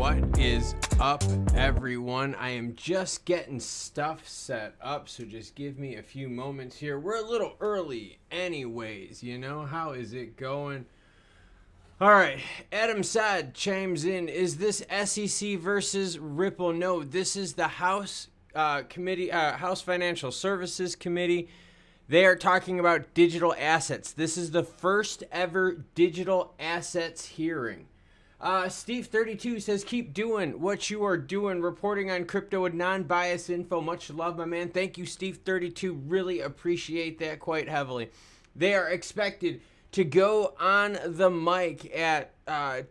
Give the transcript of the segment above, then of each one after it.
What is up, everyone? I am just getting stuff set up, so just give me a few moments here. We're a little early anyways, you know? How is it going? All right, Adam Saad chimes in. Is this SEC versus Ripple? No, this is the House Committee, House Financial Services Committee. They are talking about digital assets. This is the first ever digital assets hearing. Steve32 says, keep doing what you are doing, reporting on crypto with non-biased info. Much love, my man. Thank you, Steve32. Really appreciate that quite heavily. They are expected to go on the mic at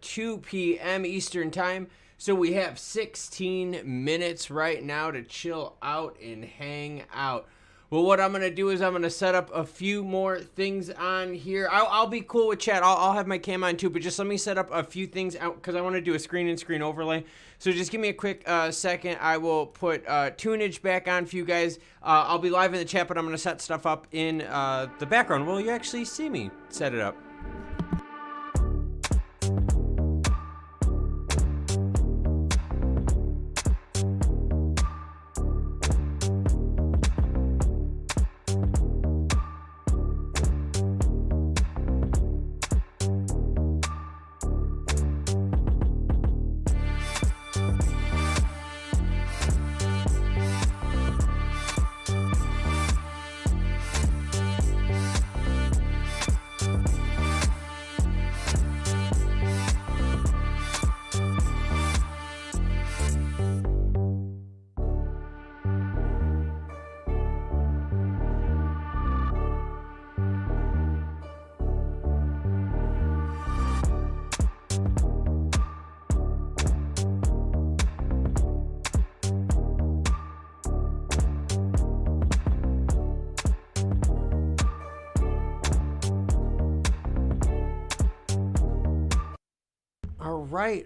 2 p.m. Eastern time. So we have 16 minutes right now to chill out and hang out. Well, what I'm going to do is I'm going to set up a few more things on here. I'll be cool with chat. I'll have my cam on too, but just let me set up a few things out because I want to do a screen overlay. So just give me a quick second. I will put tunage back on for you guys. I'll be live in the chat, but I'm going to set stuff up in the background. Well, you actually see me set it up.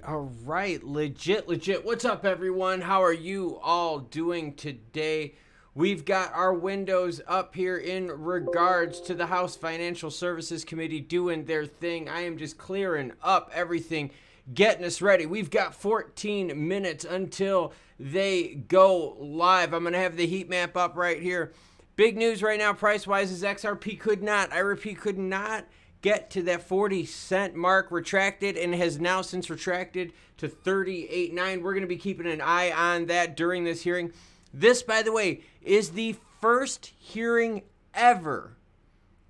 All right, legit. What's up, everyone? How are you all doing today? We've got our windows up here in regards to the House Financial Services Committee doing their thing. I am just clearing up everything, getting us ready. We've got 14 minutes until they go live. I'm going to have the heat map up right here. Big news right now, price-wise, is XRP could not get to that 40-cent mark, retracted, and has now since retracted to 38.9. We're going to be keeping an eye on that during this hearing. This, by the way, is the first hearing ever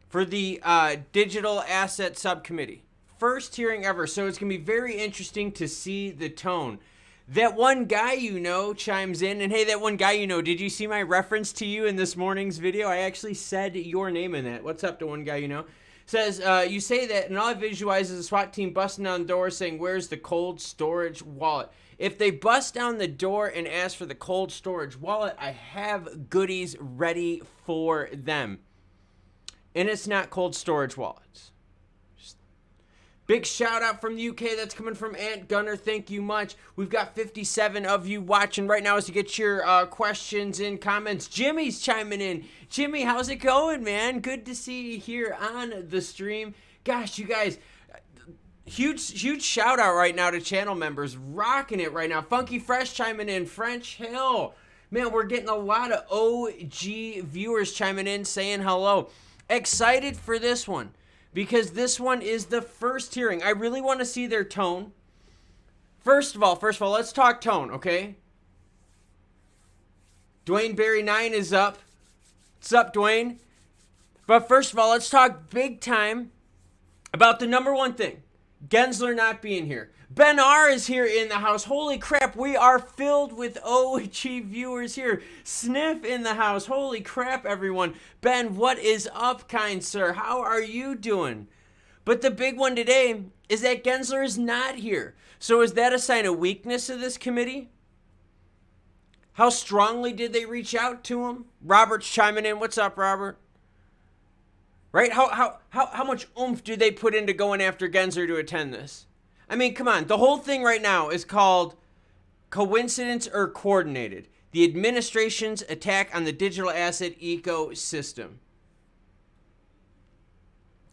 for the Digital Asset Subcommittee. First hearing ever, so it's going to be very interesting to see the tone. That one guy you know chimes in, and hey, that one guy you know, did you see my reference to you in this morning's video? I actually said your name in that. What's up to one guy you know? Says, you say that, and all it visualizes a SWAT team busting down the door saying, where's the cold storage wallet? If they bust down the door and ask for the cold storage wallet, I have goodies ready for them. And it's not cold storage wallets. Big shout out from the UK. That's coming from Ant Gunner. Thank you much. We've got 57 of you watching right now as you get your questions and comments. Jimmy's chiming in. Jimmy, how's it going, man? Good to see you here on the stream. Gosh, you guys, huge shout out right now to channel members. Rocking it right now. Funky Fresh chiming in. French Hill. Man, we're getting a lot of OG viewers chiming in saying hello. Excited for this one. Because this one is the first hearing. I really want to see their tone. First of all, let's talk tone, okay? Dwayne Barry 9 is up. What's up, Dwayne? But first of all, let's talk big time about the number one thing. Gensler not being here. Ben R is here in the house. Holy crap, we are filled with OG viewers here. Sniff in the house. Holy crap, everyone. Ben, what is up, kind sir? How are you doing? But the big one today is that Gensler is not here. So is that a sign of weakness of this committee? How strongly did they reach out to him? Robert's chiming in. What's up, Robert? Right? How much oomph do they put into going after Gensler to attend this? I mean, come on. The whole thing right now is called coincidence or coordinated. The administration's attack on the digital asset ecosystem.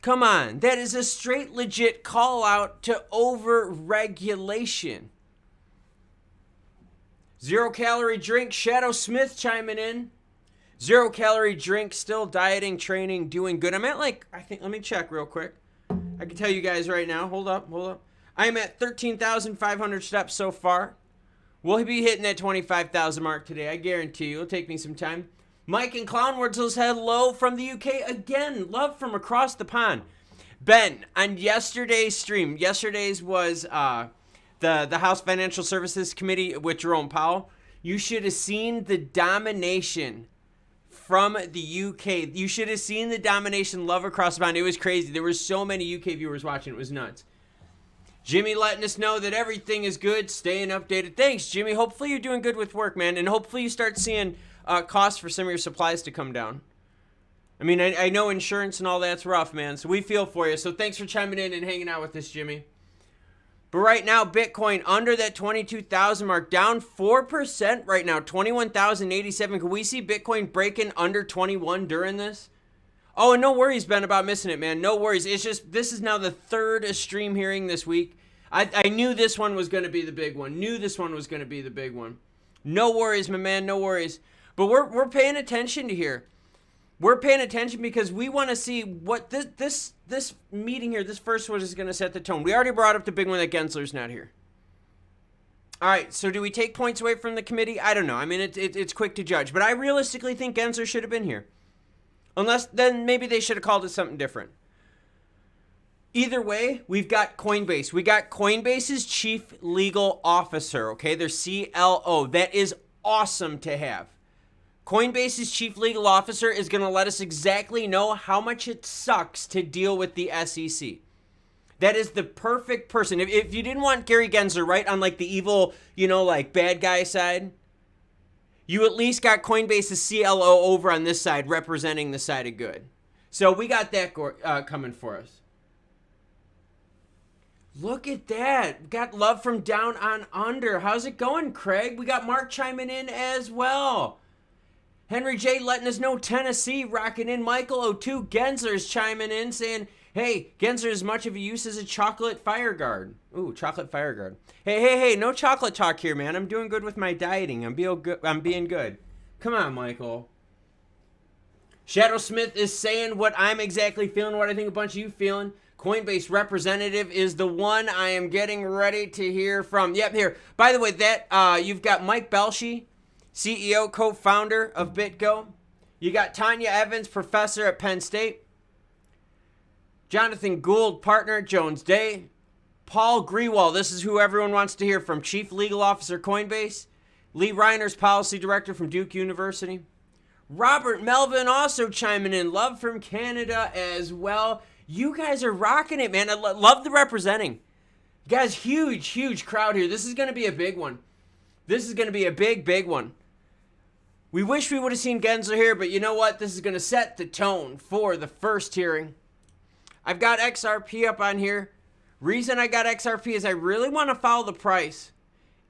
Come on. That is a straight legit call out to over-regulation. 0 calorie drink, Shadow Smith chiming in. 0 calorie drink, still dieting, training, doing good. I'm at let me check real quick. I can tell you guys right now. Hold up. I'm at 13,500 steps so far. We'll be hitting that 25,000 mark today. I guarantee you. It'll take me some time. Mike and Clownwords says hello from the UK again. Love from across the pond. Ben, on yesterday's stream, yesterday's was the House Financial Services Committee with Jerome Powell. You should have seen the domination from the UK. You should have seen the domination love across the pond. It was crazy. There were so many UK viewers watching. It was nuts. Jimmy letting us know that everything is good, staying updated. Thanks, Jimmy. Hopefully you're doing good with work, man. And hopefully you start seeing costs for some of your supplies to come down. I mean, I know insurance and all that's rough, man. So we feel for you. So thanks for chiming in and hanging out with us, Jimmy. But right now, Bitcoin under that 22,000 mark, down 4% right now, 21,087. Can we see Bitcoin breaking under 21 during this? Oh, and no worries, Ben, about missing it, man. No worries. It's just, this is now the third stream hearing this week. I knew this one was going to be the big one. No worries, my man, no worries. But we're paying attention to here. We're paying attention because we want to see what this meeting here, this first one is going to set the tone. We already brought up the big one that Gensler's not here. All right, so do we take points away from the committee? I don't know. I mean, it's quick to judge. But I realistically think Gensler should have been here. Unless, then maybe they should have called it something different. Either way, we've got Coinbase. We got Coinbase's chief legal officer, okay? Their CLO. That is awesome to have. Coinbase's chief legal officer is going to let us exactly know how much it sucks to deal with the SEC. That is the perfect person. If you didn't want Gary Gensler, right, on like the evil, bad guy side, you at least got Coinbase's CLO over on this side representing the side of good. So we got that coming for us. Look at that. Got love from down on under. How's it going, Craig? We got Mark chiming in as well. Henry J letting us know Tennessee rocking in. Michael O2 Gensler's chiming in saying, hey, Gensler is much of a use as a chocolate fire guard. Ooh, chocolate fire guard. Hey, no chocolate talk here, man. I'm doing good with my dieting. I'm being good. Come on, Michael. Shadow Smith is saying what I'm exactly feeling, what I think a bunch of you feeling. Coinbase representative is the one I am getting ready to hear from. Yep, here. By the way, that you've got Mike Belshe, CEO, co-founder of BitGo. You got Tanya Evans, professor at Penn State. Jonathan Gould, partner at Jones Day. Paul Grewal, this is who everyone wants to hear from, Chief Legal Officer, Coinbase. Lee Reiners, Policy Director from Duke University. Robert Melvin also chiming in. Love from Canada as well. You guys are rocking it, man. I love the representing. You guys, huge crowd here. This is going to be a big one. This is going to be a big one. We wish we would have seen Gensler here, but you know what? This is going to set the tone for the first hearing. I've got XRP up on here. Reason I got XRP is I really want to follow the price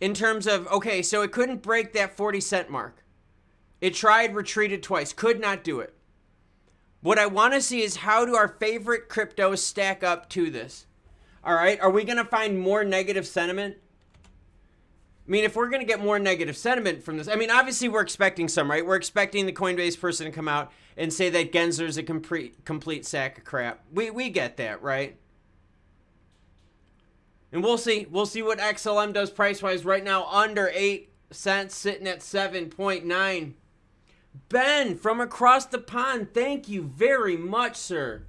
in terms of, okay, so it couldn't break that 40-cent mark. It tried, retreated twice, could not do it. What I want to see is how do our favorite cryptos stack up to this? All right, are we going to find more negative sentiment? I mean, if we're going to get more negative sentiment from this, I mean, obviously we're expecting some, right? We're expecting the Coinbase person to come out and say that Gensler's a complete sack of crap. We get that, right? And we'll see. We'll see what XLM does price-wise right now. Under 8 cents, sitting at 7.9. Ben from across the pond, thank you very much, sir.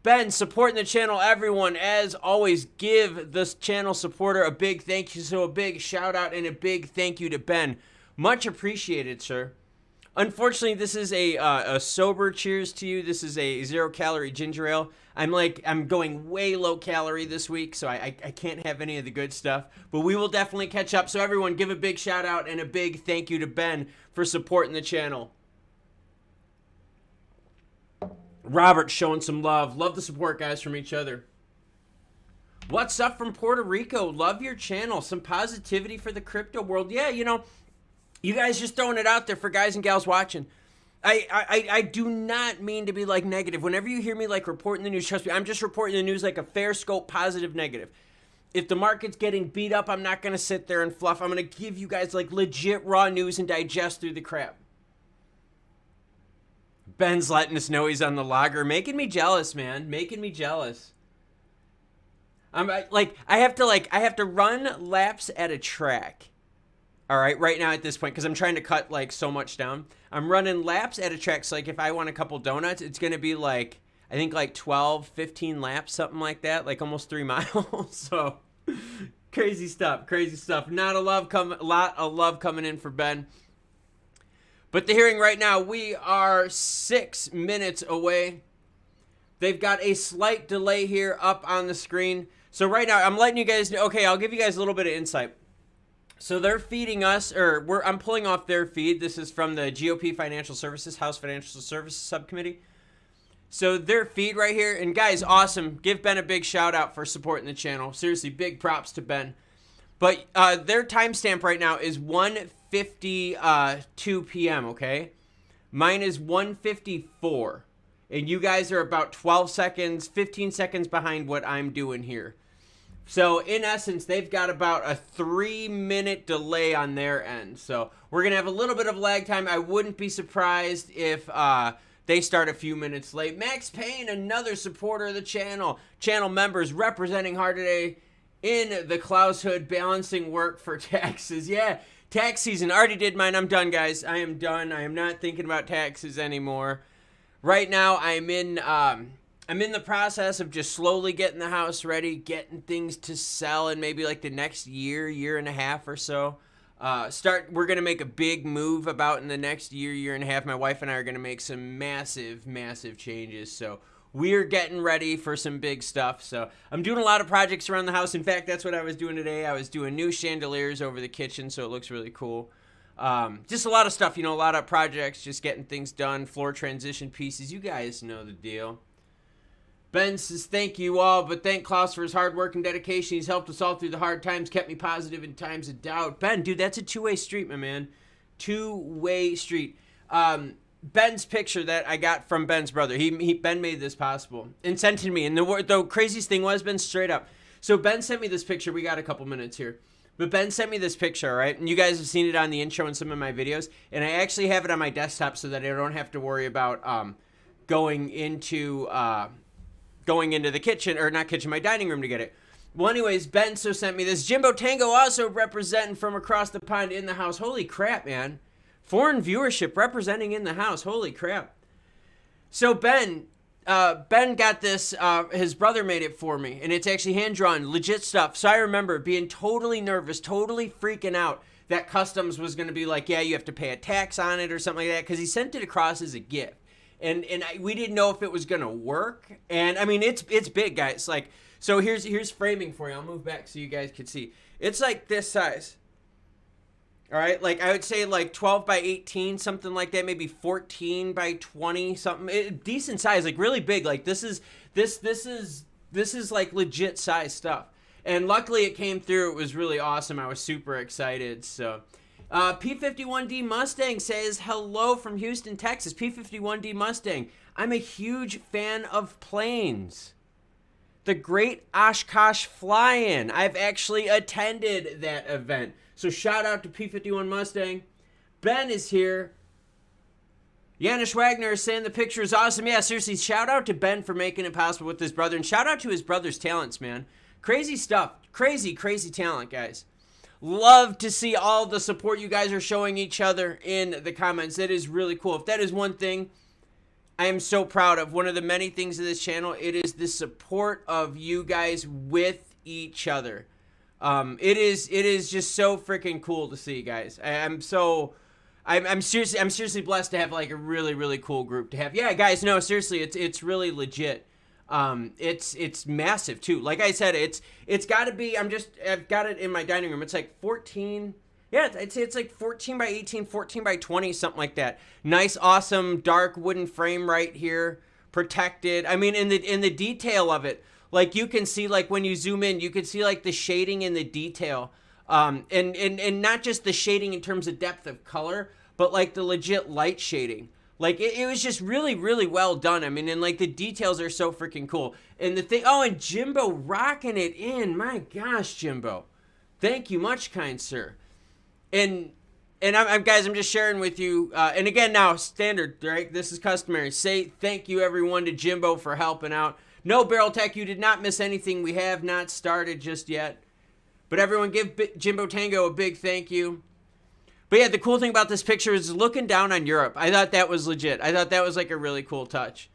Ben, supporting the channel, everyone. As always, give this channel supporter a big thank you. So a big shout out and a big thank you to Ben. Much appreciated, sir. Unfortunately, this is a sober cheers to you. This is a 0-calorie ginger ale. I'm going way low calorie this week, so I can't have any of the good stuff. But we will definitely catch up. So everyone, give a big shout out and a big thank you to Ben for supporting the channel. Robert showing some love. Love the support, guys, from each other. What's up from Puerto Rico? Love your channel. Some positivity for the crypto world. Yeah, you guys just throwing it out there for guys and gals watching. I do not mean to be like negative. Whenever you hear me like reporting the news, trust me, I'm just reporting the news like a fair scope, positive, negative. If the market's getting beat up, I'm not going to sit there and fluff. I'm going to give you guys like legit raw news and digest through the crap. Ben's letting us know he's on the logger. Making me jealous, man. Making me jealous. I have to run laps at a track. All right, right now at this point, because I'm trying to cut like so much down. I'm running laps at a track. So like if I want a couple donuts, it's going to be like, I think like 12, 15 laps, something like that, like almost 3 miles. So crazy stuff, crazy stuff. Lot of love coming in for Ben. But the hearing right now, we are 6 minutes away. They've got a slight delay here up on the screen. So right now, I'm letting you guys know. Okay, I'll give you guys a little bit of insight. So they're feeding us, I'm pulling off their feed. This is from the GOP Financial Services, House Financial Services Subcommittee. So their feed right here. And guys, awesome. Give Ben a big shout out for supporting the channel. Seriously, big props to Ben. But their timestamp right now is 1:52 p.m., okay? Mine is 1:54. And you guys are about 12 seconds, 15 seconds behind what I'm doing here. So in essence, they've got about a 3-minute delay on their end. So we're going to have a little bit of lag time. I wouldn't be surprised if they start a few minutes late. Max Payne, another supporter of the channel. Channel members representing hard today in the Klaus Hood, balancing work for taxes. Yeah, tax season. Already did mine. I'm done, guys. I am done. I am not thinking about taxes anymore. Right now, I'm in the process of just slowly getting the house ready, getting things to sell in maybe like the next year and a half or so. We're going to make a big move about in the next year and a half. My wife and I are going to make some massive, massive changes. So we're getting ready for some big stuff. So I'm doing a lot of projects around the house. In fact, that's what I was doing today. I was doing new chandeliers over the kitchen, so it looks really cool. Just a lot of stuff, a lot of projects, just getting things done, floor transition pieces. You guys know the deal. Ben says, thank you all, but thank Klaus for his hard work and dedication. He's helped us all through the hard times, kept me positive in times of doubt. Ben, dude, that's a two-way street, my man. Two-way street. Ben's picture that I got from Ben's brother, Ben made this possible and sent it to me. And the craziest thing was, Ben, straight up. So Ben sent me this picture. We got a couple minutes here. But Ben sent me this picture, all right? And you guys have seen it on the intro in some of my videos. And I actually have it on my desktop so that I don't have to worry about going into the kitchen, or not kitchen, my dining room to get it. Well, anyways, Ben sent me this. Jimbo Tango also representing from across the pond in the house. Holy crap, man. Foreign viewership representing in the house. Holy crap. So Ben got this. His brother made it for me, and it's actually hand-drawn, legit stuff. So I remember being totally nervous, totally freaking out that customs was going to be like, yeah, you have to pay a tax on it or something like that, because he sent it across as a gift. And we didn't know if it was going to work. And I mean, it's big, guys. Like, so here's framing for you. I'll move back so you guys can see. It's like this size. All right. Like I would say like 12 by 18, something like that. Maybe 14 by 20, something. Decent size, like really big. Like this is like legit size stuff. And luckily it came through. It was really awesome. I was super excited. So P51D Mustang says, hello from Houston, Texas. P51D Mustang. I'm a huge fan of planes. The Great Oshkosh Fly-In. I've actually attended that event. So shout out to P51 Mustang. Ben is here. Janusz Wagner is saying the picture is awesome. Yeah, seriously, shout out to Ben for making it possible with his brother. And shout out to his brother's talents, man. Crazy stuff. Crazy, crazy talent, guys. Love to see all the support you guys are showing each other in the comments. That is really cool. If that is one thing I am so proud of, one of the many things of this channel, it is the support of you guys with each other. It is just so freaking cool to see, guys. I'm seriously blessed to have like a really, really cool group to have. Yeah, guys, no, seriously, it's really legit. It's massive too. Like I said, it's got to be, I've got it in my dining room. It's like 14. Yeah, I'd say it's like 14 by 18, 14 by 20, something like that. Nice, awesome, dark wooden frame right here, protected. I mean, in the detail of it, like you can see, like when you zoom in, you can see like the shading and the detail, and not just the shading in terms of depth of color, but like the legit light shading. Like, it was just really, really well done. I mean, and like the details are so freaking cool. And the thing, oh, and Jimbo rocking it in. My gosh, Jimbo. Thank you much, kind sir. And I'm guys, I'm just sharing with you. And again, now, standard, right? This is customary. Say thank you, everyone, to Jimbo for helping out. No, Barrel Tech, you did not miss anything. We have not started just yet. But everyone, give Jimbo Tango a big thank you. But yeah, the cool thing about this picture is looking down on Europe. I thought that was legit. I thought that was like a really cool touch.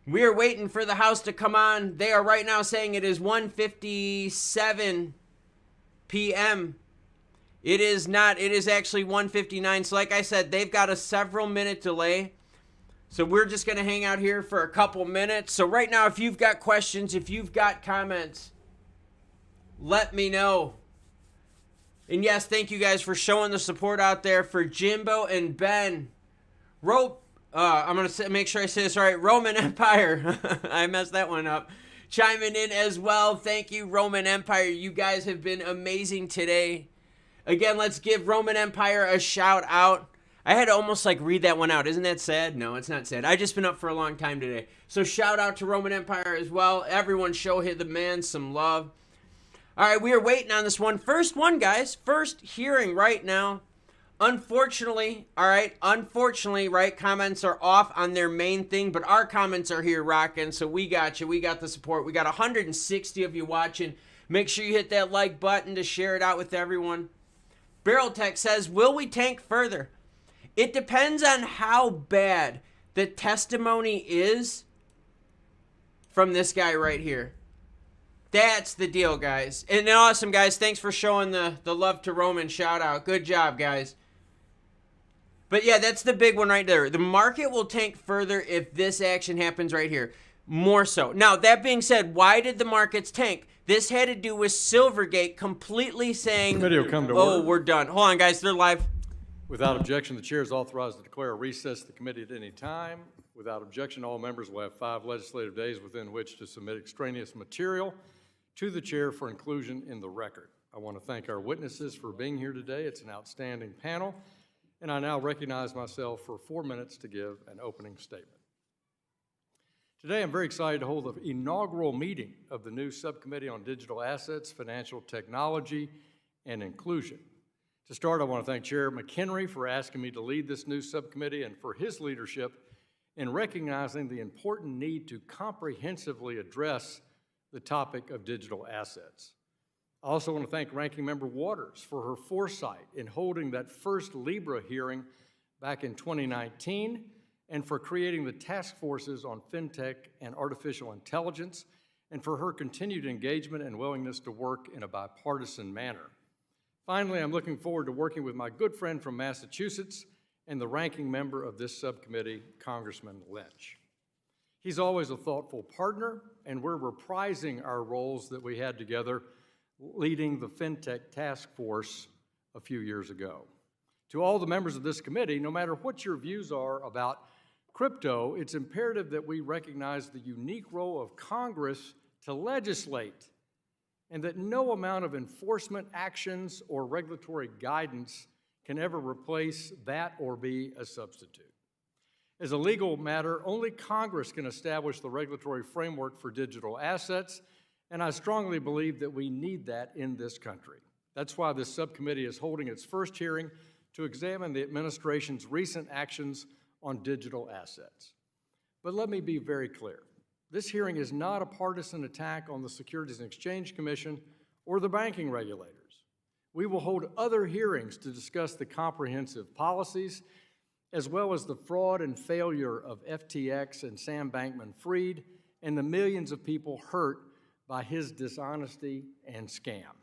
We are waiting for the house to come on. They are right now saying it is 1:57 p.m. It is not. It is actually 1:59. So like I said, they've got a several minute delay. So we're just going to hang out here for a couple minutes. So right now, if you've got questions, if you've got comments, let me know. And yes, thank you guys for showing the support out there for Jimbo and Ben. I'm going to make sure I say this right. Roman Empire. I messed that one up. Chiming in as well. Thank you, Roman Empire. You guys have been amazing today. Again, let's give Roman Empire a shout out. I had to almost like read that one out. Isn't that sad? No, it's not sad. I've just been up for a long time today. So shout out to Roman Empire as well. Everyone show the man some love. All right, we are waiting on this one. First one, guys. First hearing right now. Unfortunately, right, comments are off on their main thing, but our comments are here rocking, so we got you. We got the support. We got 160 of you watching. Make sure you hit that like button to share it out with everyone. Barrel Tech says, will we tank further? It depends on how bad the testimony is from this guy right here. That's the deal, guys. And awesome, guys. Thanks for showing the love to Roman. Shout out. Good job, guys. But yeah, that's the big one right there. The market will tank further if this action happens right here. More so. Now, that being said, why did the markets tank? This had to do with Silvergate completely saying, Committee will come to oh, order. we're done. Hold on, guys. They're live. Without objection, the chair is authorized to declare a recess of the committee at any time. Without objection, all members will have 5 legislative days within which to submit extraneous material to the chair for inclusion in the record. I want to thank our witnesses for being here today. It's an outstanding panel, and I now recognize myself for 4 minutes to give an opening statement. Today, I'm very excited to hold the inaugural meeting of the new Subcommittee on Digital Assets, Financial Technology, and Inclusion. To start, I want to thank Chair McHenry for asking me to lead this new subcommittee and for his leadership in recognizing the important need to comprehensively address the topic of digital assets. I also want to thank Ranking Member Waters for her foresight in holding that first Libra hearing back in 2019 and for creating the task forces on fintech and artificial intelligence and for her continued engagement and willingness to work in a bipartisan manner. Finally, I'm looking forward to working with my good friend from Massachusetts and the ranking member of this subcommittee, Congressman Lynch. He's always a thoughtful partner, and we're reprising our roles that we had together leading the FinTech Task Force a few years ago. To all the members of this committee, no matter what your views are about crypto, it's imperative that we recognize the unique role of Congress to legislate and that no amount of enforcement actions or regulatory guidance can ever replace that or be a substitute. As a legal matter, only Congress can establish the regulatory framework for digital assets, and I strongly believe that we need that in this country. That's why this subcommittee is holding its first hearing to examine the administration's recent actions on digital assets. But let me be very clear. This hearing is not a partisan attack on the Securities and Exchange Commission or the banking regulators. We will hold other hearings to discuss the comprehensive policies as well as the fraud and failure of FTX and Sam Bankman-Fried and the millions of people hurt by his dishonesty and scam.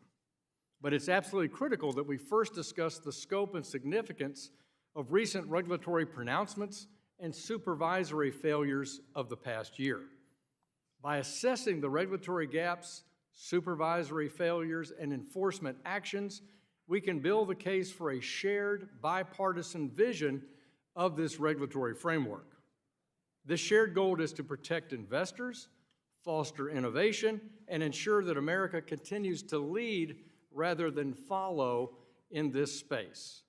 But it's absolutely critical that we first discuss the scope and significance of recent regulatory pronouncements and supervisory failures of the past year. By assessing the regulatory gaps, supervisory failures, and enforcement actions, we can build the case for a shared bipartisan vision of this regulatory framework. This shared goal is to protect investors, foster innovation, and ensure that America continues to lead rather than follow in this space.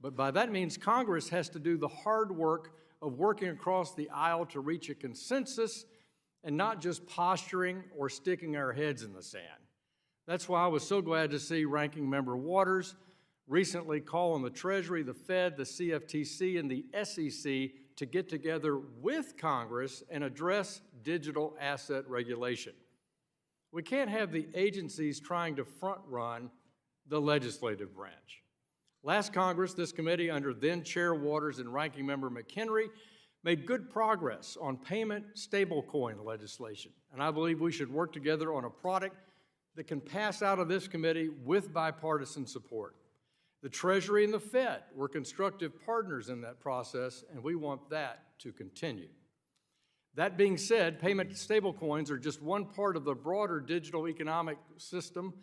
But by that means, Congress has to do the hard work of working across the aisle to reach a consensus and not just posturing or sticking our heads in the sand. That's why I was so glad to see Ranking Member Waters recently call on the Treasury, the Fed, the CFTC, and the SEC to get together with Congress and address digital asset regulation. We can't have the agencies trying to front-run the legislative branch. Last Congress, this committee, under then-Chair Waters and Ranking Member McHenry, made good progress on payment stablecoin legislation, and I believe we should work together on a product that can pass out of this committee with bipartisan support. The Treasury and the Fed were constructive partners in that process, and we want that to continue. That being said, payment stablecoins are just one part of the broader digital economic system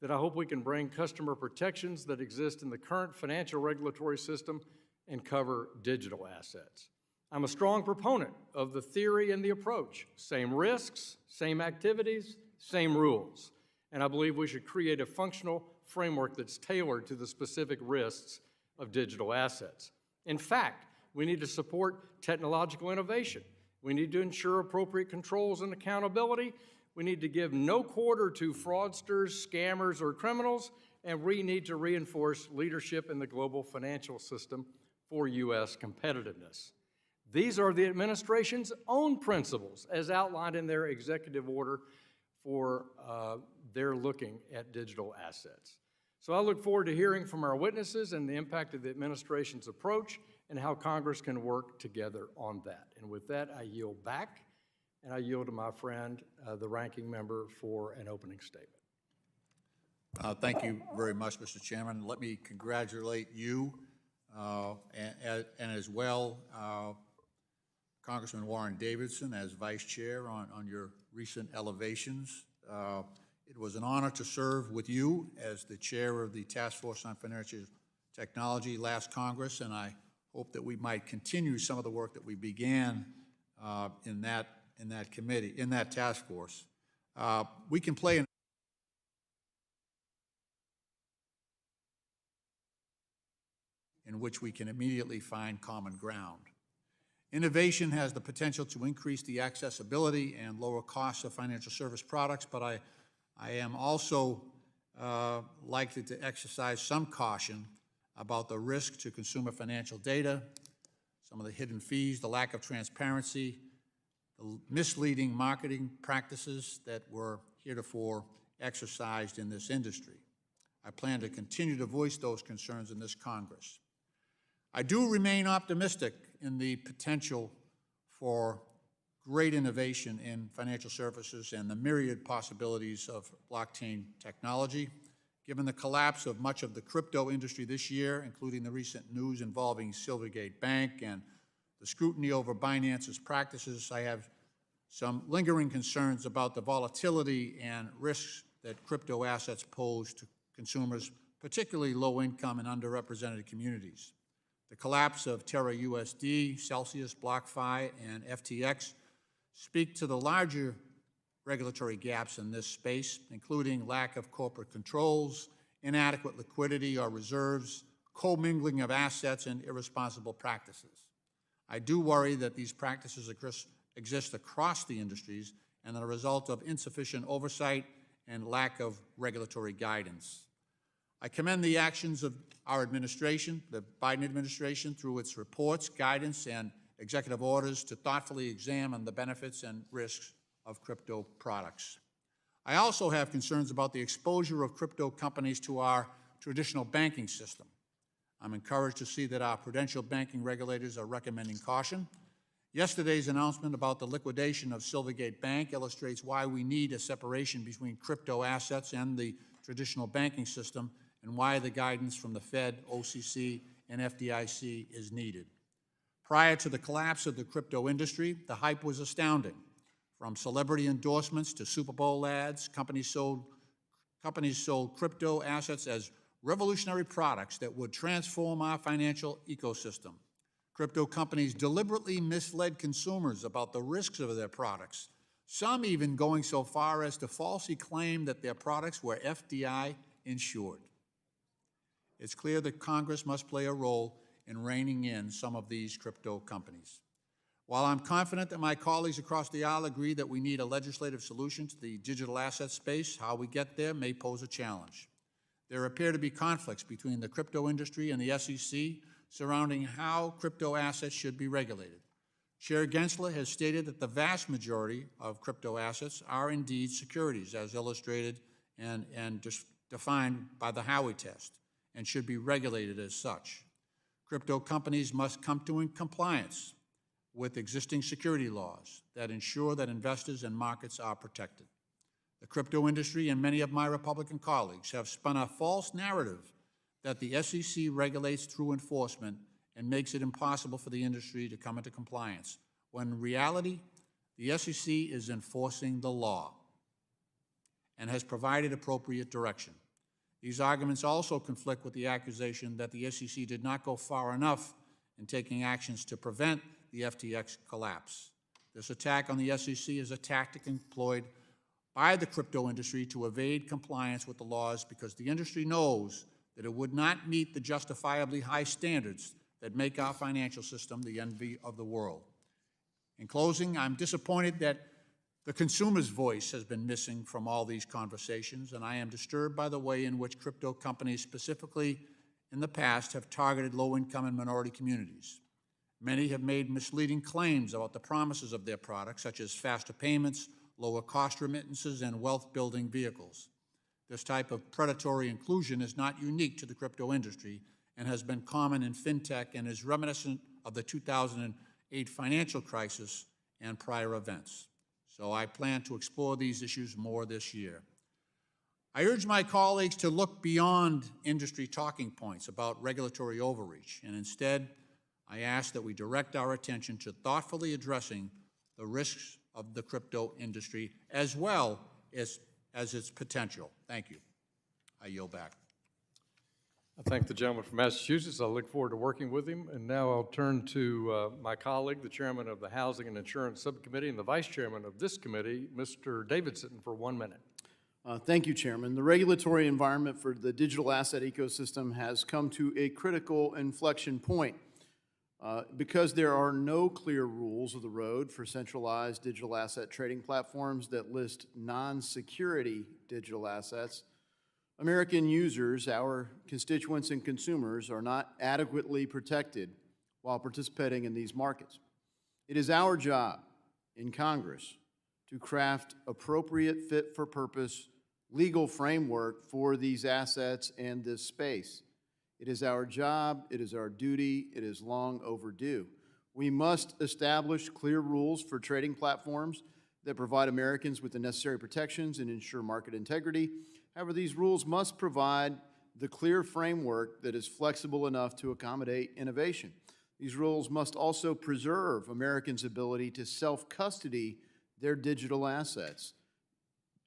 that I hope we can bring customer protections that exist in the current financial regulatory system and cover digital assets. I'm a strong proponent of the theory and the approach. Same risks, same activities, same rules. And I believe we should create a functional framework that's tailored to the specific risks of digital assets. In fact, we need to support technological innovation. We need to ensure appropriate controls and accountability. We need to give no quarter to fraudsters, scammers, or criminals, and we need to reinforce leadership in the global financial system for U.S. competitiveness. These are the administration's own principles as outlined in their executive order for their looking at digital assets. So I look forward to hearing from our witnesses and the impact of the administration's approach and how Congress can work together on that. And with that, I yield back, and I yield to my friend, the ranking member, for an opening statement. Thank you very much, Mr. Chairman. Let me congratulate you and as well Congressman Warren Davidson as Vice Chair on your recent elevations. It was an honor to serve with you as the Chair of the Task Force on Financial Technology last Congress, and I hope that we might continue some of the work that we began in that committee, in that task force. We can play in which we can immediately find common ground. Innovation has the potential to increase the accessibility and lower costs of financial service products, but I am also likely to exercise some caution about the risk to consumer financial data, some of the hidden fees, the lack of transparency, the misleading marketing practices that were heretofore exercised in this industry. I plan to continue to voice those concerns in this Congress. I do remain optimistic in the potential for great innovation in financial services and the myriad possibilities of blockchain technology. Given the collapse of much of the crypto industry this year, including the recent news involving Silvergate Bank and the scrutiny over Binance's practices, I have some lingering concerns about the volatility and risks that crypto assets pose to consumers, particularly low-income and underrepresented communities. The collapse of Terra USD, Celsius, BlockFi, and FTX speak to the larger regulatory gaps in this space, including lack of corporate controls, inadequate liquidity or reserves, commingling of assets, and irresponsible practices. I do worry that these practices exist across the industries and are a result of insufficient oversight and lack of regulatory guidance. I commend the actions of our administration, the Biden administration, through its reports, guidance, and executive orders to thoughtfully examine the benefits and risks of crypto products. I also have concerns about the exposure of crypto companies to our traditional banking system. I'm encouraged to see that our prudential banking regulators are recommending caution. Yesterday's announcement about the liquidation of Silvergate Bank illustrates why we need a separation between crypto assets and the traditional banking system, and why the guidance from the Fed, OCC, and FDIC is needed. Prior to the collapse of the crypto industry, the hype was astounding. From celebrity endorsements to Super Bowl ads, companies sold crypto assets as revolutionary products that would transform our financial ecosystem. Crypto companies deliberately misled consumers about the risks of their products, some even going so far as to falsely claim that their products were FDI insured. it's clear that Congress must play a role in reining in some of these crypto companies. While I'm confident that my colleagues across the aisle agree that we need a legislative solution to the digital asset space, how we get there may pose a challenge. There appear to be conflicts between the crypto industry and the SEC surrounding how crypto assets should be regulated. Chair Gensler has stated that the vast majority of crypto assets are indeed securities, as illustrated and defined by the Howey test, and should be regulated as such. Crypto companies must come to in compliance with existing security laws that ensure that investors and markets are protected. The crypto industry and many of my Republican colleagues have spun a false narrative that the SEC regulates through enforcement and makes it impossible for the industry to come into compliance, when in reality, the SEC is enforcing the law and has provided appropriate direction. These arguments also conflict with the accusation that the SEC did not go far enough in taking actions to prevent the FTX collapse. This attack on the SEC is a tactic employed by the crypto industry to evade compliance with the laws because the industry knows that it would not meet the justifiably high standards that make our financial system the envy of the world. In closing, I'm disappointed that the consumer's voice has been missing from all these conversations, and I am disturbed by the way in which crypto companies, specifically in the past, have targeted low-income and minority communities. Many have made misleading claims about the promises of their products, such as faster payments, lower cost remittances, and wealth-building vehicles. This type of predatory inclusion is not unique to the crypto industry and has been common in fintech and is reminiscent of the 2008 financial crisis and prior events. So I plan to explore these issues more this year. I urge my colleagues to look beyond industry talking points about regulatory overreach, and instead, I ask that we direct our attention to thoughtfully addressing the risks of the crypto industry as well as its potential. Thank you. I yield back. I thank the gentleman from Massachusetts. I look forward to working with him. And now I'll turn to my colleague, the chairman of the Housing and Insurance Subcommittee and the vice chairman of this committee, Mr. Davidson, for 1 minute. Thank you, Chairman. The regulatory environment for the digital asset ecosystem has come to a critical inflection point. Because there are no clear rules of the road for centralized digital asset trading platforms that list non-security digital assets, American users, our constituents and consumers, are not adequately protected while participating in these markets. It is our job in Congress to craft appropriate fit-for-purpose legal framework for these assets and this space. It is our job, it is our duty, it is long overdue. We must establish clear rules for trading platforms that provide Americans with the necessary protections and ensure market integrity. However, these rules must provide the clear framework that is flexible enough to accommodate innovation. These rules must also preserve Americans' ability to self-custody their digital assets.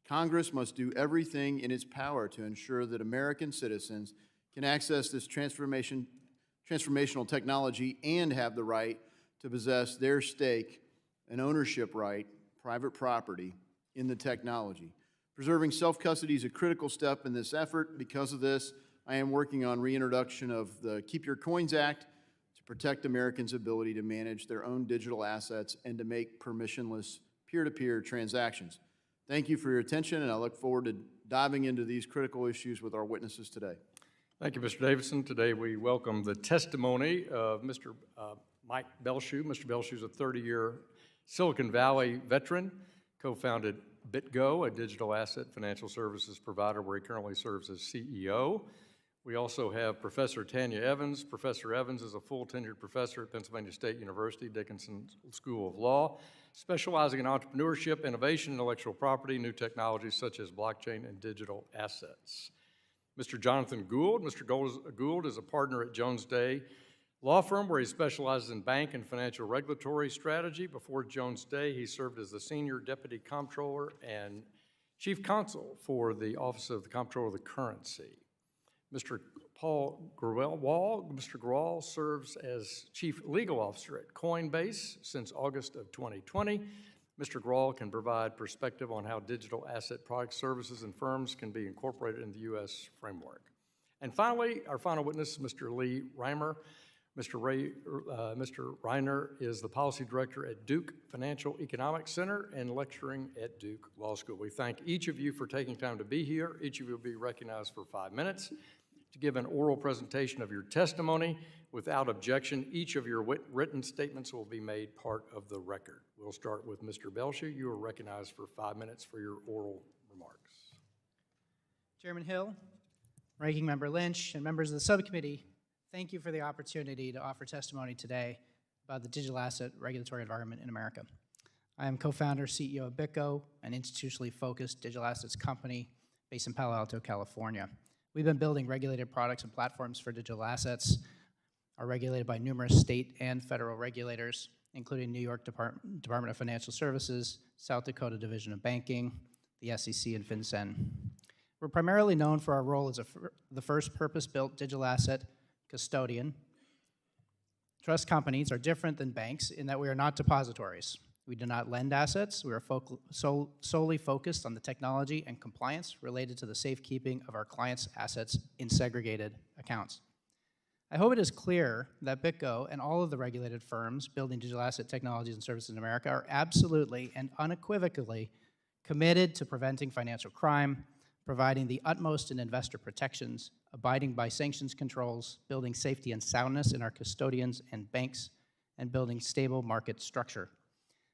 Congress must do everything in its power to ensure that American citizens can access this transformational technology and have the right to possess their stake and ownership right, private property, in the technology. Preserving self-custody is a critical step in this effort. Because of this, I am working on reintroduction of the Keep Your Coins Act to protect Americans' ability to manage their own digital assets and to make permissionless peer-to-peer transactions. Thank you for your attention, and I look forward to diving into these critical issues with our witnesses today. Thank you, Mr. Davidson. Today we welcome the testimony of Mr. Mike Belshe. Mr. Belshe is a 30-year Silicon Valley veteran, co-founded BitGo, a digital asset financial services provider where he currently serves as CEO. We also have Professor Tanya Evans. Professor Evans is a full tenured professor at Pennsylvania State University, Dickinson School of Law, specializing in entrepreneurship, innovation, intellectual property, new technologies such as blockchain and digital assets. Mr. Jonathan Gould. Mr. Gould is a partner at Jones Day Law Firm where he specializes in bank and financial regulatory strategy. Before Jones Day, he served as the Senior Deputy Comptroller and Chief Counsel for the Office of the Comptroller of the Currency. Mr. Paul Grewal. Mr. Grewal serves as Chief Legal Officer at Coinbase since August of 2020. Mr. Grewal can provide perspective on how digital asset products, services, and firms can be incorporated in the U.S. framework. And finally, our final witness, Mr. Lee Reimer. Mr. Reiner is the Policy Director at Duke Financial Economics Center and lecturing at Duke Law School. We thank each of you for taking time to be here. Each of you will be recognized for 5 minutes to give an oral presentation of your testimony. Without objection, each of your written statements will be made part of the record. We'll start with Mr. Belshe. You are recognized for 5 minutes for your oral remarks. Chairman Hill, Ranking Member Lynch, and members of the subcommittee, thank you for the opportunity to offer testimony today about the digital asset regulatory environment in America. I am co-founder, CEO of BitGo, an institutionally focused digital assets company based in Palo Alto, California. We've been building regulated products and platforms for digital assets, are regulated by numerous state and federal regulators, including New York Department of Financial Services, South Dakota Division of Banking, the SEC, and FinCEN. We're primarily known for our role as the first purpose-built digital asset custodian. Trust companies are different than banks in that we are not depositories. We do not lend assets. We are solely focused on the technology and compliance related to the safekeeping of our clients' assets in segregated accounts. I hope it is clear that BitGo and all of the regulated firms building digital asset technologies and services in America are absolutely and unequivocally committed to preventing financial crime, providing the utmost in investor protections, abiding by sanctions controls, building safety and soundness in our custodians and banks, and building stable market structure.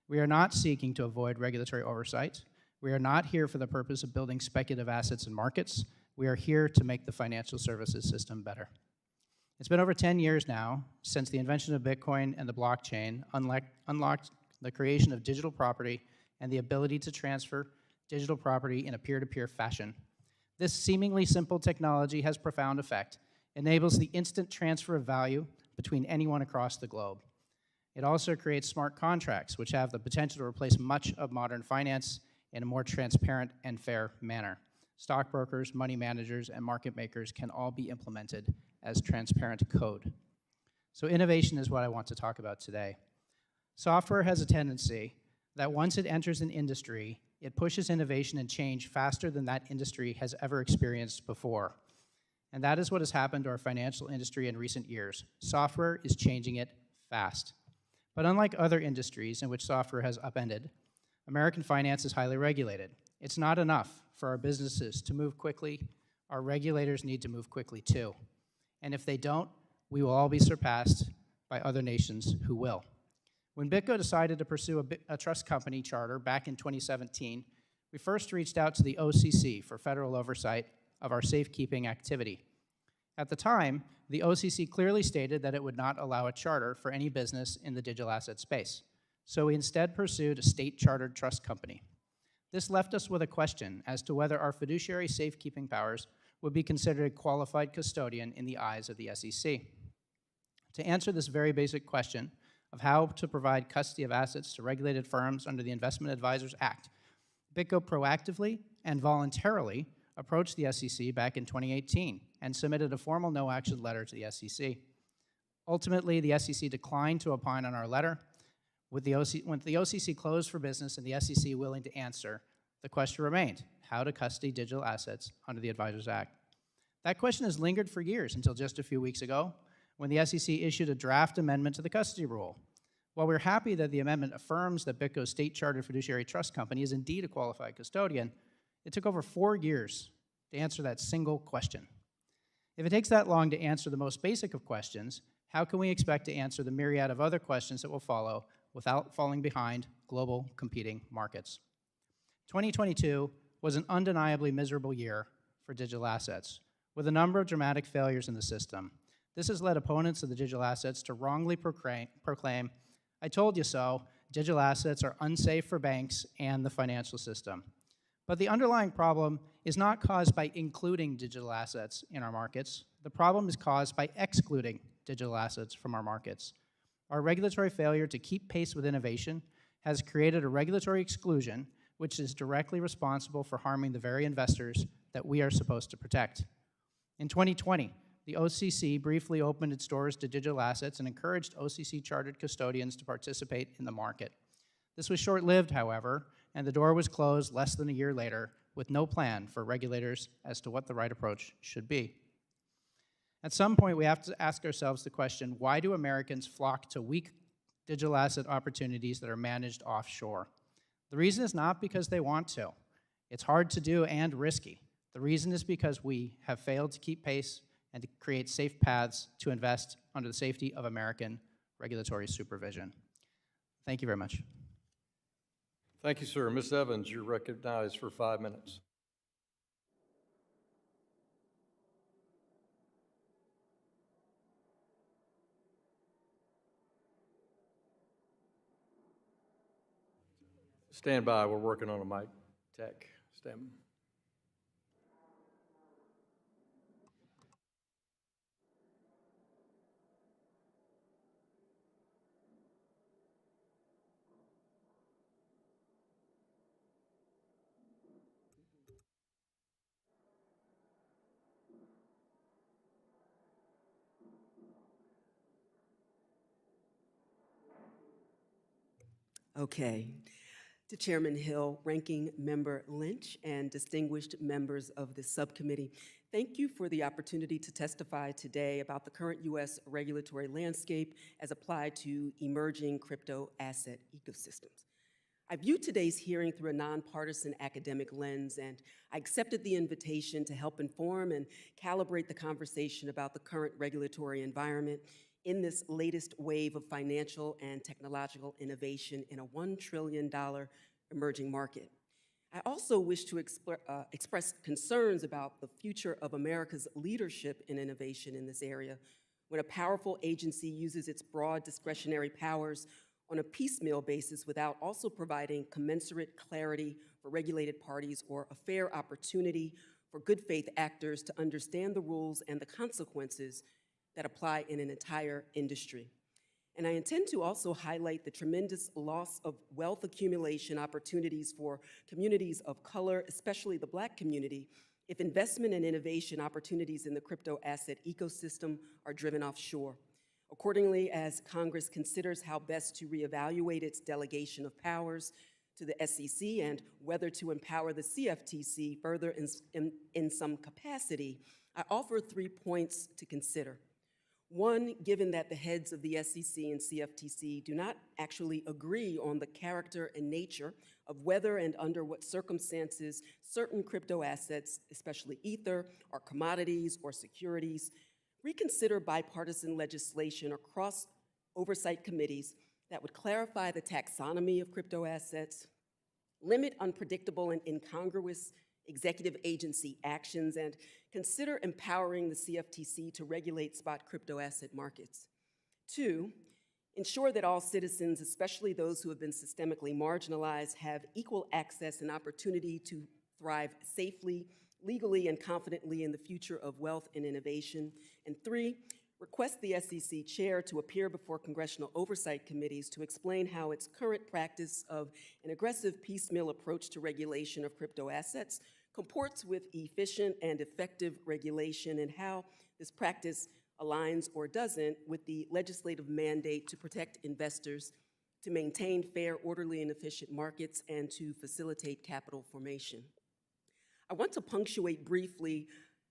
We are not seeking to avoid regulatory oversight. We are not here for the purpose of building speculative assets and markets. We are here to make the financial services system better. It's been over 10 years now since the invention of Bitcoin and the blockchain unlocked the creation of digital property and the ability to transfer digital property in a peer-to-peer fashion. This seemingly simple technology has profound effect, enables the instant transfer of value between anyone across the globe. It also creates smart contracts, which have the potential to replace much of modern finance in a more transparent and fair manner. Stockbrokers, money managers, and market makers can all be implemented as transparent code. So innovation is what I want to talk about today. Software has a tendency that once it enters an industry, it pushes innovation and change faster than that industry has ever experienced before. And that is what has happened to our financial industry in recent years. Software is changing it fast. But unlike other industries in which software has upended, American finance is highly regulated. It's not enough for our businesses to move quickly. Our regulators need to move quickly too. And if they don't, we will all be surpassed by other nations who will. When BitGo decided to pursue a trust company charter back in 2017, we first reached out to the OCC for federal oversight of our safekeeping activity. At the time, the OCC clearly stated that it would not allow a charter for any business in the digital asset space. So we instead pursued a state-chartered trust company. This left us with a question as to whether our fiduciary safekeeping powers would be considered a qualified custodian in the eyes of the SEC. To answer this very basic question of how to provide custody of assets to regulated firms under the Investment Advisors Act, BitGo proactively and voluntarily approached the SEC back in 2018 and submitted a formal no-action letter to the SEC. Ultimately, the SEC declined to opine on our letter. When the OCC closed for business and the SEC willing to answer, the question remained, how to custody digital assets under the Advisors Act. That question has lingered for years until just a few weeks ago, when the SEC issued a draft amendment to the custody rule. While we're happy that the amendment affirms that BitGo's state-chartered fiduciary trust company is indeed a qualified custodian, it took over 4 years to answer that single question. If it takes that long to answer the most basic of questions, how can we expect to answer the myriad of other questions that will follow without falling behind global competing markets? 2022 was an undeniably miserable year for digital assets, with a number of dramatic failures in the system. This has led opponents of the digital assets to wrongly proclaim, "I told you so, digital assets are unsafe for banks and the financial system." But the underlying problem is not caused by including digital assets in our markets. The problem is caused by excluding digital assets from our markets. Our regulatory failure to keep pace with innovation has created a regulatory exclusion which is directly responsible for harming the very investors that we are supposed to protect. In 2020, the OCC briefly opened its doors to digital assets and encouraged OCC-chartered custodians to participate in the market. This was short-lived, however, and the door was closed less than a year later with no plan for regulators as to what the right approach should be. At some point, we have to ask ourselves the question, why do Americans flock to weak digital asset opportunities that are managed offshore? The reason is not because they want to. It's hard to do and risky. The reason is because we have failed to keep pace and to create safe paths to invest under the safety of American regulatory supervision. Thank you very much. Thank you, sir. Ms. Evans, you're recognized for 5 minutes. Stand by, we're working on a mic tech. Stand. Okay. To Chairman Hill, Ranking Member Lynch, and distinguished members of the subcommittee, thank you for the opportunity to testify today about the current U.S. regulatory landscape as applied to emerging crypto asset ecosystems. I viewed today's hearing through a nonpartisan academic lens, and I accepted the invitation to help inform and calibrate the conversation about the current regulatory environment in this latest wave of financial and technological innovation in a $1 trillion emerging market. I also wish to express concerns about the future of America's leadership in innovation in this area when a powerful agency uses its broad discretionary powers on a piecemeal basis without also providing commensurate clarity for regulated parties or a fair opportunity for good faith actors to understand the rules and the consequences that apply in an entire industry. And I intend to also highlight the tremendous loss of wealth accumulation opportunities for communities of color, especially the Black community, if investment and innovation opportunities in the crypto asset ecosystem are driven offshore. Accordingly, as Congress considers how best to reevaluate its delegation of powers to the SEC and whether to empower the CFTC further in some capacity, I offer 3 points to consider. One, given that the heads of the SEC and CFTC do not actually agree on the character and nature of whether and under what circumstances certain crypto assets, especially Ether, are commodities or securities, reconsider bipartisan legislation across oversight committees that would clarify the taxonomy of crypto assets, limit unpredictable and incongruous executive agency actions, and consider empowering the CFTC to regulate spot crypto asset markets. 2, ensure that all citizens, especially those who have been systemically marginalized, have equal access and opportunity to thrive safely, legally, and confidently in the future of wealth and innovation. And 3, request the SEC chair to appear before congressional oversight committees to explain how its current practice of an aggressive piecemeal approach to regulation of crypto assets comports with efficient and effective regulation, and how this practice aligns or doesn't with the legislative mandate to protect investors, to maintain fair, orderly, and efficient markets, and to facilitate capital formation. I want to punctuate briefly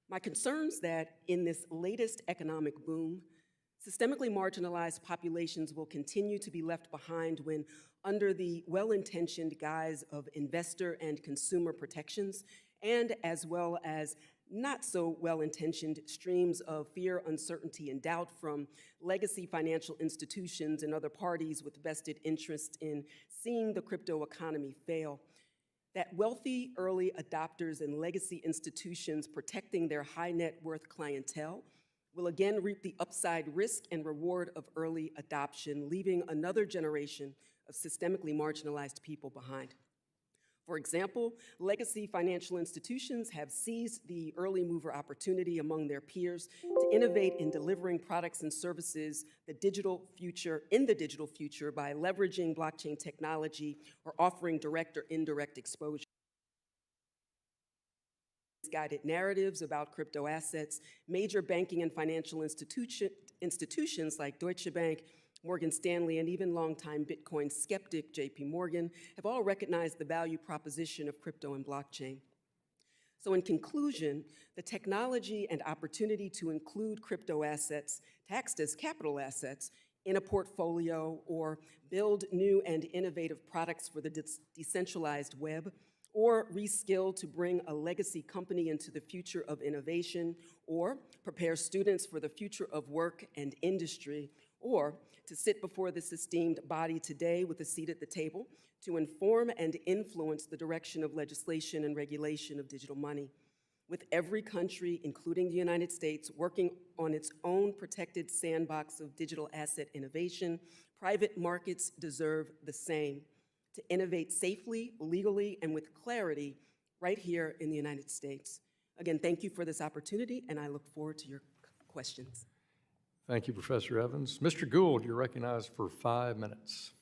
my concerns that in this latest economic boom, systemically marginalized populations will continue to be left behind when, under the well-intentioned guise of investor and consumer protections, and as well as not so well-intentioned streams of fear, uncertainty, and doubt from legacy financial institutions and other parties with vested interest in seeing the crypto economy fail, that wealthy early adopters and legacy institutions protecting their high net worth clientele will again reap the upside risk and reward of early adoption, leaving another generation of systemically marginalized people behind. For example, legacy financial institutions have seized the early mover opportunity among their peers to innovate in delivering products and services in the digital future by leveraging blockchain technology or offering direct or indirect exposure. Guided narratives about crypto assets, major banking and financial institutions like Deutsche Bank, Morgan Stanley, and even longtime Bitcoin skeptic JP Morgan have all recognized the value proposition of crypto and blockchain. So in conclusion, the technology and opportunity to include crypto assets taxed as capital assets in a portfolio or build new and innovative products for the decentralized web, or reskill to bring a legacy company into the future of innovation, or prepare students for the future of work and industry, or to sit before this esteemed body today with a seat at the table to inform and influence the direction of legislation and regulation of digital money. With every country, including the United States, working on its own protected sandbox of digital asset innovation, private markets deserve the same, to innovate safely, legally, and with clarity right here in the United States. Again, thank you for this opportunity, and I look forward to your questions. Thank you, Professor Evans. Mr. Gould, you're recognized for 5 minutes.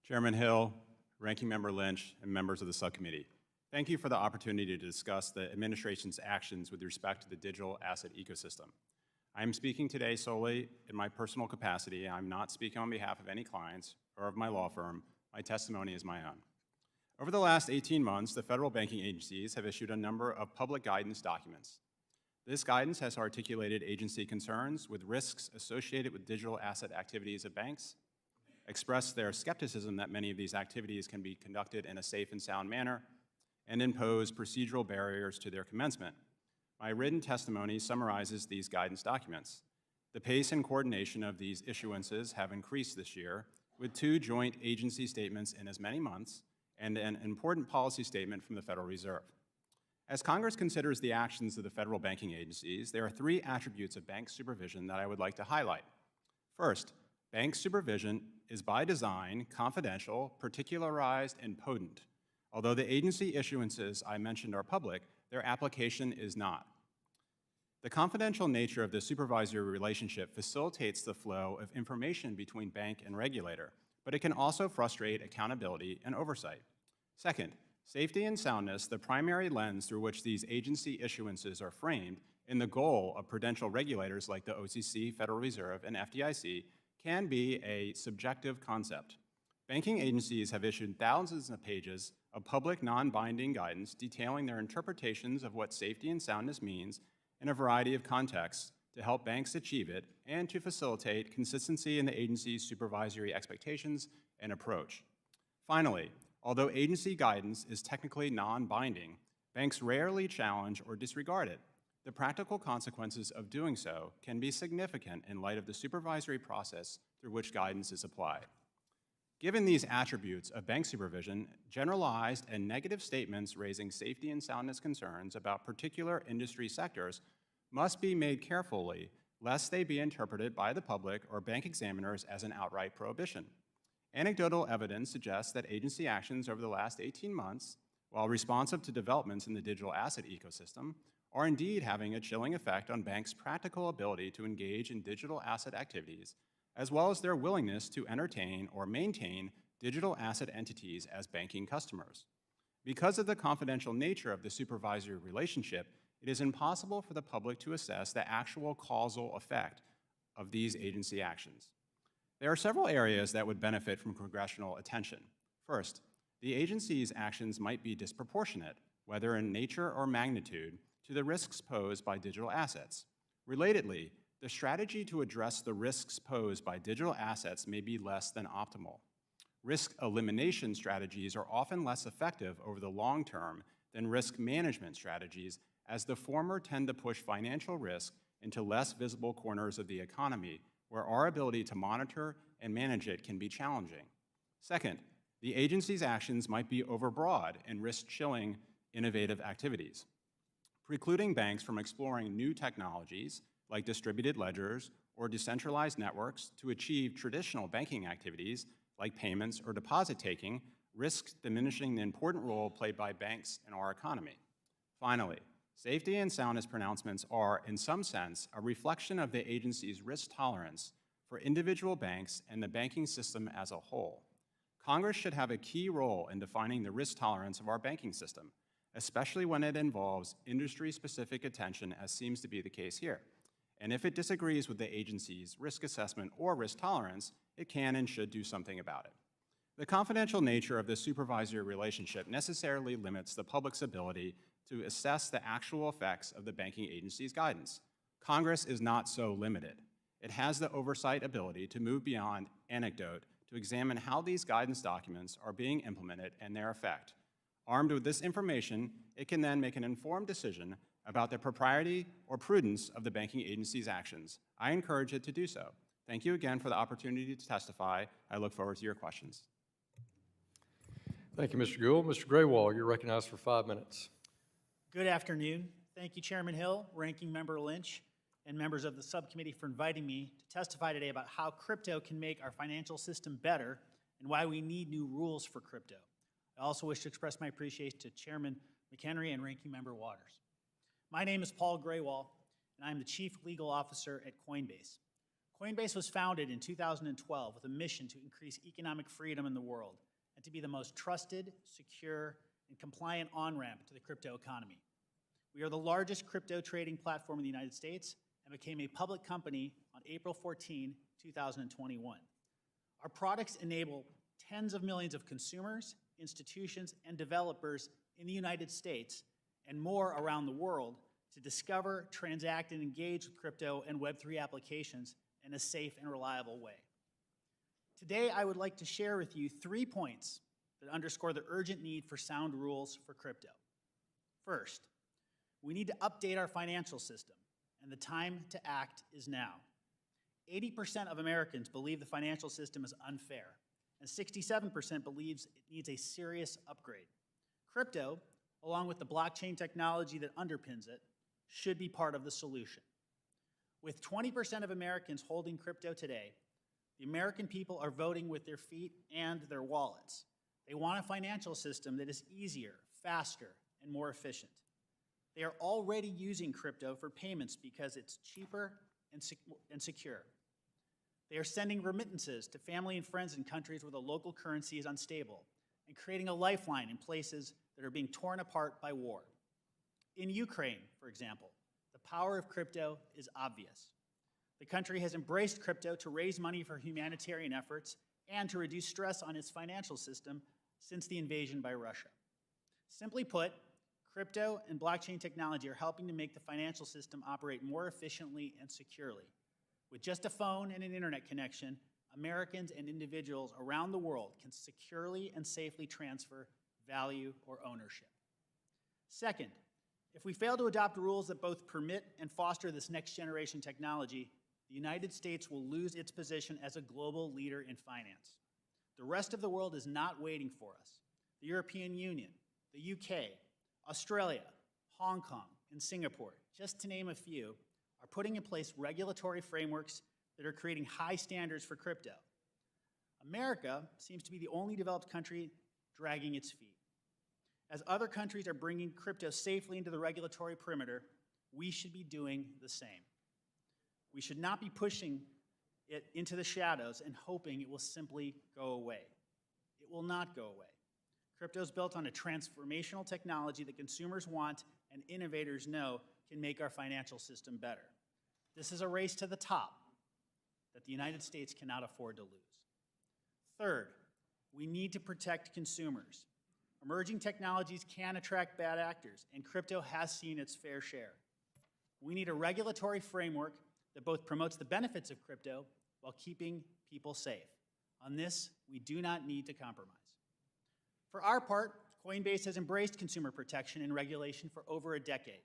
Chairman Hill, Ranking Member Lynch, and members of the subcommittee, thank you for the opportunity to discuss the administration's actions with respect to the digital asset ecosystem. I am speaking today solely in my personal capacity. I'm not speaking on behalf of any clients or of my law firm. My testimony is my own. Over the last 18 months, the federal banking agencies have issued a number of public guidance documents. This guidance has articulated agency concerns with risks associated with digital asset activities of banks, expressed their skepticism that many of these activities can be conducted in a safe and sound manner, and impose procedural barriers to their commencement. My written testimony summarizes these guidance documents. The pace and coordination of these issuances have increased this year, with 2 joint agency statements in as many months and an important policy statement from the Federal Reserve. As Congress considers the actions of the federal banking agencies, there are 3 attributes of bank supervision that I would like to highlight. First, bank supervision is by design confidential, particularized, and potent. Although the agency issuances I mentioned are public, their application is not. The confidential nature of the supervisory relationship facilitates the flow of information between bank and regulator, but it can also frustrate accountability and oversight. Second, safety and soundness, the primary lens through which these agency issuances are framed, in the goal of prudential regulators like the OCC, Federal Reserve, and FDIC, can be a subjective concept. Banking agencies have issued thousands of pages of public non-binding guidance detailing their interpretations of what safety and soundness means in a variety of contexts to help banks achieve it and to facilitate consistency in the agency's supervisory expectations and approach. Finally, although agency guidance is technically non-binding, banks rarely challenge or disregard it. The practical consequences of doing so can be significant in light of the supervisory process through which guidance is applied. Given these attributes of bank supervision, generalized and negative statements raising safety and soundness concerns about particular industry sectors must be made carefully, lest they be interpreted by the public or bank examiners as an outright prohibition. Anecdotal evidence suggests that agency actions over the last 18 months, while responsive to developments in the digital asset ecosystem, are indeed having a chilling effect on banks' practical ability to engage in digital asset activities, as well as their willingness to entertain or maintain digital asset entities as banking customers. Because of the confidential nature of the supervisory relationship, it is impossible for the public to assess the actual causal effect of these agency actions. There are several areas that would benefit from congressional attention. First, the agency's actions might be disproportionate, whether in nature or magnitude, to the risks posed by digital assets. Relatedly, the strategy to address the risks posed by digital assets may be less than optimal. Risk elimination strategies are often less effective over the long term than risk management strategies, as the former tend to push financial risk into less visible corners of the economy, where our ability to monitor and manage it can be challenging. Second, the agency's actions might be overbroad and risk chilling innovative activities, precluding banks from exploring new technologies like distributed ledgers or decentralized networks to achieve traditional banking activities like payments or deposit taking, risks diminishing the important role played by banks in our economy. Finally, safety and soundness pronouncements are, in some sense, a reflection of the agency's risk tolerance for individual banks and the banking system as a whole. Congress should have a key role in defining the risk tolerance of our banking system, especially when it involves industry-specific attention, as seems to be the case here. And if it disagrees with the agency's risk assessment or risk tolerance, it can and should do something about it. The confidential nature of this supervisory relationship necessarily limits the public's ability to assess the actual effects of the banking agency's guidance. Congress is not so limited. It has the oversight ability to move beyond anecdote to examine how these guidance documents are being implemented and their effect. Armed with this information, it can then make an informed decision about the propriety or prudence of the banking agency's actions. I encourage it to do so. Thank you again for the opportunity to testify. I look forward to your questions. Thank you, Mr. Gould. Mr. Grewal, you're recognized for 5 minutes. Good afternoon. Thank you, Chairman Hill, Ranking Member Lynch, and members of the subcommittee for inviting me to testify today about how crypto can make our financial system better and why we need new rules for crypto. I also wish to express my appreciation to Chairman McHenry and Ranking Member Waters. My name is Paul Grewal, and I'm the Chief Legal Officer at Coinbase. Coinbase was founded in 2012 with a mission to increase economic freedom in the world and to be the most trusted, secure, and compliant on-ramp to the crypto economy. We are the largest crypto trading platform in the United States and became a public company on April 14, 2021. Our products enable tens of millions of consumers, institutions, and developers in the United States and more around the world to discover, transact, and engage with crypto and Web3 applications in a safe and reliable way. Today, I would like to share with you 3 points that underscore the urgent need for sound rules for crypto. First, we need to update our financial system, and the time to act is now. 80% of Americans believe the financial system is unfair, and 67% believes it needs a serious upgrade. Crypto, along with the blockchain technology that underpins it, should be part of the solution. With 20% of Americans holding crypto today, the American people are voting with their feet and their wallets. They want a financial system that is easier, faster, and more efficient. They are already using crypto for payments because it's cheaper and secure. They are sending remittances to family and friends in countries where the local currency is unstable and creating a lifeline in places that are being torn apart by war. In Ukraine, for example, the power of crypto is obvious. The country has embraced crypto to raise money for humanitarian efforts and to reduce stress on its financial system since the invasion by Russia. Simply put, crypto and blockchain technology are helping to make the financial system operate more efficiently and securely. With just a phone and an internet connection, Americans and individuals around the world can securely and safely transfer value or ownership. Second, if we fail to adopt rules that both permit and foster this next generation technology, the United States will lose its position as a global leader in finance. The rest of the world is not waiting for us. The European Union, the UK, Australia, Hong Kong, and Singapore, just to name a few, are putting in place regulatory frameworks that are creating high standards for crypto. America seems to be the only developed country dragging its feet. As other countries are bringing crypto safely into the regulatory perimeter, we should be doing the same. We should not be pushing it into the shadows and hoping it will simply go away. It will not go away. Crypto is built on a transformational technology that consumers want and innovators know can make our financial system better. This is a race to the top that the United States cannot afford to lose. Third, we need to protect consumers. Emerging technologies can attract bad actors, and crypto has seen its fair share. We need a regulatory framework that both promotes the benefits of crypto while keeping people safe. On this, we do not need to compromise. For our part, Coinbase has embraced consumer protection and regulation for over a decade.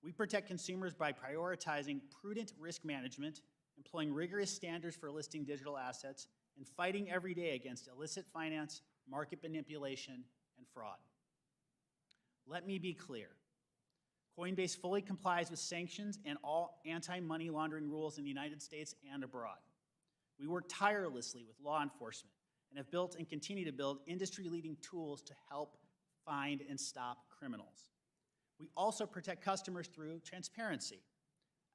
We protect consumers by prioritizing prudent risk management, employing rigorous standards for listing digital assets, and fighting every day against illicit finance, market manipulation, and fraud. Let me be clear. Coinbase fully complies with sanctions and all anti-money laundering rules in the United States and abroad. We work tirelessly with law enforcement and have built and continue to build industry-leading tools to help find and stop criminals. We also protect customers through transparency.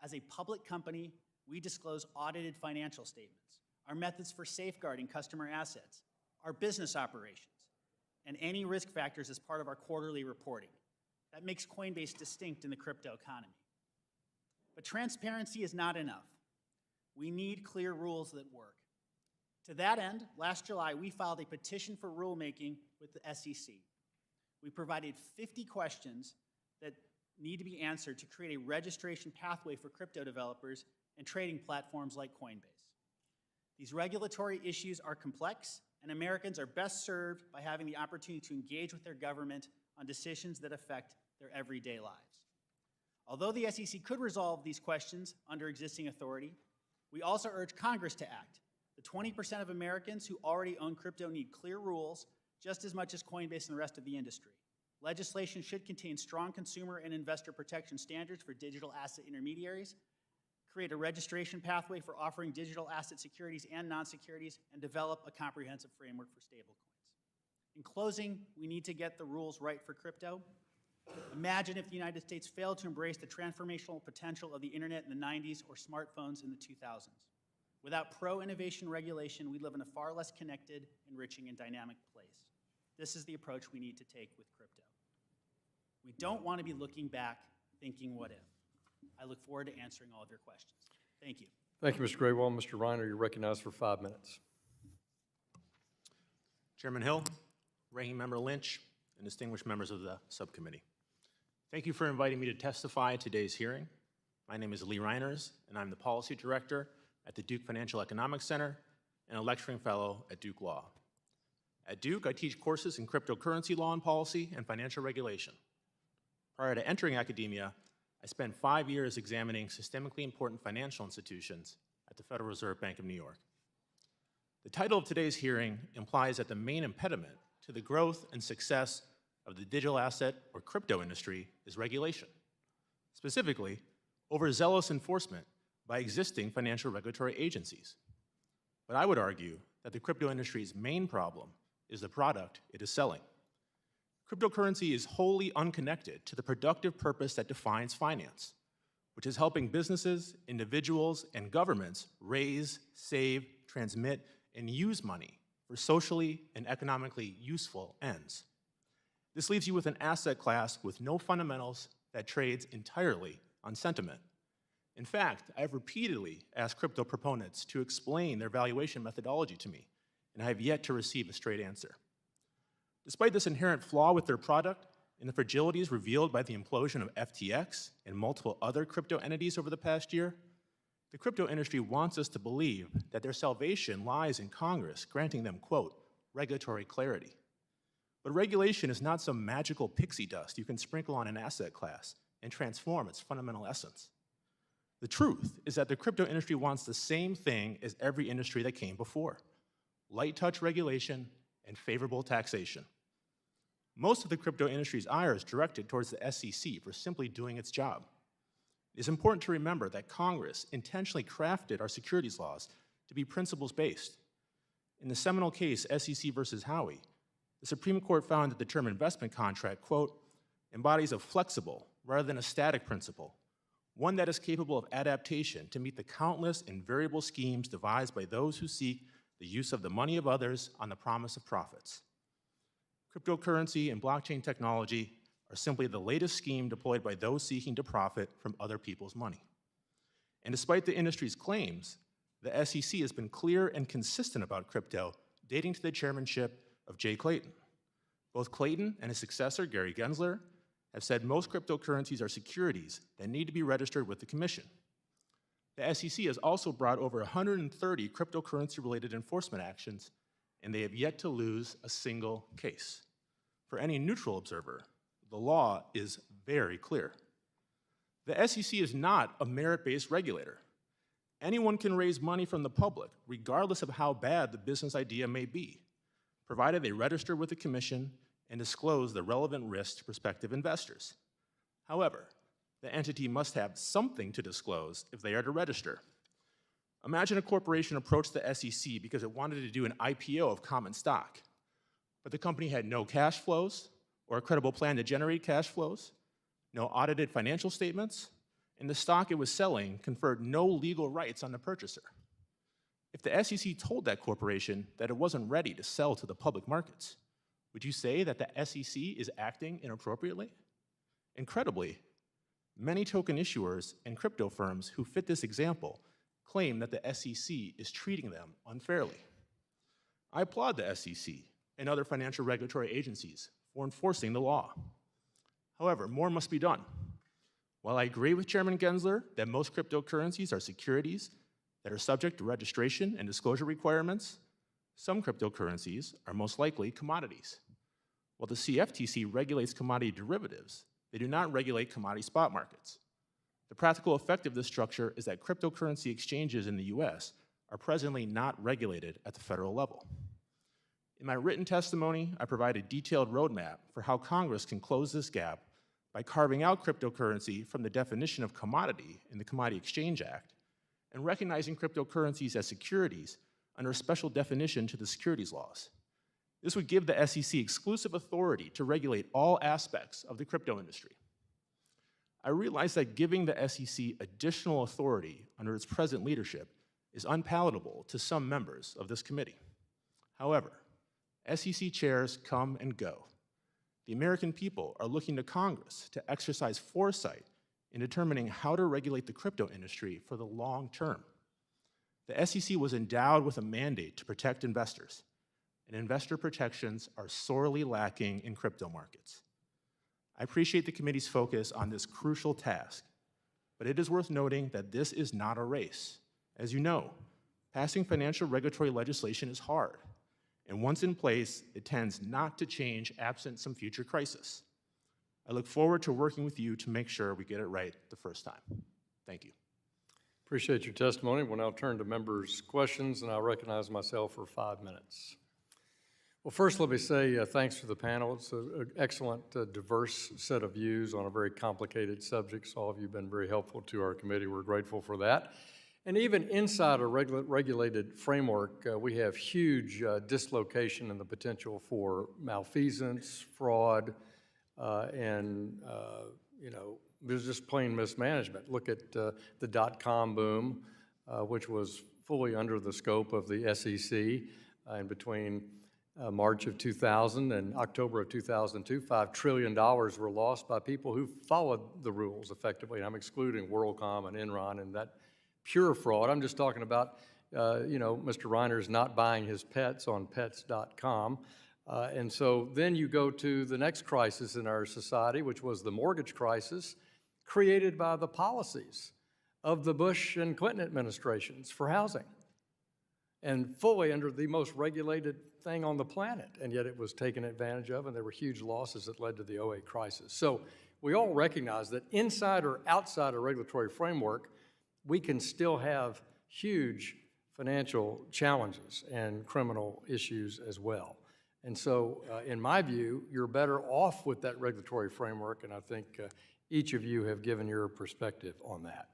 As a public company, we disclose audited financial statements, our methods for safeguarding customer assets, our business operations, and any risk factors as part of our quarterly reporting. That makes Coinbase distinct in the crypto economy. But transparency is not enough. We need clear rules that work. To that end, last July, we filed a petition for rulemaking with the SEC. We provided 50 questions that need to be answered to create a registration pathway for crypto developers and trading platforms like Coinbase. These regulatory issues are complex, and Americans are best served by having the opportunity to engage with their government on decisions that affect their everyday lives. Although the SEC could resolve these questions under existing authority, we also urge Congress to act. The 20% of Americans who already own crypto need clear rules just as much as Coinbase and the rest of the industry. Legislation should contain strong consumer and investor protection standards for digital asset intermediaries, create a registration pathway for offering digital asset securities and non-securities, and develop a comprehensive framework for stablecoins. In closing, we need to get the rules right for crypto. Imagine if the United States failed to embrace the transformational potential of the internet in the 90s or smartphones in the 2000s. Without pro-innovation regulation, we live in a far less connected, enriching, and dynamic place. This is the approach we need to take with crypto. We don't want to be looking back, thinking what if. I look forward to answering all of your questions. Thank you. Thank you, Mr. Grewal. Mr. Reiner, you're recognized for 5 minutes. Chairman Hill, Ranking Member Lynch, and distinguished members of the subcommittee. Thank you for inviting me to testify at today's hearing. My name is Lee Reiners, and I'm the Policy Director at the Duke Financial Economics Center and a lecturing fellow at Duke Law. At Duke, I teach courses in cryptocurrency law and policy and financial regulation. Prior to entering academia, I spent 5 years examining systemically important financial institutions at the Federal Reserve Bank of New York. The title of today's hearing implies that the main impediment to the growth and success of the digital asset or crypto industry is regulation, specifically overzealous enforcement by existing financial regulatory agencies. But I would argue that the crypto industry's main problem is the product it is selling. Cryptocurrency is wholly unconnected to the productive purpose that defines finance, which is helping businesses, individuals, and governments raise, save, transmit, and use money for socially and economically useful ends. This leaves you with an asset class with no fundamentals that trades entirely on sentiment. In fact, I have repeatedly asked crypto proponents to explain their valuation methodology to me, and I have yet to receive a straight answer. Despite this inherent flaw with their product and the fragilities revealed by the implosion of FTX and multiple other crypto entities over the past year, the crypto industry wants us to believe that their salvation lies in Congress granting them, quote, regulatory clarity. But regulation is not some magical pixie dust you can sprinkle on an asset class and transform its fundamental essence. The truth is that the crypto industry wants the same thing as every industry that came before: light touch regulation and favorable taxation. Most of the crypto industry's ire is directed towards the SEC for simply doing its job. It is important to remember that Congress intentionally crafted our securities laws to be principles-based. In the seminal case, SEC versus Howey, the Supreme Court found that the term investment contract, quote, embodies a flexible rather than a static principle, one that is capable of adaptation to meet the countless and variable schemes devised by those who seek the use of the money of others on the promise of profits. Cryptocurrency and blockchain technology are simply the latest scheme deployed by those seeking to profit from other people's money. And despite the industry's claims, the SEC has been clear and consistent about crypto, dating to the chairmanship of Jay Clayton. Both Clayton and his successor, Gary Gensler, have said most cryptocurrencies are securities that need to be registered with the Commission. The SEC has also brought over 130 cryptocurrency-related enforcement actions, and they have yet to lose a single case. For any neutral observer, the law is very clear. The SEC is not a merit-based regulator. Anyone can raise money from the public, regardless of how bad the business idea may be, provided they register with the Commission and disclose the relevant risks to prospective investors. However, the entity must have something to disclose if they are to register. Imagine a corporation approached the SEC because it wanted to do an IPO of common stock, but the company had no cash flows or a credible plan to generate cash flows, no audited financial statements, and the stock it was selling conferred no legal rights on the purchaser. If the SEC told that corporation that it wasn't ready to sell to the public markets, would you say that the SEC is acting inappropriately? Incredibly, many token issuers and crypto firms who fit this example claim that the SEC is treating them unfairly. I applaud the SEC and other financial regulatory agencies for enforcing the law. However, more must be done. While I agree with Chairman Gensler that most cryptocurrencies are securities that are subject to registration and disclosure requirements, some cryptocurrencies are most likely commodities. While the CFTC regulates commodity derivatives, they do not regulate commodity spot markets. The practical effect of this structure is that cryptocurrency exchanges in the US are presently not regulated at the federal level. In my written testimony, I provide a detailed roadmap for how Congress can close this gap by carving out cryptocurrency from the definition of commodity in the Commodity Exchange Act and recognizing cryptocurrencies as securities under a special definition to the securities laws. This would give the SEC exclusive authority to regulate all aspects of the crypto industry. I realize that giving the SEC additional authority under its present leadership is unpalatable to some members of this committee. However, SEC chairs come and go. The American people are looking to Congress to exercise foresight in determining how to regulate the crypto industry for the long term. The SEC was endowed with a mandate to protect investors, and investor protections are sorely lacking in crypto markets. I appreciate the committee's focus on this crucial task, but it is worth noting that this is not a race. As you know, passing financial regulatory legislation is hard, and once in place, it tends not to change absent some future crisis. I look forward to working with you to make sure we get it right the first time. Thank you. Appreciate your testimony. We'll now turn to members' questions, and I'll recognize myself for 5 minutes. Well, first, let me say thanks to the panel. It's an excellent, diverse set of views on a very complicated subject. So all of you have been very helpful to our committee. We're grateful for that. And even inside a regulated framework, we have huge dislocation and the potential for malfeasance, fraud, and there's just plain mismanagement. Look at the dot-com boom, which was fully under the scope of the SEC, and between March of 2000 and October of 2002, $5 trillion were lost by people who followed the rules effectively. And I'm excluding WorldCom and Enron and that pure fraud. I'm just talking about, Mr. Reiners not buying his pets on pets.com. And so then you go to the next crisis in our society, which was the mortgage crisis, created by the policies of the Bush and Clinton administrations for housing, and fully under the most regulated thing on the planet, and yet it was taken advantage of, and there were huge losses that led to the 2008 crisis. So we all recognize that inside or outside a regulatory framework, we can still have huge financial challenges and criminal issues as well. And so, in my view, you're better off with that regulatory framework, and I think each of you have given your perspective on that.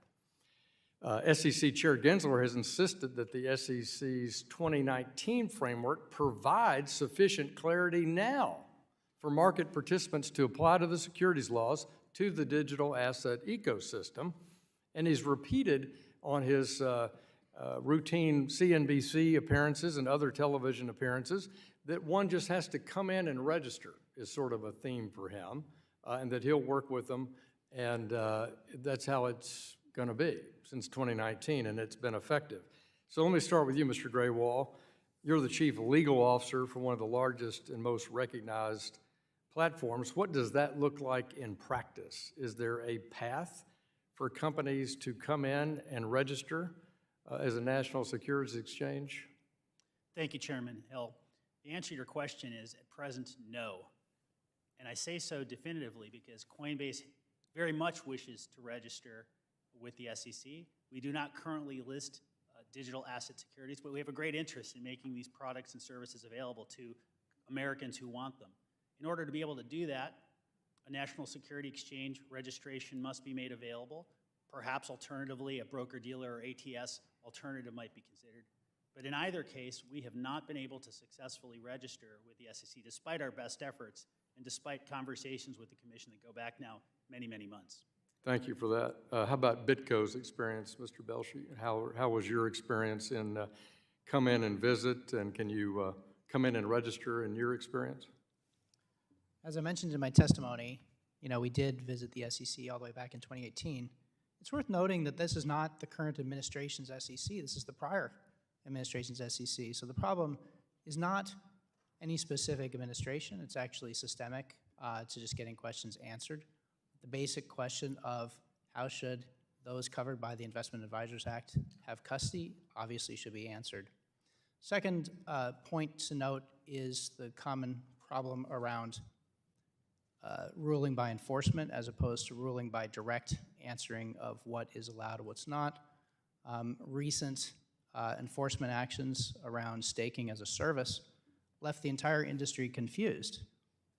SEC Chair Gensler has insisted that the SEC's 2019 framework provides sufficient clarity now for market participants to apply to the securities laws to the digital asset ecosystem, and he's repeated on his routine CNBC appearances and other television appearances that one just has to come in and register is sort of a theme for him, and that he'll work with them, and that's how it's going to be since 2019, and it's been effective. So let me start with you, Mr. Grewal. You're the chief legal officer for one of the largest and most recognized platforms. What does that look like in practice? Is there a path for companies to come in and register as a national securities exchange? Thank you, Chairman Hill. The answer to your question is, at present, no. And I say so definitively because Coinbase very much wishes to register with the SEC. We do not currently list digital asset securities, but we have a great interest in making these products and services available to Americans who want them. In order to be able to do that, a national security exchange registration must be made available. Perhaps alternatively, a broker-dealer or ATS alternative might be considered. But in either case, we have not been able to successfully register with the SEC despite our best efforts and despite conversations with the Commission that go back now many, many months. Thank you for that. How about BitCo's experience, Mr. Belshe? How was your experience in come in and visit, and can you come in and register in your experience? As I mentioned in my testimony, we did visit the SEC all the way back in 2018. It's worth noting that this is not the current administration's SEC. This is the prior administration's SEC. So the problem is not any specific administration. It's actually systemic to just getting questions answered. The basic question of how should those covered by the Investment Advisors Act have custody obviously should be answered. Second point to note is the common problem around ruling by enforcement as opposed to ruling by direct answering of what is allowed and what's not. Recent enforcement actions around staking as a service left the entire industry confused.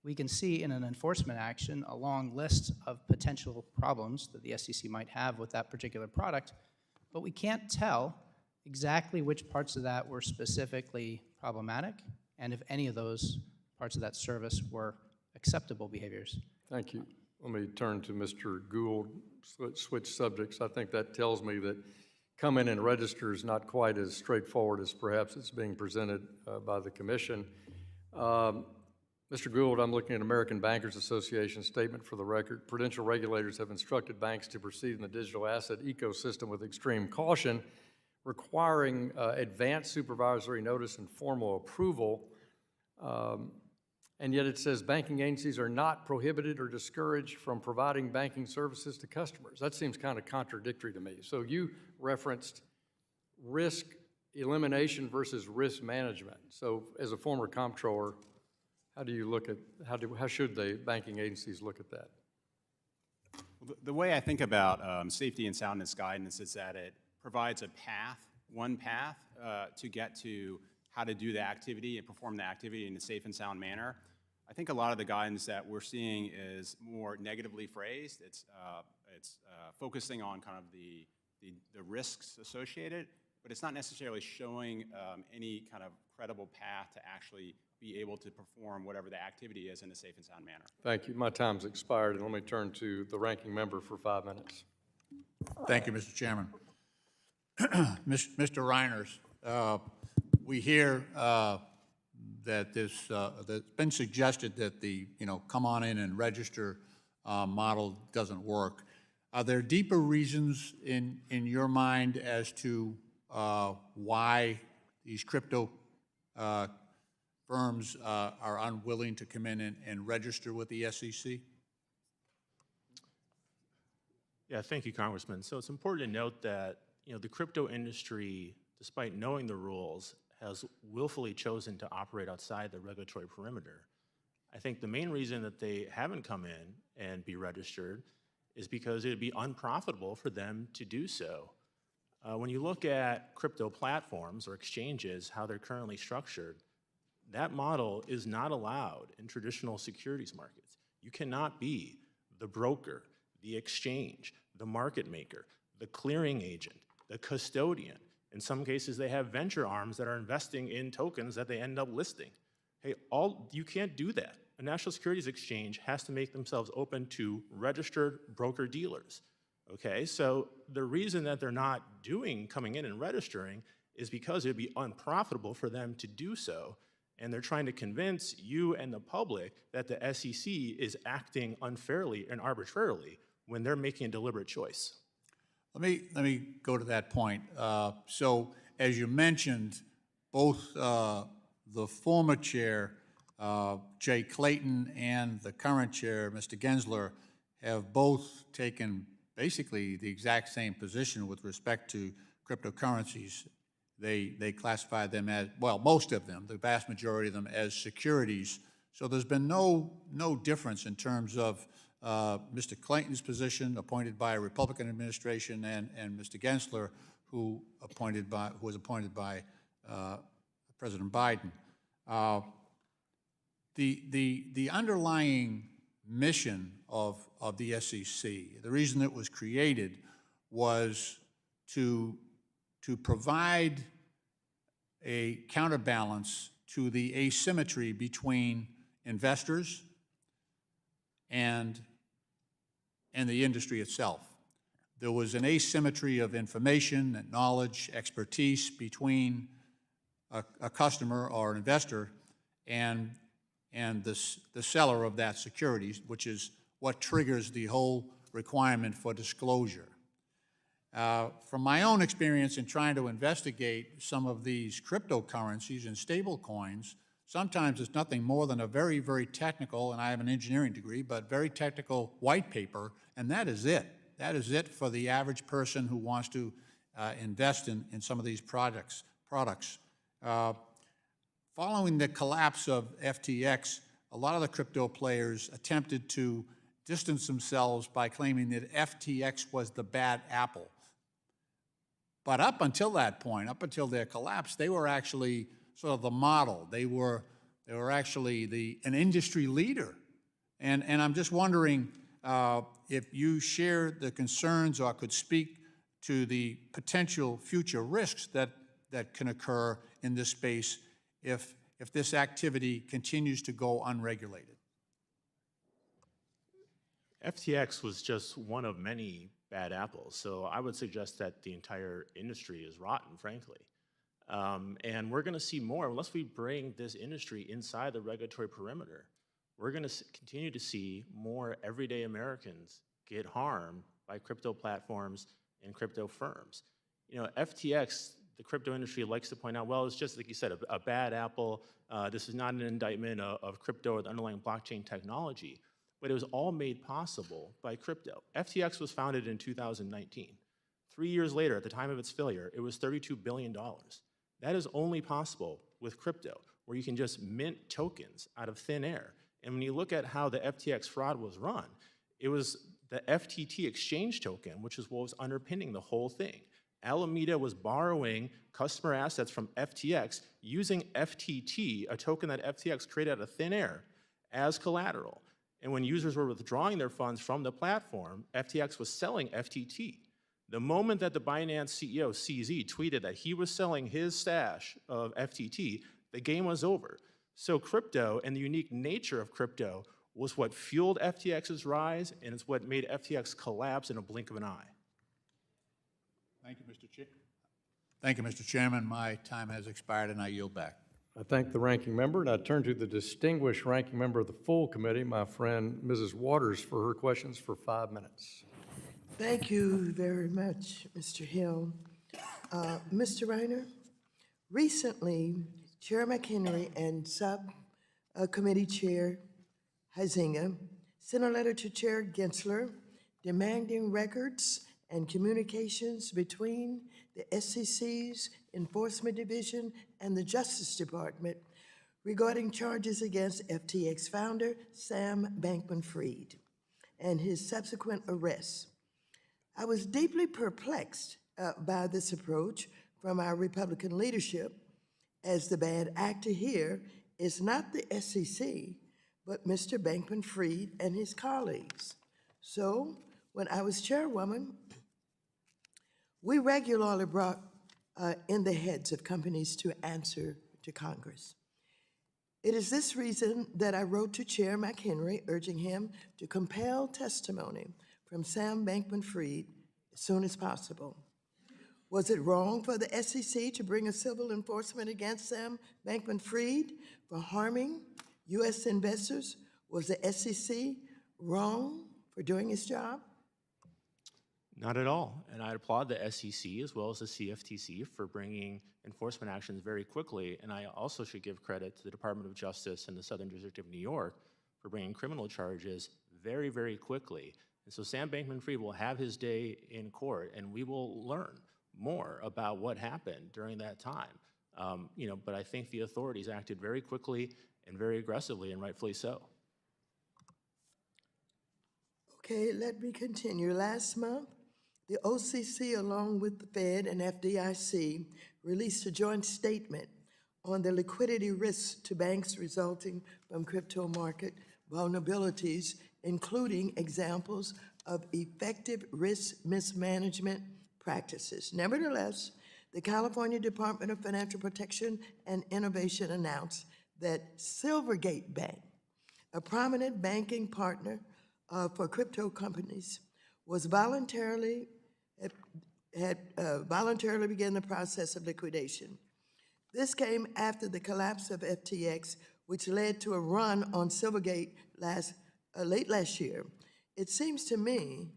We can see in an enforcement action a long list of potential problems that the SEC might have with that particular product, but we can't tell exactly which parts of that were specifically problematic and if any of those parts of that service were acceptable behaviors. Thank you. Let me turn to Mr. Gould, switch subjects. I think that tells me that come in and register is not quite as straightforward as perhaps it's being presented by the commission. Mr. Gould, I'm looking at American Bankers Association statement for the record. Prudential regulators have instructed banks to proceed in the digital asset ecosystem with extreme caution, requiring advanced supervisory notice and formal approval. And yet it says banking agencies are not prohibited or discouraged from providing banking services to customers. That seems kind of contradictory to me. So you referenced risk elimination versus risk management. So as a former comptroller, how do you look at, how should the banking agencies look at that? Well, the way I think about safety and soundness guidance is that it provides a path, one path, to get to how to do the activity and perform the activity in a safe and sound manner. I think a lot of the guidance that we're seeing is more negatively phrased. It's focusing on kind of the risks associated, but it's not necessarily showing any kind of credible path to actually be able to perform whatever the activity is in a safe and sound manner. Thank you. My time's expired, and let me turn to the ranking member for 5 minutes. Thank you, Mr. Chairman. Mr. Reiners, we hear that that's been suggested that the come on in and register model doesn't work. Are there deeper reasons in your mind as to why these crypto firms are unwilling to come in and register with the SEC? Yeah, thank you, Congressman. So it's important to note that the crypto industry, despite knowing the rules, has willfully chosen to operate outside the regulatory perimeter. I think the main reason that they haven't come in and be registered is because it would be unprofitable for them to do so. When you look at crypto platforms or exchanges, how they're currently structured, that model is not allowed in traditional securities markets. You cannot be the broker, the exchange, the market maker, the clearing agent, the custodian. In some cases, they have venture arms that are investing in tokens that they end up listing. Hey, you can't do that. A national securities exchange has to make themselves open to registered broker-dealers. Okay, so the reason that they're not coming in and registering is because it'd be unprofitable for them to do so, and they're trying to convince you and the public that the SEC is acting unfairly and arbitrarily when they're making a deliberate choice. Let me go to that point. So as you mentioned, both the former chair, Jay Clayton, and the current chair, Mr. Gensler, have both taken basically the exact same position with respect to cryptocurrencies. They classify them as, well, most of them, the vast majority of them, as securities. So there's been no difference in terms of Mr. Clayton's position, appointed by a Republican administration, and Mr. Gensler, who was appointed by President Biden. The underlying mission of the SEC, the reason it was created, was to provide a counterbalance to the asymmetry between investors and the industry itself. There was an asymmetry of information and knowledge, expertise between a customer or an investor and the seller of that securities, which is what triggers the whole requirement for disclosure. From my own experience in trying to investigate some of these cryptocurrencies and stable coins, sometimes it's nothing more than a very, very technical, and I have an engineering degree, but very technical white paper, and that is it. That is it for the average person who wants to invest in some of these products. Following the collapse of FTX, a lot of the crypto players attempted to distance themselves by claiming that FTX was the bad apple. But up until that point, up until their collapse, they were actually sort of the model. They were actually an industry leader. And I'm just wondering if you share the concerns or could speak to the potential future risks that can occur in this space if this activity continues to go unregulated. FTX was just one of many bad apples, so I would suggest that the entire industry is rotten, frankly. And we're going to see more unless we bring this industry inside the regulatory perimeter. We're going to continue to see more everyday Americans get harmed by crypto platforms and crypto firms. You know, FTX, the crypto industry likes to point out, well, it's just like you said, a bad apple. This is not an indictment of crypto or the underlying blockchain technology, but it was all made possible by crypto. FTX was founded in 2019. 3 years later, at the time of its failure, it was $32 billion. That is only possible with crypto, where you can just mint tokens out of thin air. And when you look at how the FTX fraud was run, it was the FTT exchange token, which is what was underpinning the whole thing. Alameda was borrowing customer assets from FTX using FTT, a token that FTX created out of thin air, as collateral. And when users were withdrawing their funds from the platform, FTX was selling FTT. The moment that the Binance CEO, CZ, tweeted that he was selling his stash of FTT, the game was over. So crypto and the unique nature of crypto was what fueled FTX's rise, and it's what made FTX collapse in a blink of an eye. Thank you, Mr. Chair. Thank you, Mr. Chairman. My time has expired, and I yield back. I thank the ranking member, and I turn to the distinguished ranking member of the full committee, my friend Mrs. Waters, for her questions for 5 minutes. Thank you very much, Mr. Hill. Mr. Reiner, recently, Chair McHenry and Subcommittee Chair Huizinga sent a letter to Chair Gensler demanding records and communications between the SEC's Enforcement Division and the Justice Department regarding charges against FTX founder Sam Bankman-Fried and his subsequent arrests. I was deeply perplexed by this approach from our Republican leadership, as the bad actor here is not the SEC, but Mr. Bankman-Fried and his colleagues. So, when I was chairwoman, we regularly brought in the heads of companies to answer to Congress. It is this reason that I wrote to Chair McHenry urging him to compel testimony from Sam Bankman-Fried as soon as possible. Was it wrong for the SEC to bring a civil enforcement against Sam Bankman-Fried for harming U.S. investors? Was the SEC wrong for doing its job? Not at all, and I applaud the SEC as well as the CFTC for bringing enforcement actions very quickly, and I also should give credit to the Department of Justice and the Southern District of New York for bringing criminal charges very, very quickly. And so Sam Bankman-Fried will have his day in court, and we will learn more about what happened during that time. But I think the authorities acted very quickly and very aggressively, and rightfully so. Okay, let me continue. Last month, the OCC, along with the Fed and FDIC, released a joint statement on the liquidity risks to banks resulting from crypto market vulnerabilities, including examples of effective risk mismanagement practices. Nevertheless, the California Department of Financial Protection and Innovation announced that Silvergate Bank, a prominent banking partner for crypto companies, was voluntarily began the process of liquidation. This came after the collapse of FTX, which led to a run on Silvergate late last year. It seems to me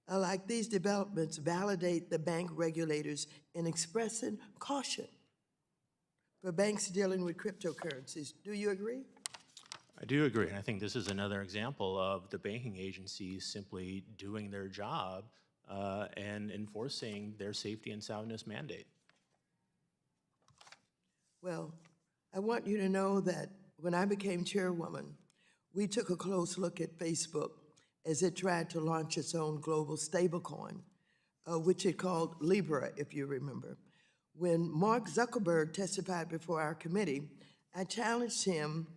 like these developments validate the bank regulators in expressing caution for banks dealing with cryptocurrencies. Do you agree? I do agree, and I think this is another example of the banking agencies simply doing their job and enforcing their safety and soundness mandate. Well, I want you to know that when I became chairwoman, we took a close look at Facebook as it tried to launch its own global stablecoin, which it called Libra, if you remember. When Mark Zuckerberg testified before our committee, I challenged him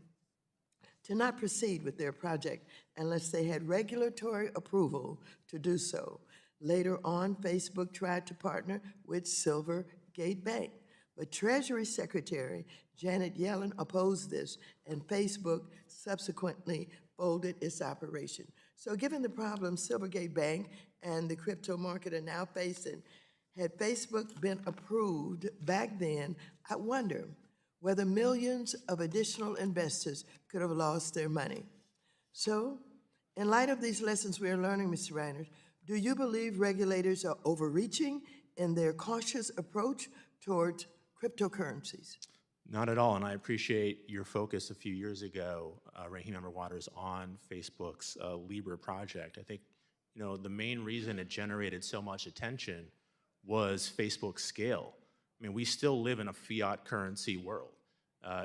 to not proceed with their project unless they had regulatory approval to do so. Later on, Facebook tried to partner with Silvergate Bank, but Treasury Secretary Janet Yellen opposed this, and Facebook subsequently folded its operation. So given the problems Silvergate Bank and the crypto market are now facing, had Facebook been approved back then, I wonder whether millions of additional investors could have lost their money. So, in light of these lessons we are learning, Mr. Reiners, do you believe regulators are overreaching in their cautious approach towards cryptocurrencies? Not at all, and I appreciate your focus a few years ago, Ranking Member Waters, on Facebook's Libra project. I think, you know, the main reason it generated so much attention was Facebook's scale. I mean, we still live in a fiat currency world.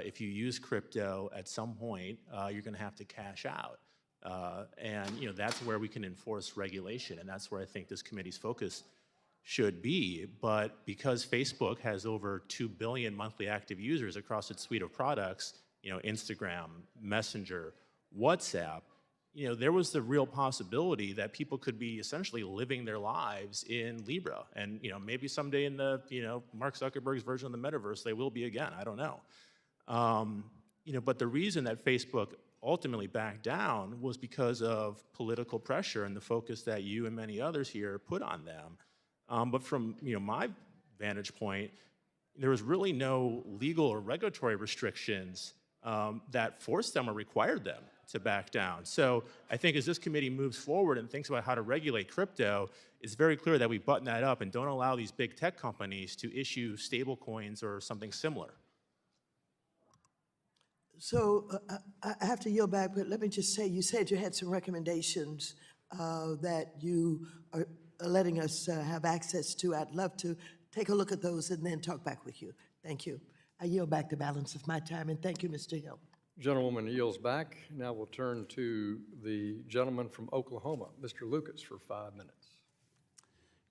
If you use crypto, at some point, you're going to have to cash out. And, you know, that's where we can enforce regulation, and that's where I think this committee's focus should be. But because Facebook has over 2 billion monthly active users across its suite of products, you know, Instagram, Messenger, WhatsApp, you know, there was the real possibility that people could be essentially living their lives in Libra. And, you know, maybe someday in the, you know, Mark Zuckerberg's version of the metaverse, they will be again. I don't know. You know, but the reason that Facebook ultimately backed down was because of political pressure and the focus that you and many others here put on them. But from, you know, my vantage point, there was really no legal or regulatory restrictions that forced them or required them to back down. So I think as this committee moves forward and thinks about how to regulate crypto, it's very clear that we button that up and don't allow these big tech companies to issue stable coins or something similar. So I have to yield back, but let me just say, you said you had some recommendations that you are letting us have access to. I'd love to take a look at those and then talk back with you. Thank you. I yield back the balance of my time, and thank you, Mr. Hill. Gentlewoman yields back. Now we'll turn to the gentleman from Oklahoma, Mr. Lucas, for 5 minutes.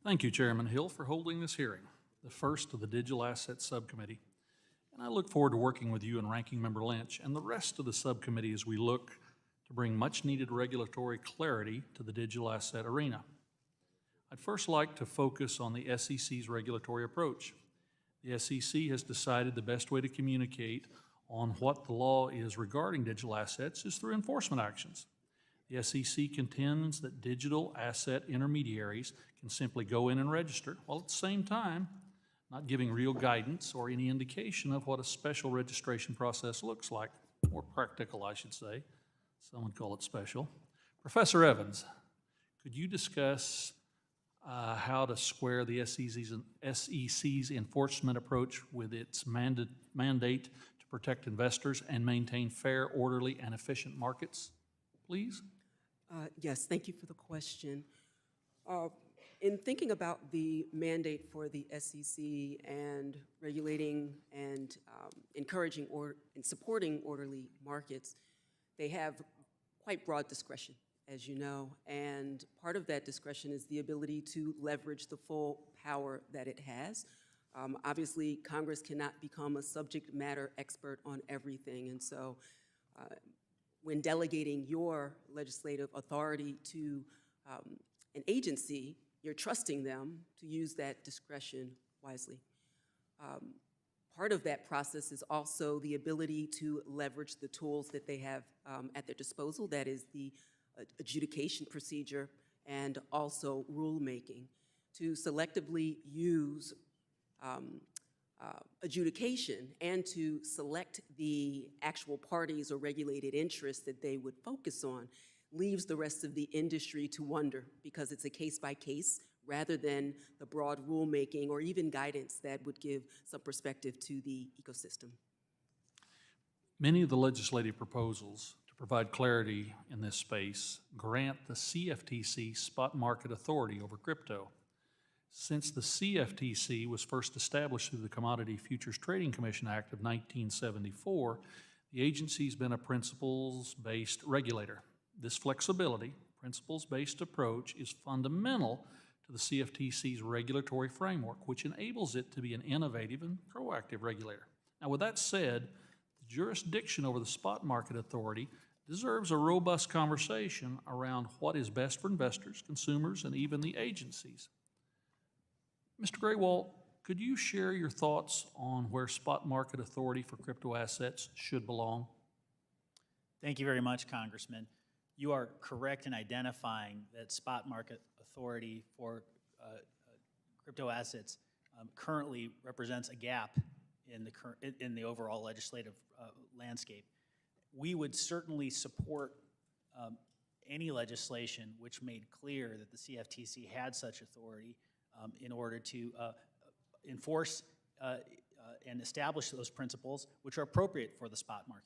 Thank you, Chairman Hill, for holding this hearing, the first of the Digital Assets Subcommittee. And I look forward to working with you and Ranking Member Lynch and the rest of the subcommittee as we look to bring much-needed regulatory clarity to the digital asset arena. I'd first like to focus on the SEC's regulatory approach. The SEC has decided the best way to communicate on what the law is regarding digital assets is through enforcement actions. The SEC contends that digital asset intermediaries can simply go in and register, while at the same time not giving real guidance or any indication of what a special registration process looks like, or practical, I should say. Some would call it special. Professor Evans, could you discuss how to square the SEC's enforcement approach with its mandate to protect investors and maintain fair, orderly, and efficient markets, please? Yes, thank you for the question. In thinking about the mandate for the SEC and regulating and encouraging and supporting orderly markets, they have quite broad discretion, as you know, and part of that discretion is the ability to leverage the full power that it has. Obviously, Congress cannot become a subject matter expert on everything, and so when delegating your legislative authority to an agency, you're trusting them to use that discretion wisely. Part of that process is also the ability to leverage the tools that they have at their disposal, that is the adjudication procedure and also rulemaking, to selectively use adjudication and to select the actual parties or regulated interests that they would focus on. leaves the rest of the industry to wonder because it's a case-by-case rather than the broad rulemaking or even guidance that would give some perspective to the ecosystem. Many of the legislative proposals to provide clarity in this space grant the CFTC spot market authority over crypto. Since the CFTC was first established through the Commodity Futures Trading Commission Act of 1974, the agency's been a principles-based regulator. This flexibility, principles-based approach is fundamental to the CFTC's regulatory framework, which enables it to be an innovative and proactive regulator. Now, with that said, the jurisdiction over the spot market authority deserves a robust conversation around what is best for investors, consumers, and even the agencies. Mr. Grewal, could you share your thoughts on where spot market authority for crypto assets should belong? Thank you very much, Congressman. You are correct in identifying that spot market authority for crypto assets currently represents a gap in the overall legislative landscape. We would certainly support any legislation which made clear that the CFTC had such authority in order to enforce and establish those principles which are appropriate for the spot market.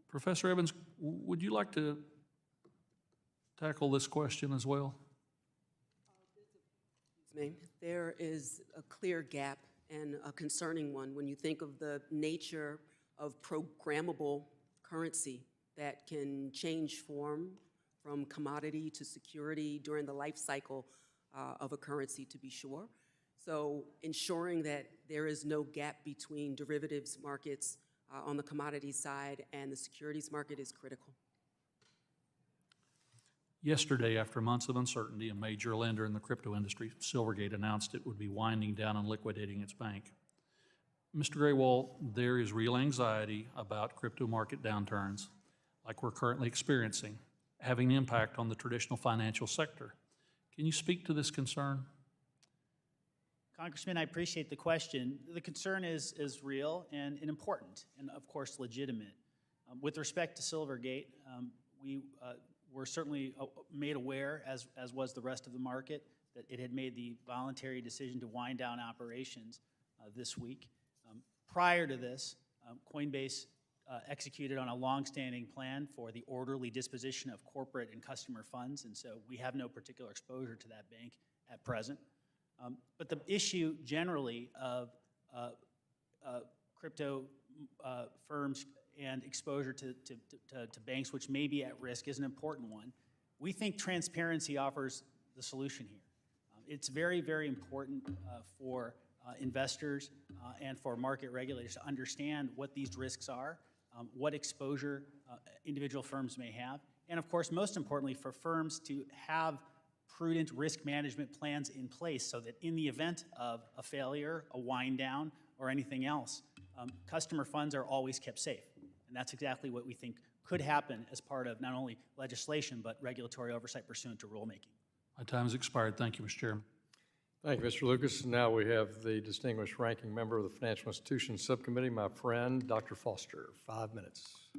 Professor Evans, would you like to tackle this question as well? There is a clear gap and a concerning one when you think of the nature of programmable currency that can change form from commodity to security during the life cycle of a currency, to be sure. So ensuring that there is no gap between derivatives markets on the commodity side and the securities market is critical. Yesterday, after months of uncertainty, a major lender in the crypto industry, Silvergate, announced it would be winding down and liquidating its bank. Mr. Grewal, there is real anxiety about crypto market downturns, like we're currently experiencing, having an impact on the traditional financial sector. Can you speak to this concern? Congressman, I appreciate the question. The concern is real and important, and of course legitimate. With respect to Silvergate, we were certainly made aware, as was the rest of the market, that it had made the voluntary decision to wind down operations this week. Prior to this, Coinbase executed on a longstanding plan for the orderly disposition of corporate and customer funds, and so we have no particular exposure to that bank at present. But the issue generally of crypto firms and exposure to banks which may be at risk is an important one. We think transparency offers the solution here. It's very, very important for investors and for market regulators to understand what these risks are, what exposure individual firms may have, and of course, most importantly, for firms to have prudent risk management plans in place so that in the event of a failure, a wind down, or anything else, customer funds are always kept safe. And that's exactly what we think could happen as part of not only legislation, but regulatory oversight pursuant to rulemaking. My time has expired. Thank you, Mr. Chairman. Thank you, Mr. Lucas. Now we have the distinguished ranking member of the Financial Institutions Subcommittee, my friend, Dr. Foster. 5 minutes.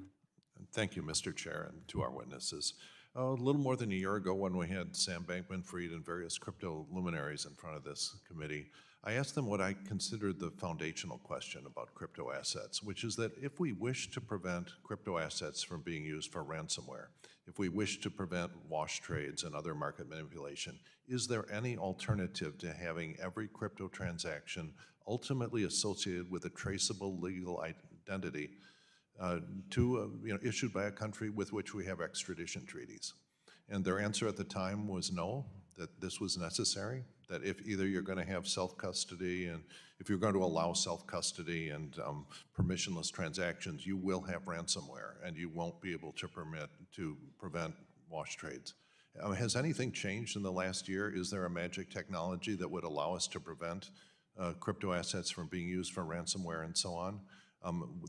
Thank you, Mr. Chair, and to our witnesses. A little more than a year ago, when we had Sam Bankman-Fried and various crypto luminaries in front of this committee, I asked them what I considered the foundational question about crypto assets, which is that if we wish to prevent crypto assets from being used for ransomware, if we wish to prevent wash trades and other market manipulation, is there any alternative to having every crypto transaction ultimately associated with a traceable legal identity issued by a country with which we have extradition treaties? And their answer at the time was no, that this was necessary, that if either you're going to have self-custody and if you're going to allow self-custody and permissionless transactions, you will have ransomware and you won't be able to prevent wash trades. Has anything changed in the last year? Is there a magic technology that would allow us to prevent crypto assets from being used for ransomware and so on,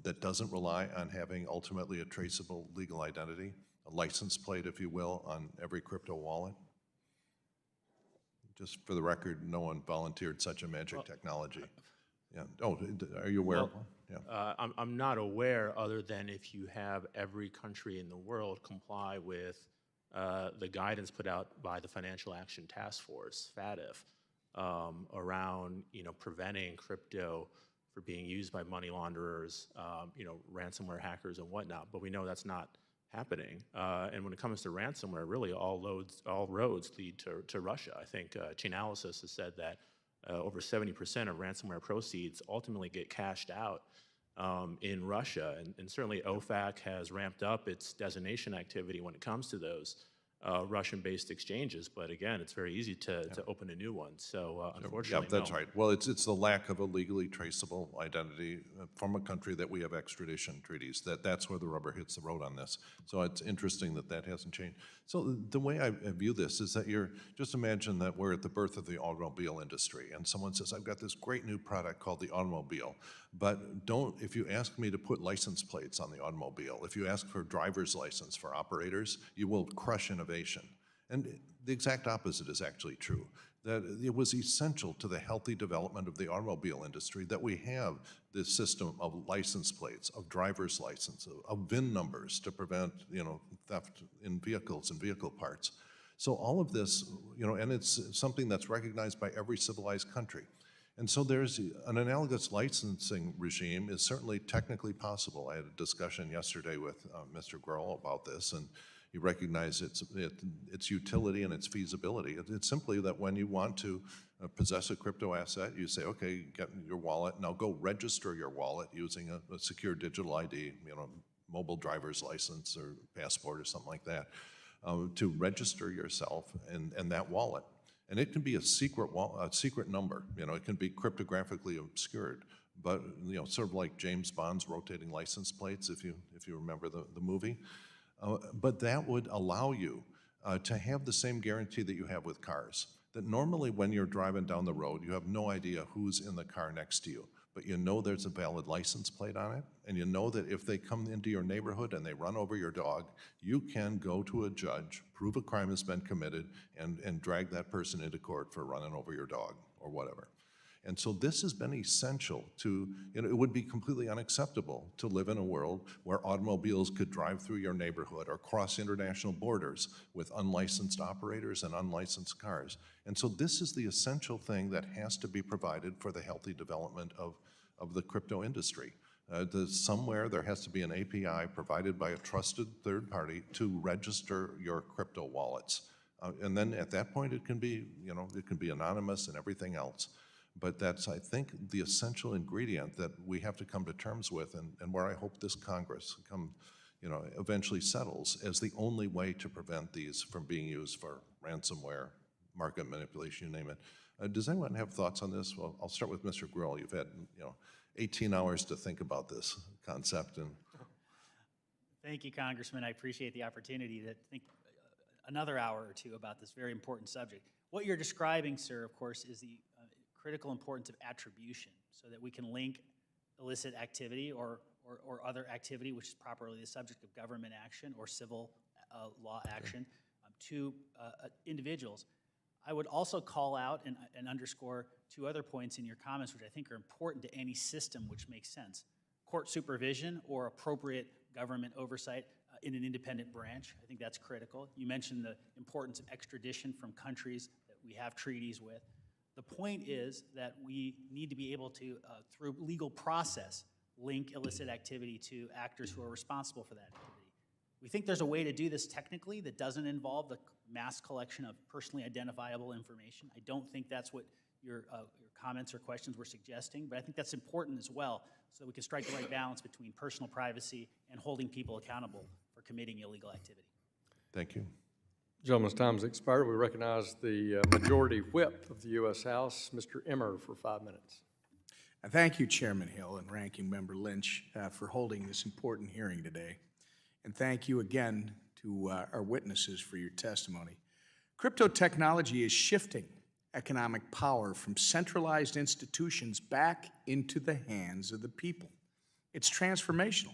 that doesn't rely on having ultimately a traceable legal identity, a license plate, if you will, on every crypto wallet? Just for the record, no one volunteered such a magic technology. Yeah. Oh, are you aware of one? Yeah. I'm not aware, other than if you have every country in the world comply with the guidance put out by the Financial Action Task Force, FATF, around preventing crypto for being used by money launderers, ransomware hackers and whatnot. But we know that's not happening. And when it comes to ransomware, really all roads lead to Russia. I think Chainalysis has said that over 70% of ransomware proceeds ultimately get cashed out in Russia. And certainly OFAC has ramped up its designation activity when it comes to those Russian-based exchanges. But again, it's very easy to open a new one. So unfortunately, Yeah, that's no. right. Well, it's the lack of a legally traceable identity from a country that we have extradition treaties. That's where the rubber hits the road on this. So it's interesting that hasn't changed. So the way I view this is that just imagine that we're at the birth of the automobile industry, and someone says, I've got this great new product called the automobile, but if you ask me to put license plates on the automobile, if you ask for driver's license for operators, you will crush innovation. And the exact opposite is actually true, that it was essential to the healthy development of the automobile industry that we have this system of license plates, of driver's license, of VIN numbers to prevent, theft in vehicles and vehicle parts. So all of this, and it's something that's recognized by every civilized country. And so there's an analogous licensing regime is certainly technically possible. I had a discussion yesterday with Mr. Grewal about this, and he recognized its utility and its feasibility. It's simply that when you want to possess a crypto asset, you say, okay, get your wallet, now go register your wallet using a secure digital ID, mobile driver's license or passport or something like that, to register yourself and that wallet. And it can be a secret number. It can be cryptographically obscured. But sort of like James Bond's rotating license plates, if you remember the movie. But that would allow you to have the same guarantee that you have with cars. That normally when you're driving down the road, you have no idea who's in the car next to you. But there's a valid license plate on it, and that if they come into your neighborhood and they run over your dog, you can go to a judge, prove a crime has been committed, and drag that person into court for running over your dog or whatever. And so this has been essential to, it would be completely unacceptable to live in a world where automobiles could drive through your neighborhood or cross international borders with unlicensed operators and unlicensed cars. And so this is the essential thing that has to be provided for the healthy development of the crypto industry. Somewhere there has to be an API provided by a trusted third party to register your crypto wallets. And then at that point it can be, it can be anonymous and everything else. But that's, I think, the essential ingredient that we have to come to terms with, and where I hope this Congress eventually settles as the only way to prevent these from being used for ransomware, market manipulation, you name it. Does anyone have thoughts on this? Well, I'll start with Mr. Grewal. You've had 18 hours to think about this concept. Thank you, Congressman. I appreciate the opportunity to think another hour or two about this very important subject. What you're describing, sir, of course, is the critical importance of attribution, so that we can link illicit activity or other activity, which is properly the subject of government action or civil law action, to individuals. I would also call out and underscore two other points in your comments, which I think are important to any system which makes sense. Court supervision or appropriate government oversight in an independent branch. I think that's critical. You mentioned the importance of extradition from countries that we have treaties with. The point is that we need to be able to, through legal process, link illicit activity to actors who are responsible for that activity. We think there's a way to do this technically that doesn't involve the mass collection of personally identifiable information. I don't think that's what your comments or questions were suggesting, but I think that's important as well, so that we can strike the right balance between personal privacy and holding people accountable for committing illegal activity. Thank you. Gentleman's time has expired. We recognize the Majority Whip of the U.S. House, Mr. Emmer, for 5 minutes. Thank you, Chairman Hill and Ranking Member Lynch, for holding this important hearing today. And thank you again to our witnesses for your testimony. Crypto technology is shifting economic power from centralized institutions back into the hands of the people. It's transformational.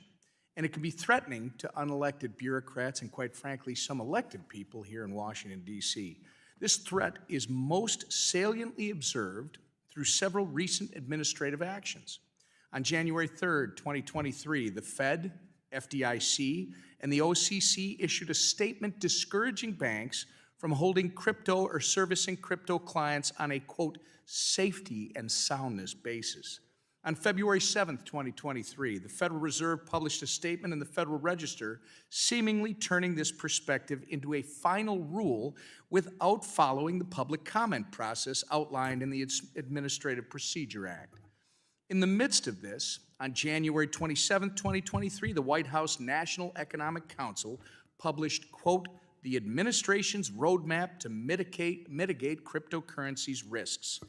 And it can be threatening to unelected bureaucrats and, quite frankly, some elected people here in Washington, D.C. This threat is most saliently observed through several recent administrative actions. On January 3rd, 2023, the Fed, FDIC, and the OCC issued a statement discouraging banks from holding crypto or servicing crypto clients on a, quote, safety and soundness basis. On February 7th, 2023, the Federal Reserve published a statement in the Federal Register seemingly turning this perspective into a final rule without following the public comment process outlined in the Administrative Procedure Act. In the midst of this, on January 27th, 2023, the White House National Economic Council published, quote, the administration's roadmap to mitigate cryptocurrency's risks.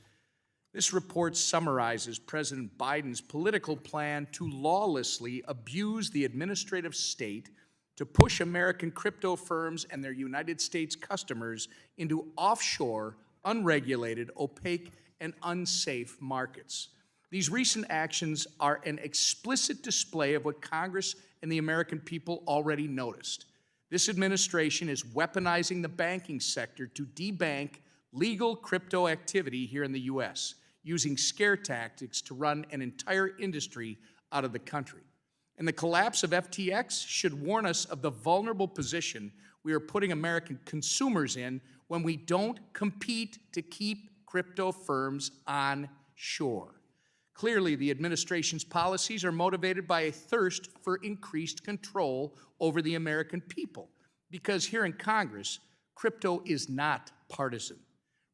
This report summarizes President Biden's political plan to lawlessly abuse the administrative state to push American crypto firms and their United States customers into offshore, unregulated, opaque, and unsafe markets. These recent actions are an explicit display of what Congress and the American people already noticed. This administration is weaponizing the banking sector to debank legal crypto activity here in the U.S., using scare tactics to run an entire industry out of the country. And the collapse of FTX should warn us of the vulnerable position we are putting American consumers in when we don't compete to keep crypto firms on shore. Clearly, the administration's policies are motivated by a thirst for increased control over the American people, because here in Congress, crypto is not partisan.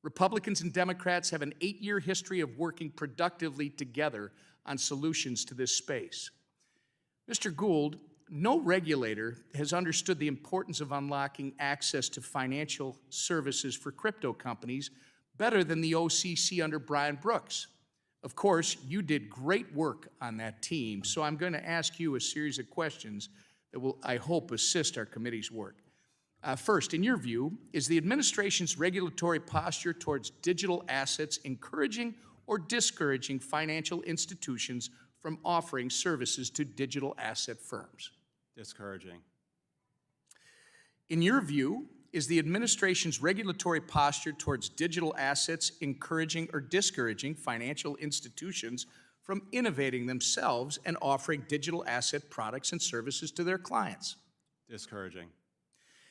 Republicans and Democrats have an 8-year history of working productively together on solutions to this space. Mr. Gould, no regulator has understood the importance of unlocking access to financial services for crypto companies better than the OCC under Brian Brooks. Of course, you did great work on that team, so I'm going to ask you a series of questions that will, I hope, assist our committee's work. First, in your view, is the administration's regulatory posture towards digital assets encouraging or discouraging financial institutions from offering services to digital asset firms? Discouraging. In your view, is the administration's regulatory posture towards digital assets encouraging or discouraging financial institutions from innovating themselves and offering digital asset products and services to their clients? Discouraging.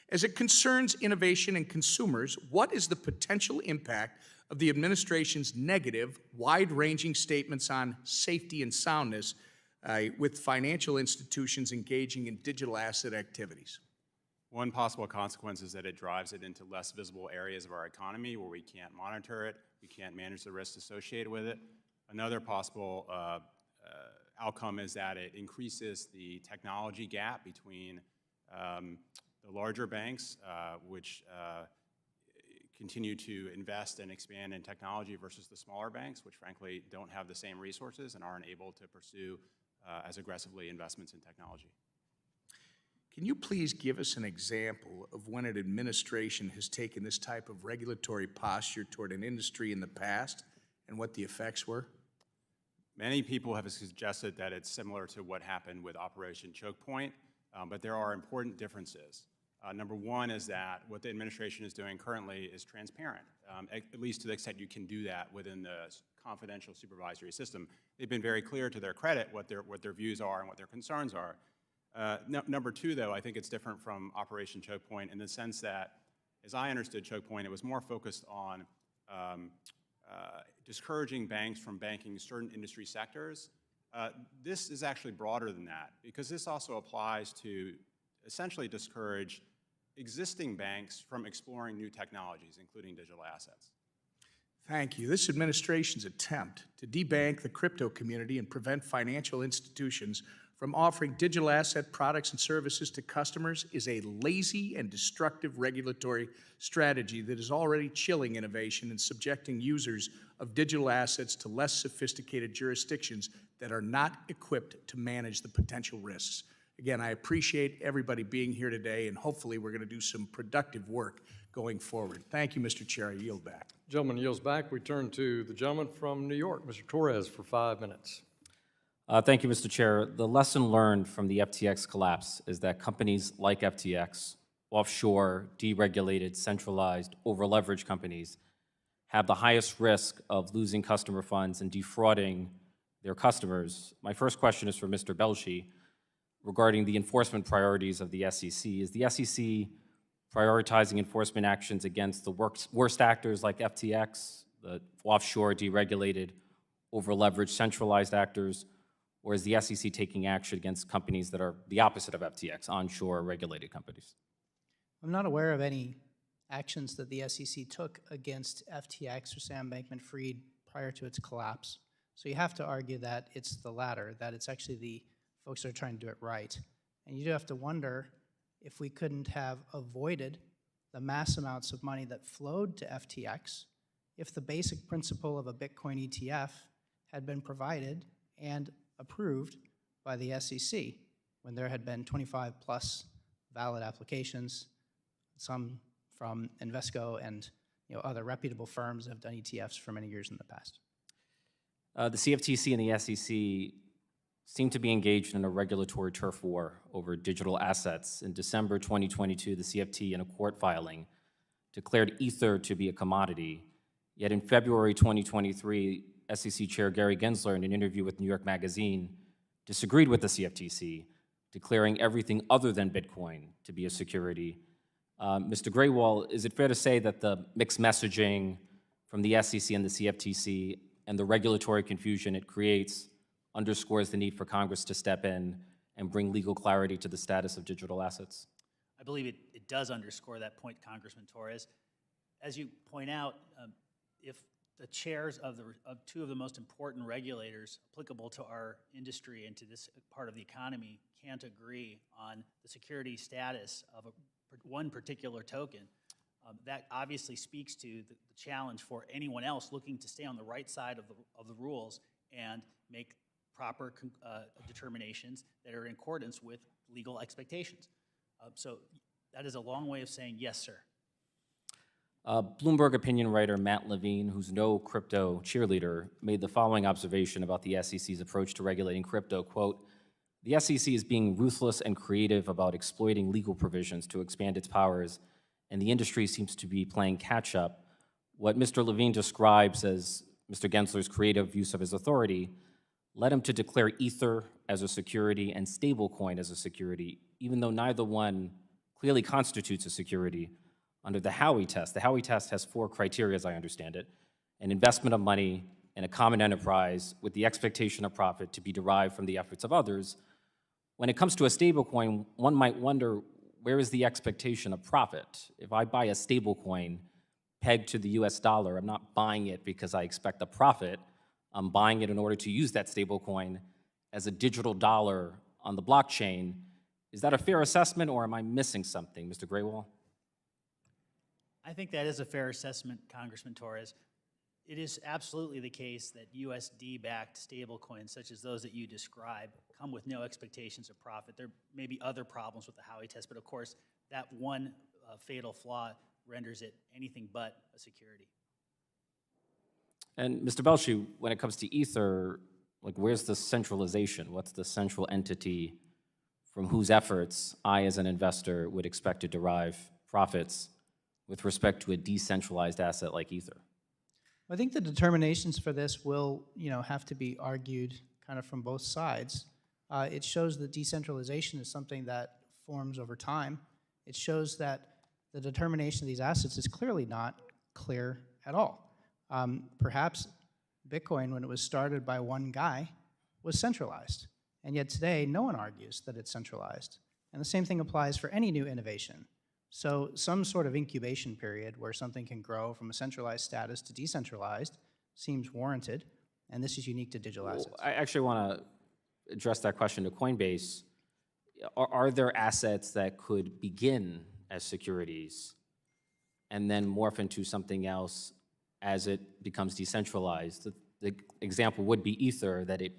As it concerns innovation and consumers, what is the potential impact of the administration's negative, wide-ranging statements on safety and soundness with financial institutions engaging in digital asset activities? One possible consequence is that it drives it into less visible areas of our economy where we can't monitor it, we can't manage the risks associated with it. Another possible outcome is that it increases the technology gap between the larger banks, which continue to invest and expand in technology versus the smaller banks, which frankly don't have the same resources and aren't able to pursue as aggressively investments in technology. Can you please give us an example of when an administration has taken this type of regulatory posture toward an industry in the past and what the effects were? Many people have suggested that it's similar to what happened with Operation Choke Point, but there are important differences. Number one is that what the administration is doing currently is transparent, at least to the extent you can do that within the confidential supervisory system. They've been very clear, to their credit, what their views are and what their concerns are. Number two, though, I think it's different from Operation Choke Point in the sense that, as I understood Choke Point, it was more focused on discouraging banks from banking certain industry sectors. This is actually broader than that, because this also applies to essentially discourage existing banks from exploring new technologies, including digital assets. Thank you. This administration's attempt to debank the crypto community and prevent financial institutions from offering digital asset products and services to customers is a lazy and destructive regulatory strategy that is already chilling innovation and subjecting users of digital assets to less sophisticated jurisdictions that are not equipped to manage the potential risks. Again, I appreciate everybody being here today, and hopefully we're going to do some productive work going forward. Thank you, Mr. Chair. I yield back. Gentleman yields back. We turn to the gentleman from New York, Mr. Torres, for 5 minutes. Thank you, Mr. Chair. The lesson learned from the FTX collapse is that companies like FTX, offshore, deregulated, centralized, over-leveraged companies, have the highest risk of losing customer funds and defrauding their customers. My first question is for Mr. Belshe regarding the enforcement priorities of the SEC. Is the SEC prioritizing enforcement actions against the worst actors like FTX, the offshore, deregulated, over-leveraged, centralized actors, or is the SEC taking action against companies that are the opposite of FTX, onshore regulated companies? I'm not aware of any actions that the SEC took against FTX or Sam Bankman-Fried prior to its collapse. So you have to argue that it's the latter, that it's actually the folks that are trying to do it right. And you do have to wonder if we couldn't have avoided the mass amounts of money that flowed to FTX if the basic principle of a Bitcoin ETF had been provided and approved by the SEC when there had been 25 plus valid applications, some from Invesco and other reputable firms have done ETFs for many years in the past. The CFTC and the SEC seem to be engaged in a regulatory turf war over digital assets. In December 2022, the CFT, in a court filing, declared Ether to be a commodity. Yet in February 2023, SEC Chair Gary Gensler, in an interview with New York Magazine, disagreed with the CFTC, declaring everything other than Bitcoin to be a security. Mr. Grewal, is it fair to say that the mixed messaging from the SEC and the CFTC and the regulatory confusion it creates underscores the need for Congress to step in and bring legal clarity to the status of digital assets? I believe it does underscore that point, Congressman Torres. As you point out, if the chairs of two of the most important regulators applicable to our industry and to this part of the economy can't agree on the security status of one particular token, that obviously speaks to the challenge for anyone else looking to stay on the right side of the rules and make proper determinations that are in accordance with legal expectations. So that is a long way of saying yes, sir. Bloomberg opinion writer Matt Levine, who's no crypto cheerleader, made the following observation about the SEC's approach to regulating crypto, quote, "The SEC is being ruthless and creative about exploiting legal provisions to expand its powers, and the industry seems to be playing catch-up. What Mr. Levine describes as Mr. Gensler's creative use of his authority led him to declare Ether as a security and stablecoin as a security, even though neither one clearly constitutes a security under the Howey test. The Howey test has 4 criteria, as I understand it: an investment of money in a common enterprise with the expectation of profit to be derived from the efforts of others. When it comes to a stablecoin, one might wonder, where is the expectation of profit? If I buy a stablecoin pegged to the US dollar, I'm not buying it because I expect a profit. I'm buying it in order to use that stablecoin as a digital dollar on the blockchain. Is that a fair assessment, or am I missing something, Mr. Grewal?" I think that is a fair assessment, Congressman Torres. It is absolutely the case that USD-backed stablecoins, such as those that you describe, come with no expectations of profit. There may be other problems with the Howey test, but of course, that one fatal flaw renders it anything but a security. And Mr. Belshe, when it comes to Ether, like, where's the centralization? What's the central entity from whose efforts I, as an investor, would expect to derive profits with respect to a decentralized asset like Ether? I think the determinations for this will, have to be argued kind of from both sides. It shows that decentralization is something that forms over time. It shows that the determination of these assets is clearly not clear at all. Perhaps Bitcoin, when it was started by one guy, was centralized. And yet today, no one argues that it's centralized. And the same thing applies for any new innovation. So some sort of incubation period where something can grow from a centralized status to decentralized seems warranted, and this is unique to digital assets. I actually want to address that question to Coinbase. Are there assets that could begin as securities and then morph into something else as it becomes decentralized? The example would be Ether, that it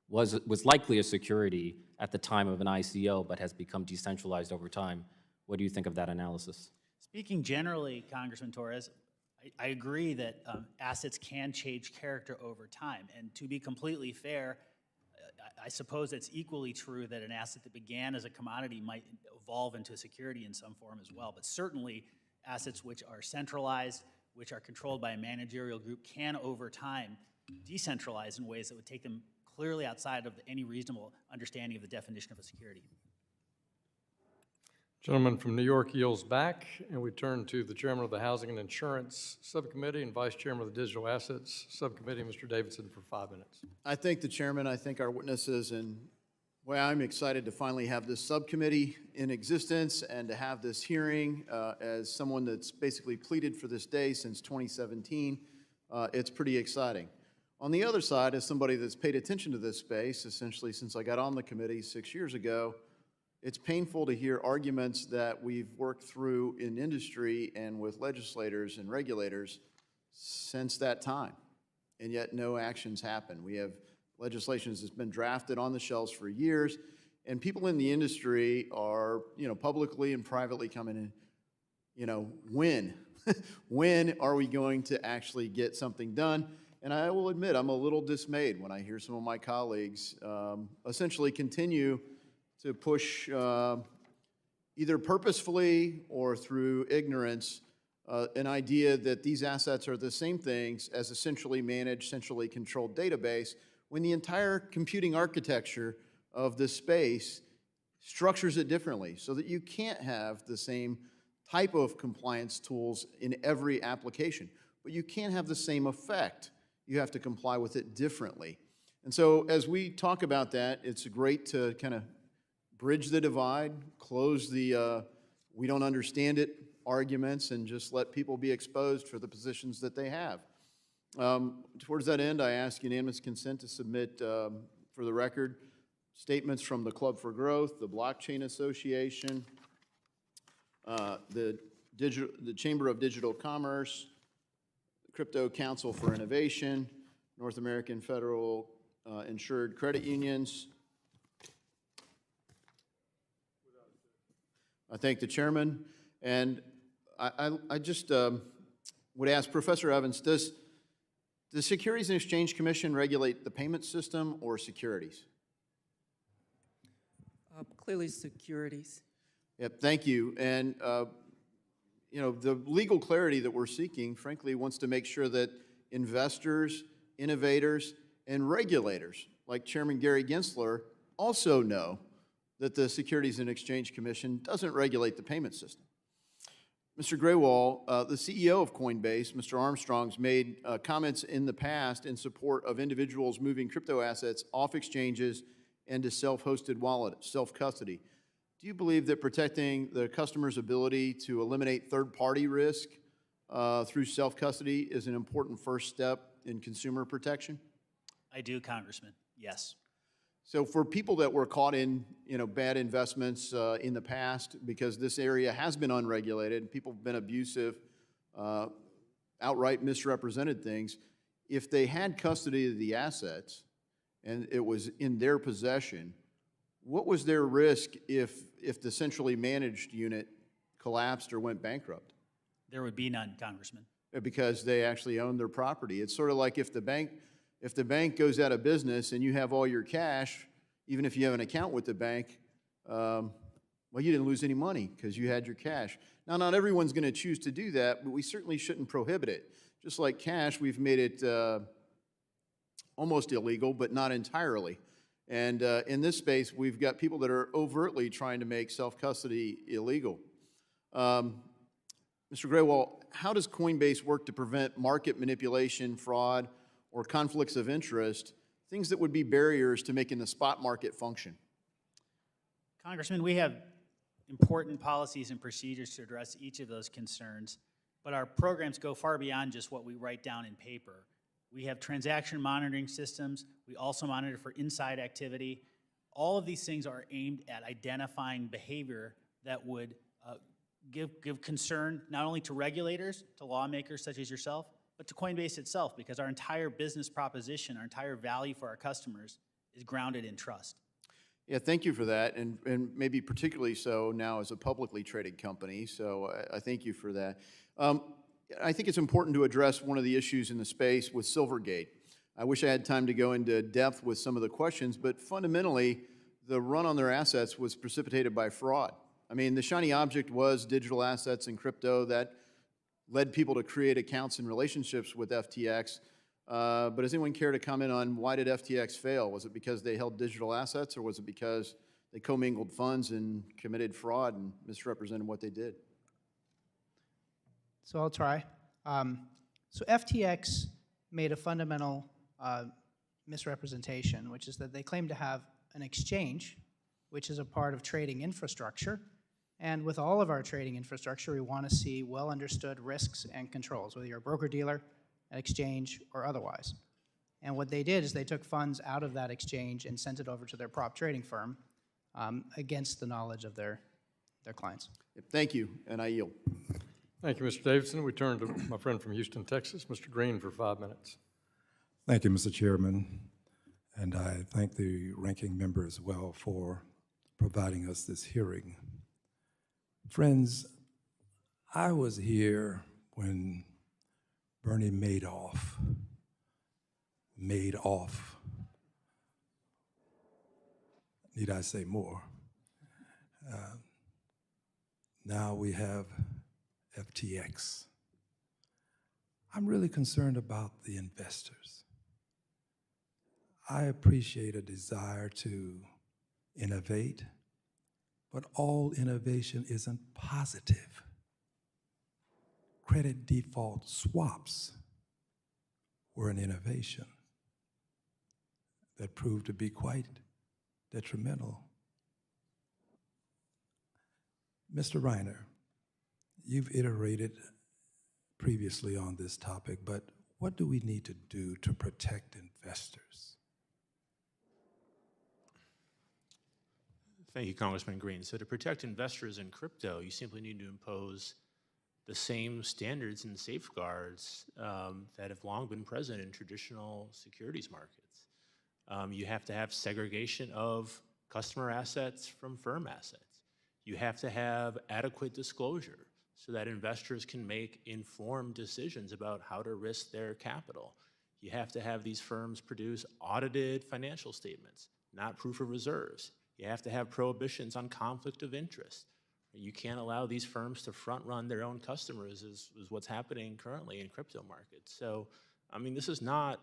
was likely a security at the time of an ICO, but has become decentralized over time. What do you think of that analysis? Speaking generally, Congressman Torres, I agree that assets can change character over time. And to be completely fair, I suppose it's equally true that an asset that began as a commodity might evolve into a security in some form as well. But certainly, assets which are centralized, which are controlled by a managerial group, can over time decentralize in ways that would take them clearly outside of any reasonable understanding of the definition of a security. Gentleman from New York yields back, and we turn to the chairman of the Housing and Insurance Subcommittee and vice chairman of the Digital Assets Subcommittee, Mr. Davidson, for 5 minutes. I thank the chairman, I thank our witnesses, and boy, I'm excited to finally have this subcommittee in existence and to have this hearing. As someone that's basically pleaded for this day since 2017, it's pretty exciting. On the other side, as somebody that's paid attention to this space, essentially since I got on the committee 6 years ago, it's painful to hear arguments that we've worked through in industry and with legislators and regulators since that time, and yet no actions happen. We have legislation that's been drafted on the shelves for years, and people in the industry are, publicly and privately coming in, when? When are we going to actually get something done? And I will admit, I'm a little dismayed when I hear some of my colleagues essentially continue to push either purposefully or through ignorance an idea that these assets are the same things as a centrally managed, centrally controlled database, when the entire computing architecture of this space structures it differently so that you can't have the same type of compliance tools in every application, but you can't have the same effect. You have to comply with it differently. And so as we talk about that, it's great to kind of bridge the divide, close the we don't understand it arguments, and just let people be exposed for the positions that they have. Towards that end, I ask unanimous consent to submit, for the record, statements from the Club for Growth, the Blockchain Association, the Chamber of Digital Commerce, the Crypto Council for Innovation, North American Federal Insured Credit Unions. I thank the chairman, and I just would ask Professor Evans, does the Securities and Exchange Commission regulate the payment system or securities? Clearly securities. Yep, thank you. And the legal clarity that we're seeking, frankly, wants to make sure that investors, innovators, and regulators, like Chairman Gary Gensler, also know that the Securities and Exchange Commission doesn't regulate the payment system. Mr. Grewal, the CEO of Coinbase, Mr. Armstrong's made comments in the past in support of individuals moving crypto assets off exchanges and to self-hosted wallets, self-custody. Do you believe that protecting the customer's ability to eliminate third-party risk through self-custody is an important first step in consumer protection? I do, Congressman, yes. So for people that were caught in bad investments in the past, because this area has been unregulated, people have been abusive, outright misrepresented things, if they had custody of the assets and it was in their possession, what was their risk if the centrally managed unit collapsed or went bankrupt? There would be none, Congressman. Because they actually own their property. It's sort of like if the bank goes out of business and you have all your cash, even if you have an account with the bank, well, you didn't lose any money because you had your cash. Now, not everyone's going to choose to do that, but we certainly shouldn't prohibit it. Just like cash, we've made it almost illegal, but not entirely. And in this space, we've got people that are overtly trying to make self-custody illegal. Mr. Grewal, how does Coinbase work to prevent market manipulation, fraud, or conflicts of interest, things that would be barriers to making the spot market function? Congressman, we have important policies and procedures to address each of those concerns, but our programs go far beyond just what we write down in paper. We have transaction monitoring systems. We also monitor for inside activity. All of these things are aimed at identifying behavior that would give concern not only to regulators, to lawmakers such as yourself, but to Coinbase itself, because our entire business proposition, our entire value for our customers is grounded in trust. Yeah, thank you for that, and maybe particularly so now as a publicly traded company, so I thank you for that. I think it's important to address one of the issues in the space with Silvergate. I wish I had time to go into depth with some of the questions, but fundamentally, the run on their assets was precipitated by fraud. I mean, the shiny object was digital assets and crypto. That led people to create accounts and relationships with FTX. But does anyone care to comment on why did FTX fail? Was it because they held digital assets, or was it because they commingled funds and committed fraud and misrepresented what they did? So I'll try. So FTX made a fundamental misrepresentation, which is that they claim to have an exchange, which is a part of trading infrastructure. And with all of our trading infrastructure, we want to see well-understood risks and controls, whether you're a broker-dealer, an exchange, or otherwise. And what they did is they took funds out of that exchange and sent it over to their prop trading firm against the knowledge of their clients. Thank you, and I yield. Thank you, Mr. Davidson. We turn to my friend from Houston, Texas, Mr. Green, for 5 minutes. Thank you, Mr. Chairman, and I thank the ranking member as well for providing us this hearing. Friends, I was here when Bernie Madoff made off. Need I say more? Now we have FTX. I'm really concerned about the investors. I appreciate a desire to innovate, but all innovation isn't positive. Credit default swaps were an innovation that proved to be quite detrimental. Mr. Reiner, you've iterated previously on this topic, but what do we need to do to protect investors? Thank you, Congressman Green. So to protect investors in crypto, you simply need to impose the same standards and safeguards that have long been present in traditional securities markets. You have to have segregation of customer assets from firm assets. You have to have adequate disclosure so that investors can make informed decisions about how to risk their capital. You have to have these firms produce audited financial statements, not proof of reserves. You have to have prohibitions on conflict of interest. You can't allow these firms to front run their own customers is what's happening currently in crypto markets. So, I mean, this is not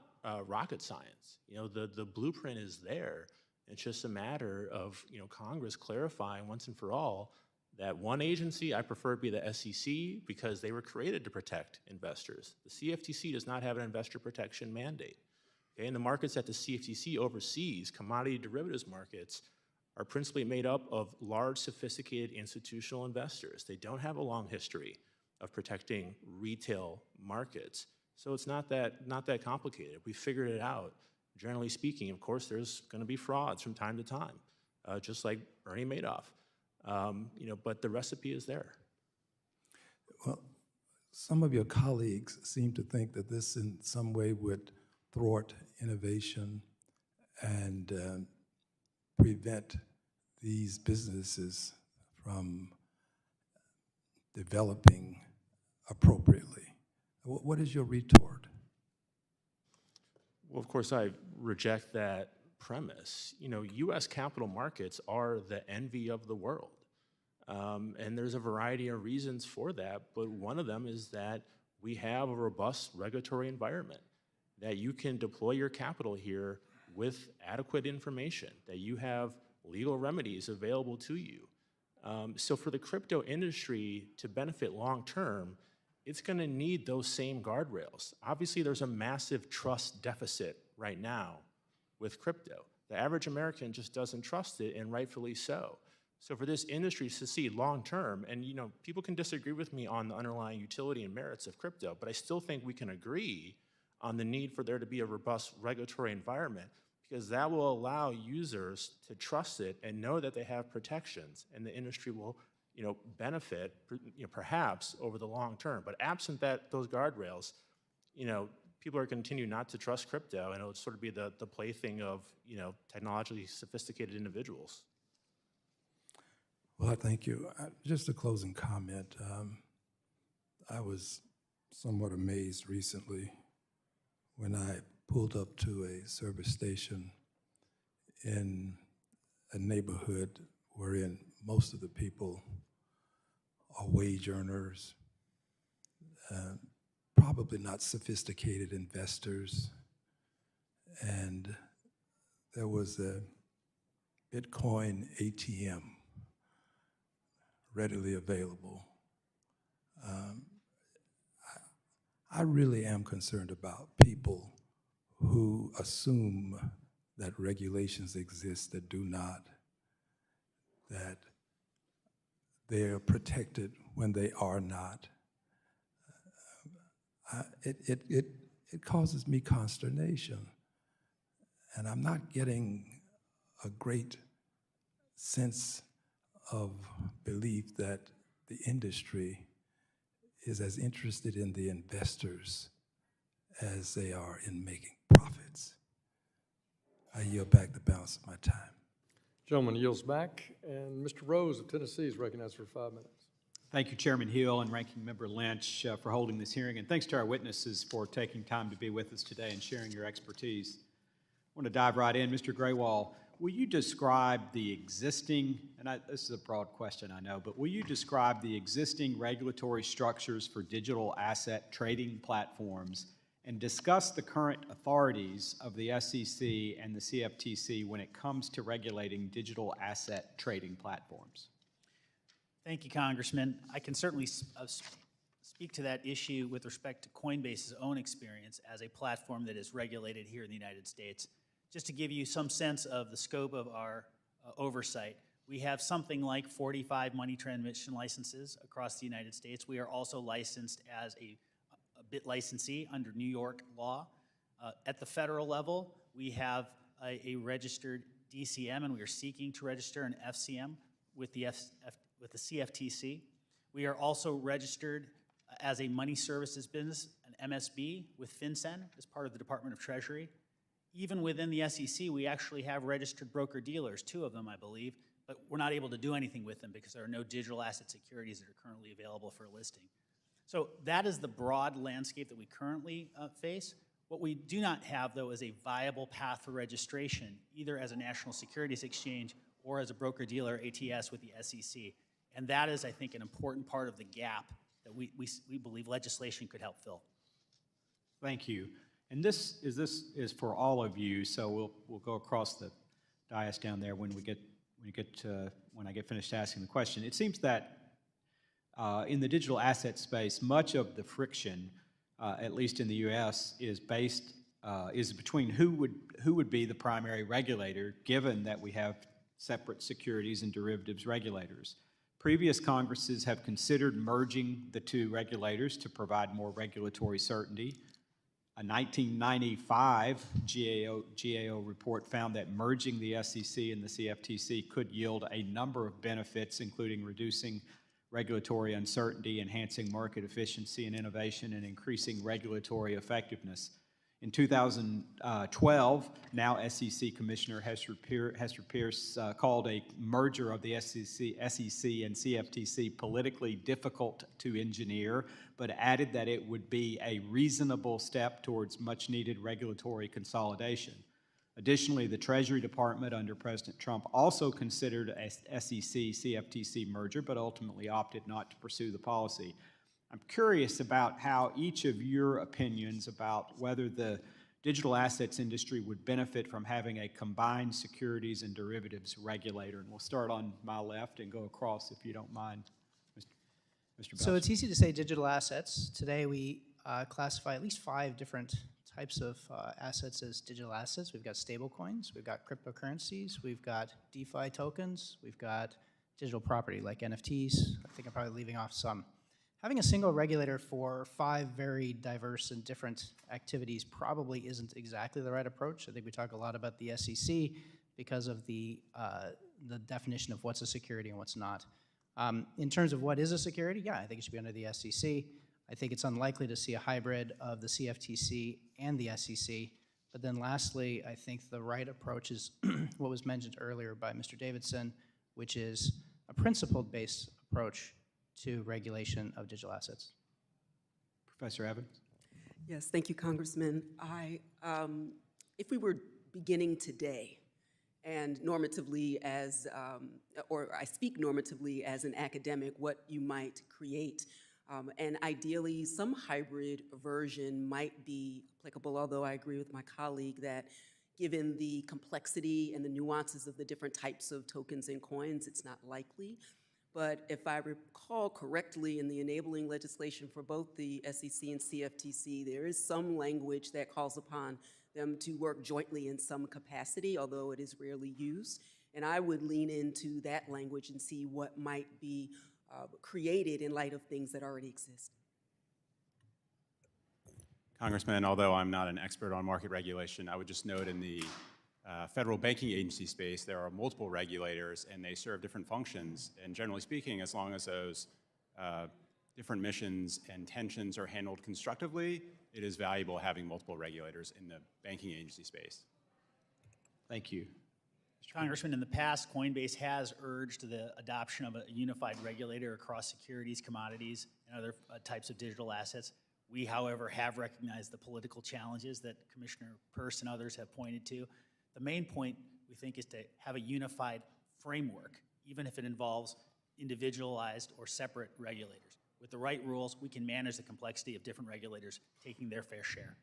rocket science. You know, the blueprint is there. It's just a matter of, you know, Congress clarifying once and for all that one agency, I prefer to be the SEC because they were created to protect investors. The CFTC does not have an investor protection mandate. Okay, and the markets that the CFTC oversees, commodity derivatives markets, are principally made up of large, sophisticated institutional investors. They don't have a long history of protecting retail markets. So it's not that complicated. We figured it out. Generally speaking, of course, there's going to be frauds from time to time, just like Bernie Madoff. You know, but the recipe is there. Well, some of your colleagues seem to think that this in some way would thwart innovation and prevent these businesses from developing appropriately. What is your retort? Well, of course, I reject that premise. You know, U.S. capital markets are the envy of the world. And there's a variety of reasons for that, but one of them is that we have a robust regulatory environment, that you can deploy your capital here with adequate information, that you have legal remedies available to you. So for the crypto industry to benefit long-term, it's going to need those same guardrails. Obviously, there's a massive trust deficit right now with crypto. The average American just doesn't trust it, and rightfully so. So for this industry to succeed long-term, and you know, people can disagree with me on the underlying utility and merits of crypto, but I still think we can agree on the need for there to be a robust regulatory environment, because that will allow users to trust it and know that they have protections, and the industry will, you know, benefit, you know, perhaps over the long term. But absent those guardrails, you know, people are going to continue not to trust crypto, and it'll sort of be the plaything of, you know, technologically sophisticated individuals. Well, thank you. Just a closing comment. I was somewhat amazed recently when I pulled up to a service station in a neighborhood wherein most of the people are wage earners, probably not sophisticated investors. And there was a Bitcoin ATM readily available. I really am concerned about people who assume that regulations exist that do not, that they are protected when they are not. It causes me consternation. And I'm not getting a great sense of belief that the industry is as interested in the investors as they are in making profits. I yield back the balance of my time. Gentleman yields back, and Mr. Rose of Tennessee is recognized for 5 minutes. Thank you, Chairman Hill and Ranking Member Lynch, for holding this hearing, and thanks to our witnesses for taking time to be with us today and sharing your expertise. I want to dive right in. Mr. Grewal, will you describe the existing, and this is a broad question, I know, but will you describe the existing regulatory structures for digital asset trading platforms and discuss the current authorities of the SEC and the CFTC when it comes to regulating digital asset trading platforms? Thank you, Congressman. I can certainly speak to that issue with respect to Coinbase's own experience as a platform that is regulated here in the United States. Just to give you some sense of the scope of our oversight, we have something like 45 money transmission licenses across the United States. We are also licensed as a bit licensee under New York law. At the federal level, we have a registered DCM, and we are seeking to register an FCM with the CFTC. We are also registered as a money services business, an MSB, with FinCEN as part of the Department of Treasury. Even within the SEC, we actually have registered broker-dealers, 2 of them, I believe, but we're not able to do anything with them because there are no digital asset securities that are currently available for listing. So that is the broad landscape that we currently face. What we do not have, though, is a viable path for registration, either as a national securities exchange or as a broker-dealer ATS with the SEC. And that is, I think, an important part of the gap that we believe legislation could help fill. Thank you. And this is for all of you, so we'll go across the dais down there when I get finished asking the question. It seems that in the digital asset space, much of the friction, at least in the U.S., is between who would be the primary regulator, given that we have separate securities and derivatives regulators. Previous Congresses have considered merging the 2 regulators to provide more regulatory certainty. A 1995 GAO report found that merging the SEC and the CFTC could yield a number of benefits, including reducing regulatory uncertainty, enhancing market efficiency and innovation, and increasing regulatory effectiveness. In 2012, now SEC Commissioner Hester Pierce called a merger of the SEC and CFTC politically difficult to engineer, but added that it would be a reasonable step towards much-needed regulatory consolidation. Additionally, the Treasury Department under President Trump also considered a SEC-CFTC merger, but ultimately opted not to pursue the policy. I'm curious about how each of your opinions about whether the digital assets industry would benefit from having a combined securities and derivatives regulator. And we'll start on my left and go across, if you don't mind, Mr. Belshe. So it's easy to say digital assets. Today we classify at least 5 different types of assets as digital assets. We've got stable coins, we've got cryptocurrencies, we've got DeFi tokens, we've got digital property like NFTs. I think I'm probably leaving off some. Having a single regulator for 5 very diverse and different activities probably isn't exactly the right approach. I think we talk a lot about the SEC because of the definition of what's a security and what's not. In terms of what is a security, yeah, I think it should be under the SEC. I think it's unlikely to see a hybrid of the CFTC and the SEC. But then lastly, I think the right approach is what was mentioned earlier by Mr. Davidson, which is a principle-based approach to regulation of digital assets. Professor Evans? Yes, thank you, Congressman. If we were beginning today, and normatively as, or I speak normatively as an academic, what you might create And ideally, some hybrid version might be applicable, although I agree with my colleague that given the complexity and the nuances of the different types of tokens and coins, it's not likely. But if I recall correctly, in the enabling legislation for both the SEC and CFTC, there is some language that calls upon them to work jointly in some capacity, although it is rarely used. And I would lean into that language and see what might be created in light of things that already exist. Congressman, although I'm not an expert on market regulation, I would just note in the federal banking agency space, there are multiple regulators and they serve different functions. And generally speaking, as long as those different missions and tensions are handled constructively, it is valuable having multiple regulators in the banking agency space. Thank you. Congressman, in the past, Coinbase has urged the adoption of a unified regulator across securities, commodities, and other types of digital assets. We, however, have recognized the political challenges that Commissioner Peirce and others have pointed to. The main point, we think, is to have a unified framework, even if it involves individualized or separate regulators. With the right rules, we can manage the complexity of different regulators taking their fair share.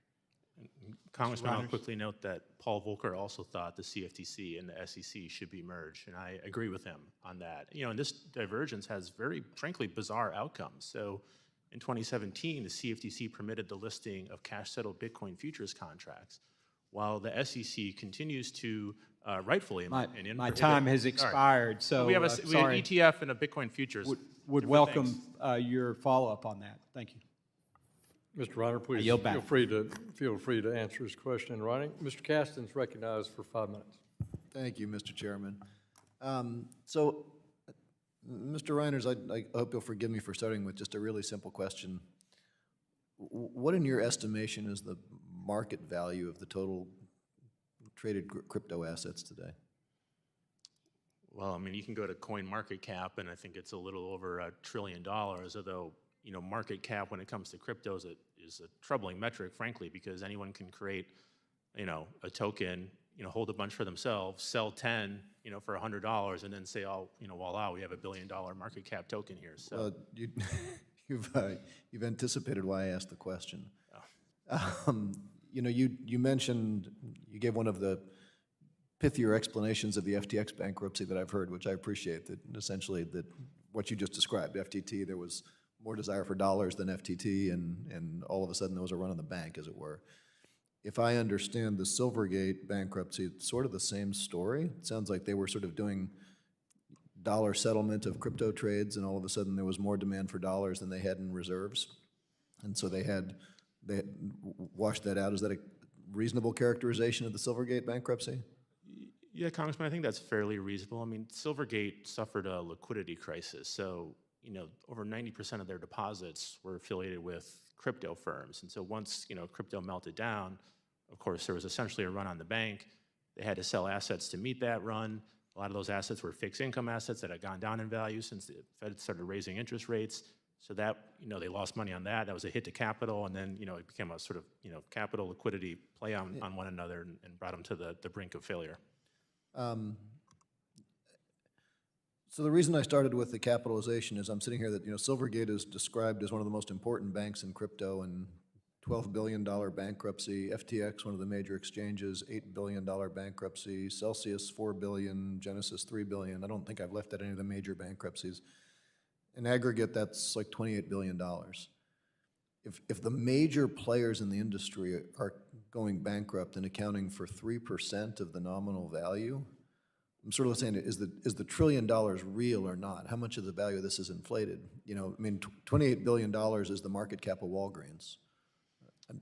Congressman, I'll quickly note that Paul Volcker also thought the CFTC and the SEC should be merged, and I agree with him on that. You know, and this divergence has very, frankly, bizarre outcomes. So in 2017, the CFTC permitted the listing of cash-settled Bitcoin futures contracts, while the SEC continues to, rightfully, in my opinion, my time has expired, so we have an ETF and a Bitcoin futures. Would welcome your follow-up on that. Thank you. Mr. Reiner, please feel free to answer his question in writing. Mr. Caston's recognized for 5 minutes. Thank you, Mr. Chairman. So, Mr. Reiners, I hope you'll forgive me for starting with just a really simple question. What, in your estimation, is the market value of the total traded crypto assets today? Well, I mean, you can go to CoinMarketCap, and I think it's a little over $1 trillion, although, you know, market cap when it comes to crypto is a troubling metric, frankly, because anyone can create, you know, a token, you know, hold a bunch for themselves, sell 10, you know, for $100, and then say, oh, you know, voila, we have $1 billion market cap token here. So you've anticipated why I asked the question. Oh. You know, you mentioned, you gave one of the pithier explanations of the FTX bankruptcy that I've heard, which I appreciate, that essentially that what you just described, FTT, there was more desire for dollars than FTT, and all of a sudden there was a run on the bank, as it were. If I understand the Silvergate bankruptcy, it's sort of the same story. It sounds like they were sort of doing dollar settlement of crypto trades, and all of a sudden there was more demand for dollars than they had in reserves. And so they had washed that out. Is that a reasonable characterization of the Silvergate bankruptcy? yeah, Congressman, I think that's fairly reasonable. I mean, Silvergate suffered a liquidity crisis, so you know, over 90% of their deposits were affiliated with crypto firms. And so once, you know, crypto melted down, of course, there was essentially a run on the bank. They had to sell assets to meet that run. A lot of those assets were fixed income assets that had gone down in value since the Fed started raising interest rates. So that, you know, they lost money on that. That was a hit to capital. And then, you know, it became a sort of, you know, capital liquidity play on one another and brought them to the brink of failure. So the reason I started with the capitalization is I'm sitting here that, you know, Silvergate is described as one of the most important banks in crypto, and $12 billion bankruptcy. FTX, one of the major exchanges, $8 billion bankruptcy. Celsius, $4 billion. Genesis, $3 billion. I don't think I've left out any of the major bankruptcies. In aggregate, that's like $28 billion. If the major players in the industry are going bankrupt and accounting for 3% of the nominal value, I'm sort of saying, is the $1 trillion real or not? How much of the value of this is inflated? You know, I mean, $28 billion is the market cap of Walgreens.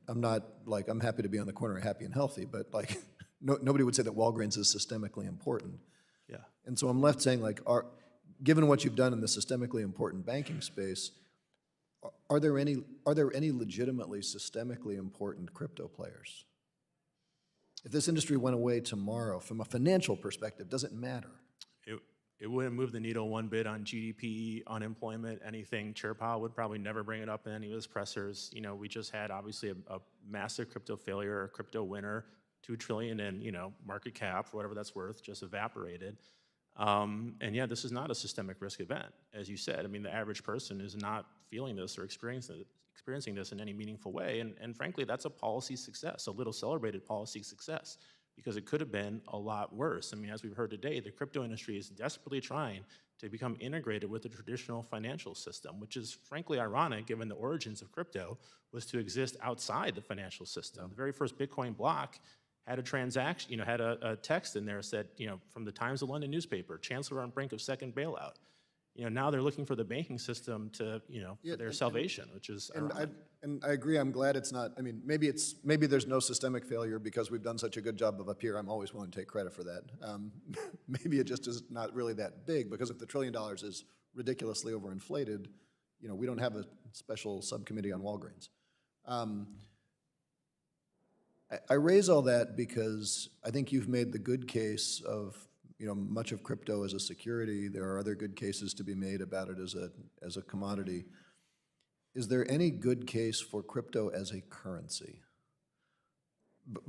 I'm not, like, I'm happy to be on the corner of happy and healthy, but, like, nobody would say that Walgreens is systemically important. Yeah. And so I'm left saying, like, given what you've done in the systemically important banking space, are there any legitimately systemically important crypto players? If this industry went away tomorrow, from a financial perspective, does it matter? It wouldn't move the needle one bit on GDP, unemployment, anything. Chair Powell would probably never bring it up in any of his pressers. You know, we just had obviously a massive crypto failure, a crypto winter, $2 trillion in, you know, market cap, whatever that's worth, just evaporated. And yeah, this is not a systemic risk event, as you said. I mean, the average person is not feeling this or experiencing this in any meaningful way. And frankly, that's a policy success, a little celebrated policy success, because it could have been a lot worse. I mean, as we've heard today, the crypto industry is desperately trying to become integrated with the traditional financial system, which is frankly ironic given the origins of crypto was to exist outside the financial system. The very first Bitcoin block had a transaction, had a text in there that said, from the Times of London newspaper, Chancellor on brink of second bailout. Now they're looking for the banking system to, for their salvation, which is ironic. And I agree, I'm glad it's not, I mean, maybe there's no systemic failure because we've done such a good job up here. I'm always willing to take credit for that. Maybe it just is not really that big, because if the $1 trillion is ridiculously overinflated, we don't have a special subcommittee on Walgreens. I raise all that because I think you've made the good case of, much of crypto as a security. There are other good cases to be made about it as a commodity. Is there any good case for crypto as a currency?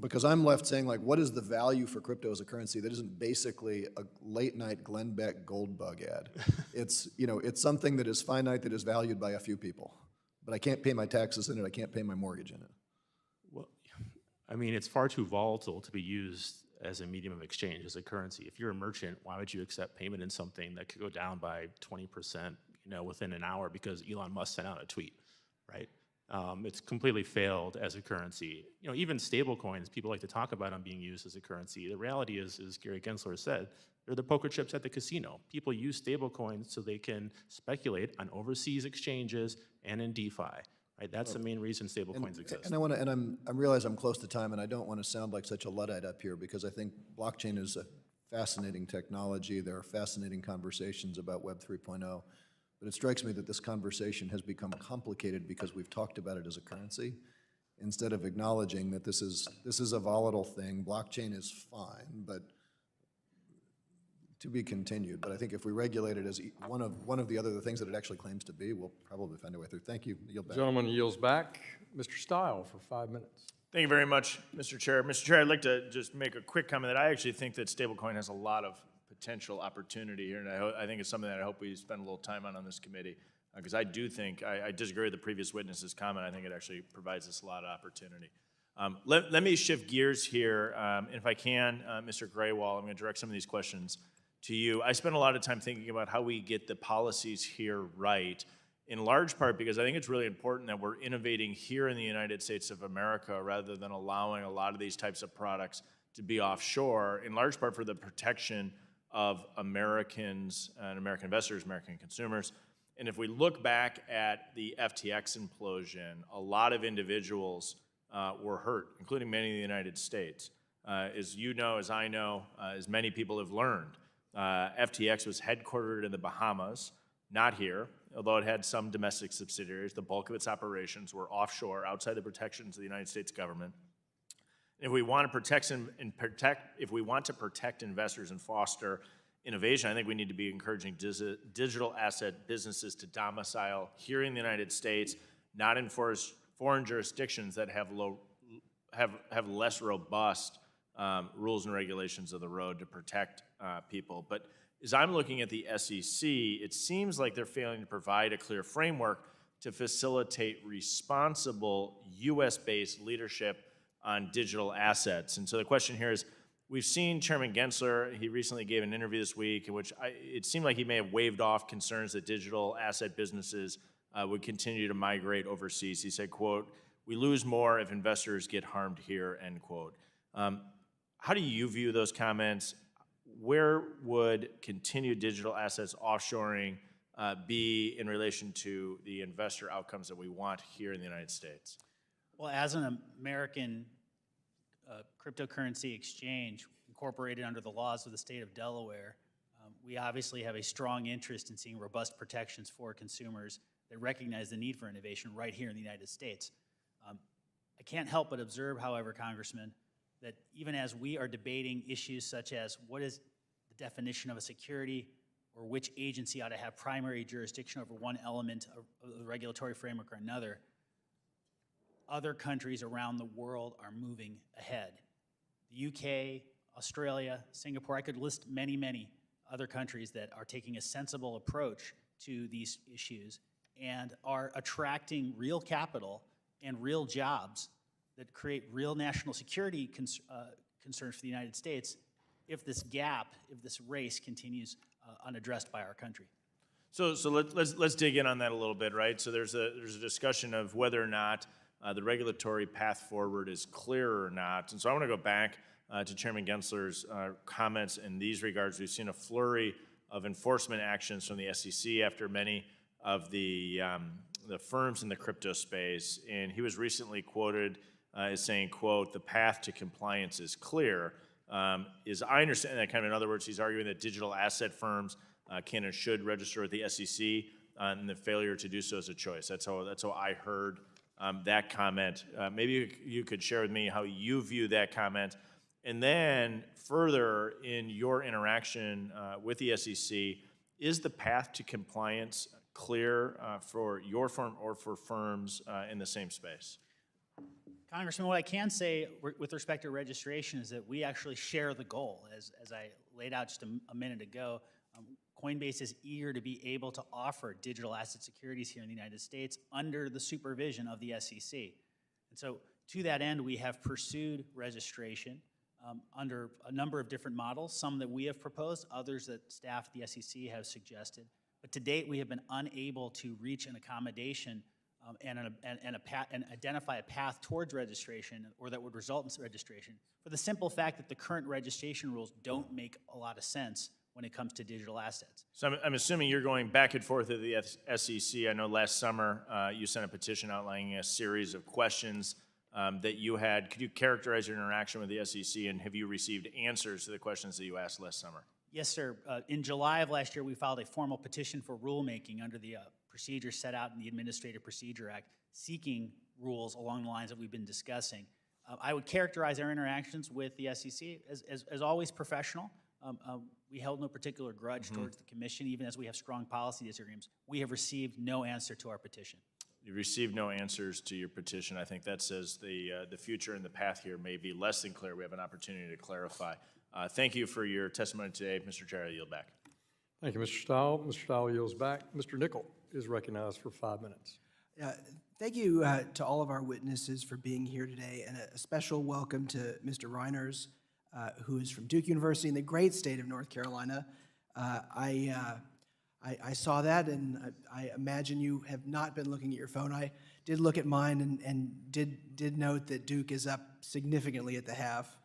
Because I'm left saying, like, what is the value for crypto as a currency that isn't basically a late-night Glenn Beck gold bug ad? It's something that is finite, that is valued by a few people. But I can't pay my taxes in it, I can't pay my mortgage in it. Well, I mean, it's far too volatile to be used as a medium of exchange, as a currency. If you're a merchant, why would you accept payment in something that could go down by 20%, within an hour because Elon Musk sent out a tweet, right? It's completely failed as a currency. Even stable coins, people like to talk about them being used as a currency. The reality is, as Gary Gensler said, they're the poker chips at the casino. People use stable coins so they can speculate on overseas exchanges and in DeFi. Right, that's the main reason stablecoins exist. And I realize I'm close to time, and I don't want to sound like such a Luddite up here, because I think blockchain is a fascinating technology. There are fascinating conversations about Web 3.0, but it strikes me that this conversation has become complicated because we've talked about it as a currency instead of acknowledging that this is a volatile thing. Blockchain is fine, but to be continued. But I think if we regulate it as one of the other things that it actually claims to be, we'll probably find a way through. Thank you. Yield back. Gentleman yields back. Mr. Stile for 5 minutes. Thank you very much, Mr. Chair. Mr. Chair, I'd like to just make a quick comment that I actually think that stablecoin has a lot of potential opportunity here, and I think it's something that I hope we spend a little time on this committee, because I do think, I disagree with the previous witness's comment. I think it actually provides us a lot of opportunity. Let me shift gears here, and if I can, Mr. Grewal, I'm going to direct some of these questions to you. I spent a lot of time thinking about how we get the policies here right, in large part because I think it's really important that we're innovating here in the United States of America rather than allowing a lot of these types of products to be offshore, in large part for the protection of Americans and American investors, American consumers. And if we look back at the FTX implosion, a lot of individuals were hurt, including many in the United States. As you know, as I know, as many people have learned, FTX was headquartered in the Bahamas, not here, although it had some domestic subsidiaries. The bulk of its operations were offshore, outside the protections of the United States government. If we want to if we want to protect investors and foster innovation, I think we need to be encouraging digital asset businesses to domicile here in the United States, not in foreign jurisdictions that have less robust rules and regulations of the road to protect people. But as I'm looking at the SEC, it seems like they're failing to provide a clear framework to facilitate responsible US-based leadership on digital assets. And so the question here is, we've seen Chairman Gensler, he recently gave an interview this week in which it seemed like he may have waved off concerns that digital asset businesses would continue to migrate overseas. He said, quote, "We lose more if investors get harmed here," end quote. How do you view those comments? Where would continued digital assets offshoring be in relation to the investor outcomes that we want here in the United States? Well, as an American cryptocurrency exchange incorporated under the laws of the state of Delaware, we obviously have a strong interest in seeing robust protections for consumers that recognize the need for innovation right here in the United States. I can't help but observe, however, Congressman, that even as we are debating issues such as what is the definition of a security or which agency ought to have primary jurisdiction over one element of the regulatory framework or another, other countries around the world are moving ahead. The UK, Australia, Singapore, I could list many, many other countries that are taking a sensible approach to these issues and are attracting real capital and real jobs that create real national security concerns for the United States if this gap, if this race continues unaddressed by our country. So let's dig in on that a little bit, right? So there's a discussion of whether or not the regulatory path forward is clear or not. And so I want to go back to Chairman Gensler's comments in these regards. We've seen a flurry of enforcement actions from the SEC after many of the firms in the crypto space. And he was recently quoted as saying, quote, "The path to compliance is clear." I understand that kind of, in other words, he's arguing that digital asset firms can and should register with the SEC, and the failure to do so is a choice. That's how I heard that comment. Maybe you could share with me how you view that comment. And then further, in your interaction with the SEC, is the path to compliance clear for your firm or for firms in the same space? Congressman, what I can say with respect to registration is that we actually share the goal. As I laid out just a minute ago, Coinbase is eager to be able to offer digital asset securities here in the United States under the supervision of the SEC. And so to that end, we have pursued registration under a number of different models, some that we have proposed, others that staff at the SEC have suggested. But to date, we have been unable to reach an accommodation and identify a path towards registration, or that would result in registration, for the simple fact that the current registration rules don't make a lot of sense when it comes to digital assets. So I'm assuming you're going back and forth with the SEC. I know last summer you sent a petition outlining a series of questions that you had. Could you characterize your interaction with the SEC, and have you received answers to the questions that you asked last summer? Yes, sir. In July of last year, we filed a formal petition for rulemaking under the procedures set out in the Administrative Procedure Act, seeking rules along the lines that we've been discussing. I would characterize our interactions with the SEC as always professional. We held no particular grudge towards the commission, even as we have strong policy disagreements. We have received no answer to our petition. You received no answers to your petition. I think that says the future and the path here may be less than clear. We have an opportunity to clarify. Thank you for your testimony today. Mr. Chair, I yield back. Thank you, Mr. Stahl. Mr. Stahl yields back. Mr. Nickel is recognized for 5 minutes. Thank you to all of our witnesses for being here today, and a special welcome to Mr. Reiners, who is from Duke University in the great state of North Carolina. I saw that, and I imagine you have not been looking at your phone. I did look at mine and did note that Duke is up significantly at the half.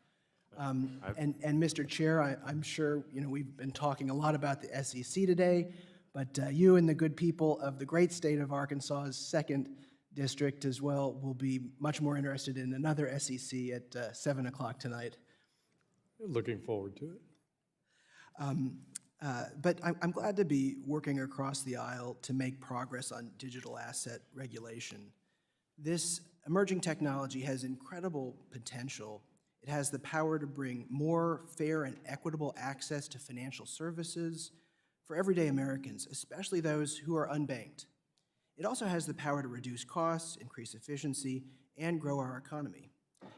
And Mr. Chair, I'm sure we've been talking a lot about the SEC today, but you and the good people of the great state of Arkansas's 2nd District as well will be much more interested in another SEC at 7 o'clock tonight. Looking forward to it. But I'm glad to be working across the aisle to make progress on digital asset regulation. This emerging technology has incredible potential. It has the power to bring more fair and equitable access to financial services for everyday Americans, especially those who are unbanked. It also has the power to reduce costs, increase efficiency, and grow our economy.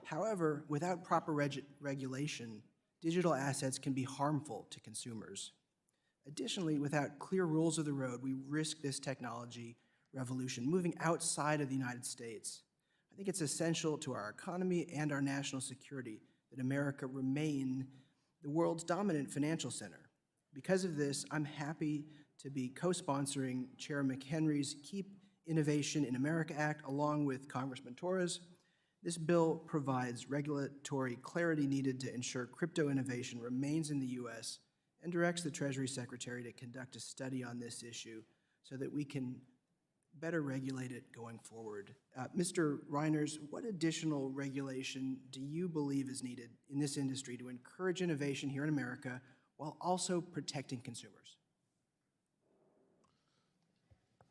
However, without proper regulation, digital assets can be harmful to consumers. Additionally, without clear rules of the road, we risk this technology revolution moving outside of the United States. I think it's essential to our economy and our national security that America remain the world's dominant financial center. Because of this, I'm happy to be co-sponsoring Chair McHenry's Keep Innovation in America Act along with Congressman Torres. This bill provides regulatory clarity needed to ensure crypto innovation remains in the U.S. and directs the Treasury Secretary to conduct a study on this issue so that we can better regulate it going forward. Mr. Reiners, what additional regulation do you believe is needed in this industry to encourage innovation here in America while also protecting consumers?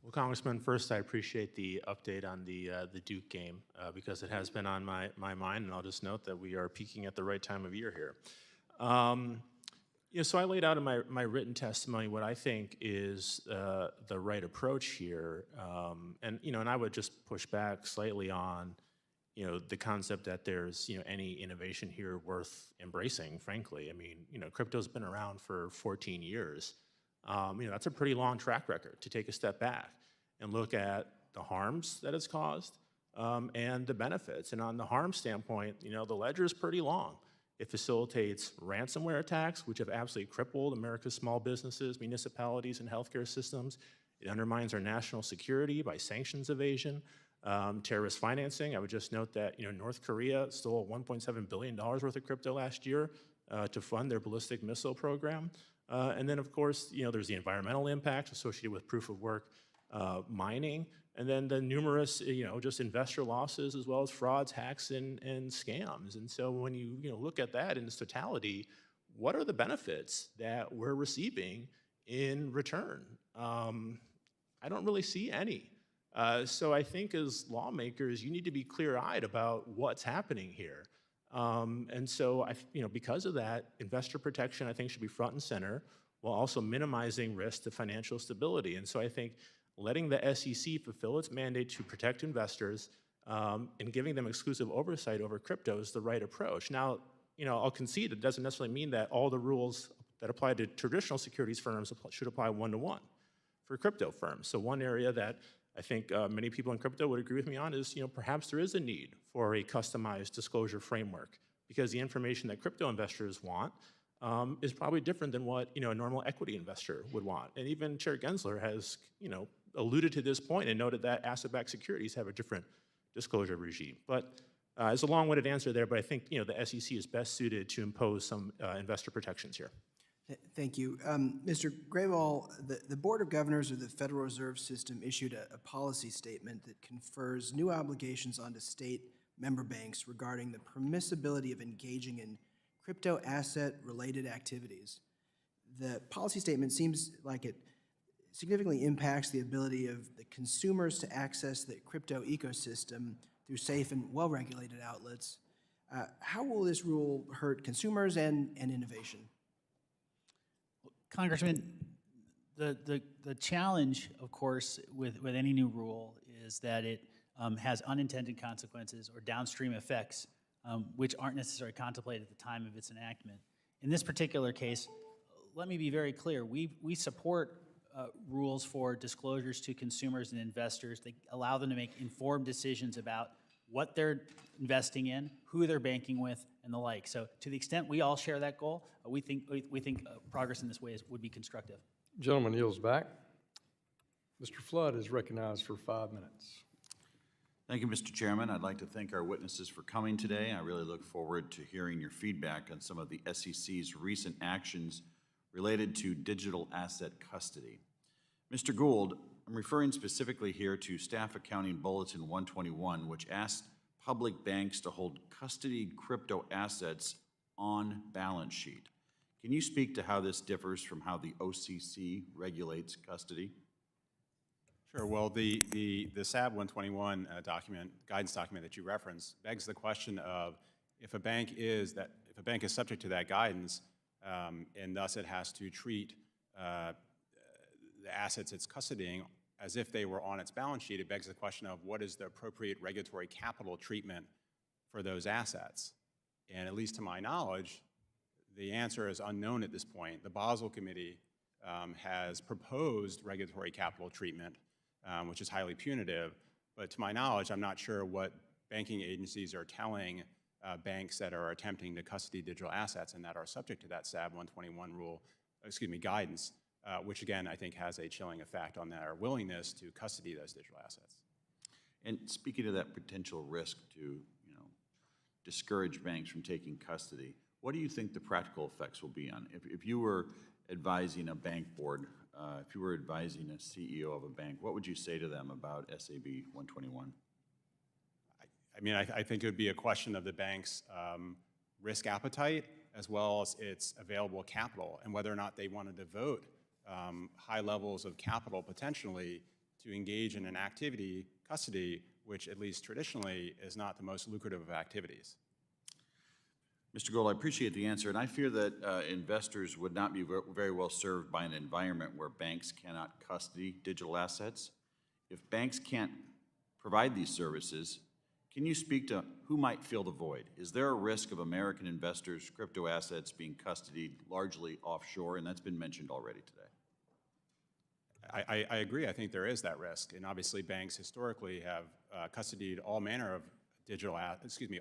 Well, Congressman, first I appreciate the update on the Duke game because it has been on my mind, and I'll just note that we are peaking at the right time of year here. So I laid out in my written testimony what I think is the right approach here, and I would just push back slightly on, the concept that there's, any innovation here worth embracing, frankly. I mean, crypto's been around for 14 years. That's a pretty long track record to take a step back and look at the harms that it's caused and the benefits. And on the harm standpoint, the ledger is pretty long. It facilitates ransomware attacks, which have absolutely crippled America's small businesses, municipalities, and healthcare systems. It undermines our national security by sanctions evasion, terrorist financing. I would just note that North Korea stole $1.7 billion worth of crypto last year to fund their ballistic missile program. And then, of course, there's the environmental impacts associated with proof of work mining, and then the numerous, just investor losses as well as frauds, hacks, and scams. And so when you, look at that in its totality, what are the benefits that we're receiving in return? I don't really see any. So I think as lawmakers, you need to be clear-eyed about what's happening here. And so, because of that, investor protection, I think, should be front and center, while also minimizing risk to financial stability. And so I think letting the SEC fulfill its mandate to protect investors and giving them exclusive oversight over crypto is the right approach. Now, I'll concede it doesn't necessarily mean that all the rules that apply to traditional securities firms should apply one-to-one for crypto firms. So one area that I think many people in crypto would agree with me on is, perhaps there is a need for a customized disclosure framework, because the information that crypto investors want is probably different than what, a normal equity investor would want. And even Chair Gensler has, alluded to this point and noted that asset-backed securities have a different disclosure regime. But it's a long-winded answer there, but I think, the SEC is best suited to impose some investor protections here. Thank you. Mr. Grewal, the Board of Governors of the Federal Reserve System issued a policy statement that confers new obligations onto state member banks regarding the permissibility of engaging in crypto asset-related activities. The policy statement seems like it significantly impacts the ability of the consumers to access the crypto ecosystem through safe and well-regulated outlets. How will this rule hurt consumers and innovation? Congressman, the challenge, of course, with any new rule is that it has unintended consequences or downstream effects which aren't necessarily contemplated at the time of its enactment. In this particular case, let me be very clear. We support rules for disclosures to consumers and investors. They allow them to make informed decisions about what they're investing in, who they're banking with, and the like. So to the extent we all share that goal, we think progress in this way would be constructive. Gentleman yields back. Mr. Flood is recognized for 5 minutes. Thank you, Mr. Chairman. I'd like to thank our witnesses for coming today. I really look forward to hearing your feedback on some of the SEC's recent actions related to digital asset custody. Mr. Gould, I'm referring specifically here to Staff Accounting Bulletin 121, which asked public banks to hold custody crypto assets on balance sheet. Can you speak to how this differs from how the OCC regulates custody? Sure. Well, the SAB 121 guidance document that you referenced, begs the question of if a bank is subject to that guidance, and thus it has to treat the assets it's custodying as if they were on its balance sheet, it begs the question of what is the appropriate regulatory capital treatment for those assets. And at least to my knowledge, the answer is unknown at this point. The Basel Committee has proposed regulatory capital treatment, which is highly punitive, but to my knowledge, I'm not sure what banking agencies are telling banks that are attempting to custody digital assets and that are subject to that SAB 121 guidance, which again, I think has a chilling effect on their willingness to custody those digital assets. And speaking of that potential risk to, discourage banks from taking custody, what do you think the practical effects will be on? If you were advising a bank board, if you were advising a CEO of a bank, what would you say to them about SAB 121? I mean, I think it would be a question of the bank's risk appetite as well as its available capital and whether or not they want to devote high levels of capital potentially to engage in an activity, custody, which at least traditionally is not the most lucrative of activities. Mr. Gould, I appreciate the answer, and I fear that investors would not be very well served by an environment where banks cannot custody digital assets. If banks can't provide these services, Can you speak to who might fill the void? Is there a risk of American investors' crypto assets being custodied largely offshore? And that's been mentioned already today. I agree. I think there is that risk. And obviously, banks historically have custodied all manner of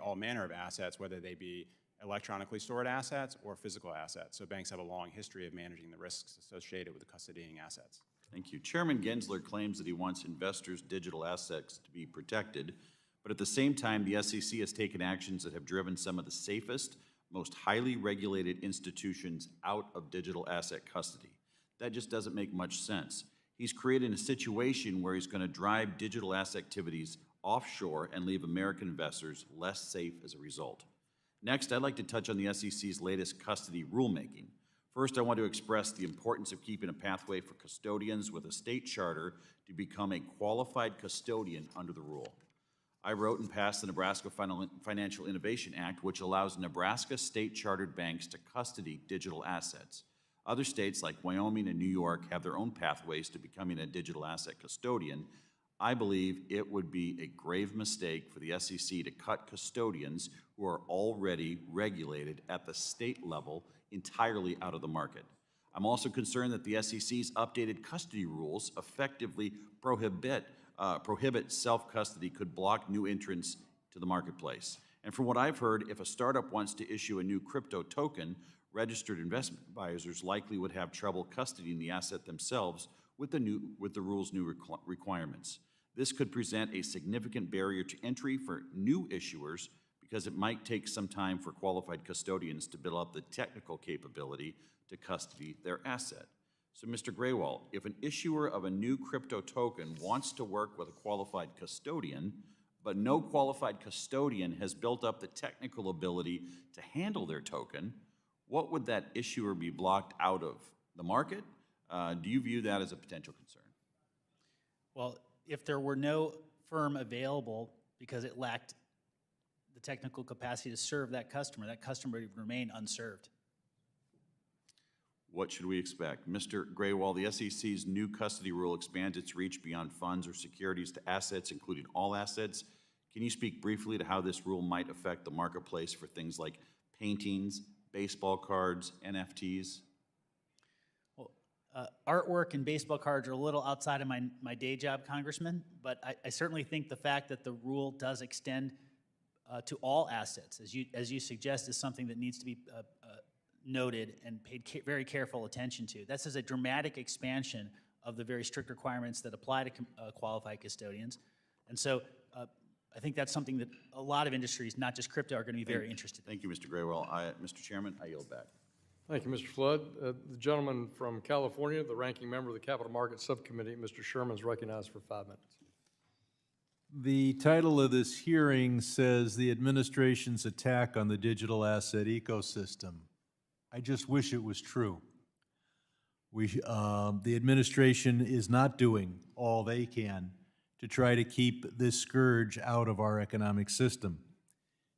all manner of assets, whether they be electronically stored assets or physical assets. So banks have a long history of managing the risks associated with the custodying assets. Thank you. Chairman Gensler claims that he wants investors' digital assets to be protected, but at the same time, the SEC has taken actions that have driven some of the safest, most highly regulated institutions out of digital asset custody. That just doesn't make much sense. He's created a situation where he's going to drive digital asset activities offshore and leave American investors less safe as a result. Next, I'd like to touch on the SEC's latest custody rulemaking. First, I want to express the importance of keeping a pathway for custodians with a state charter to become a qualified custodian under the rule. I wrote and passed the Nebraska Financial Innovation Act, which allows Nebraska state-chartered banks to custody digital assets. Other states like Wyoming and New York have their own pathways to becoming a digital asset custodian. I believe it would be a grave mistake for the SEC to cut custodians who are already regulated at the state level entirely out of the market. I'm also concerned that the SEC's updated custody rules effectively prohibit self-custody, could block new entrants to the marketplace. And from what I've heard, if a startup wants to issue a new crypto token, registered investment advisors likely would have trouble custodying the asset themselves with the rule's new requirements. This could present a significant barrier to entry for new issuers because it might take some time for qualified custodians to build up the technical capability to custody their asset. So, Mr. Grewal, if an issuer of a new crypto token wants to work with a qualified custodian, but no qualified custodian has built up the technical ability to handle their token, what would that issuer be blocked out of? The market? Do you view that as a potential concern? Well, if there were no firm available because it lacked the technical capacity to serve that customer would remain unserved. What should we expect? Mr. Grewal, the SEC's new custody rule expands its reach beyond funds or securities to assets, including all assets. Can you speak briefly to how this rule might affect the marketplace for things like paintings, baseball cards, NFTs? Well, artwork and baseball cards are a little outside of my day job, Congressman, but I certainly think the fact that the rule does extend to all assets, as you suggest, is something that needs to be noted and paid very careful attention to. This is a dramatic expansion of the very strict requirements that apply to qualified custodians. And so I think that's something that a lot of industries, not just crypto, are going to be very interested in. Thank you, Mr. Grewal. Mr. Chairman, I yield back. Thank you, Mr. Flood. The gentleman from California, the ranking member of the Capital Markets Subcommittee, Mr. Sherman, is recognized for 5 minutes. The title of this hearing says the administration's attack on the digital asset ecosystem. I just wish it was true. The administration is not doing all they can to try to keep this scourge out of our economic system.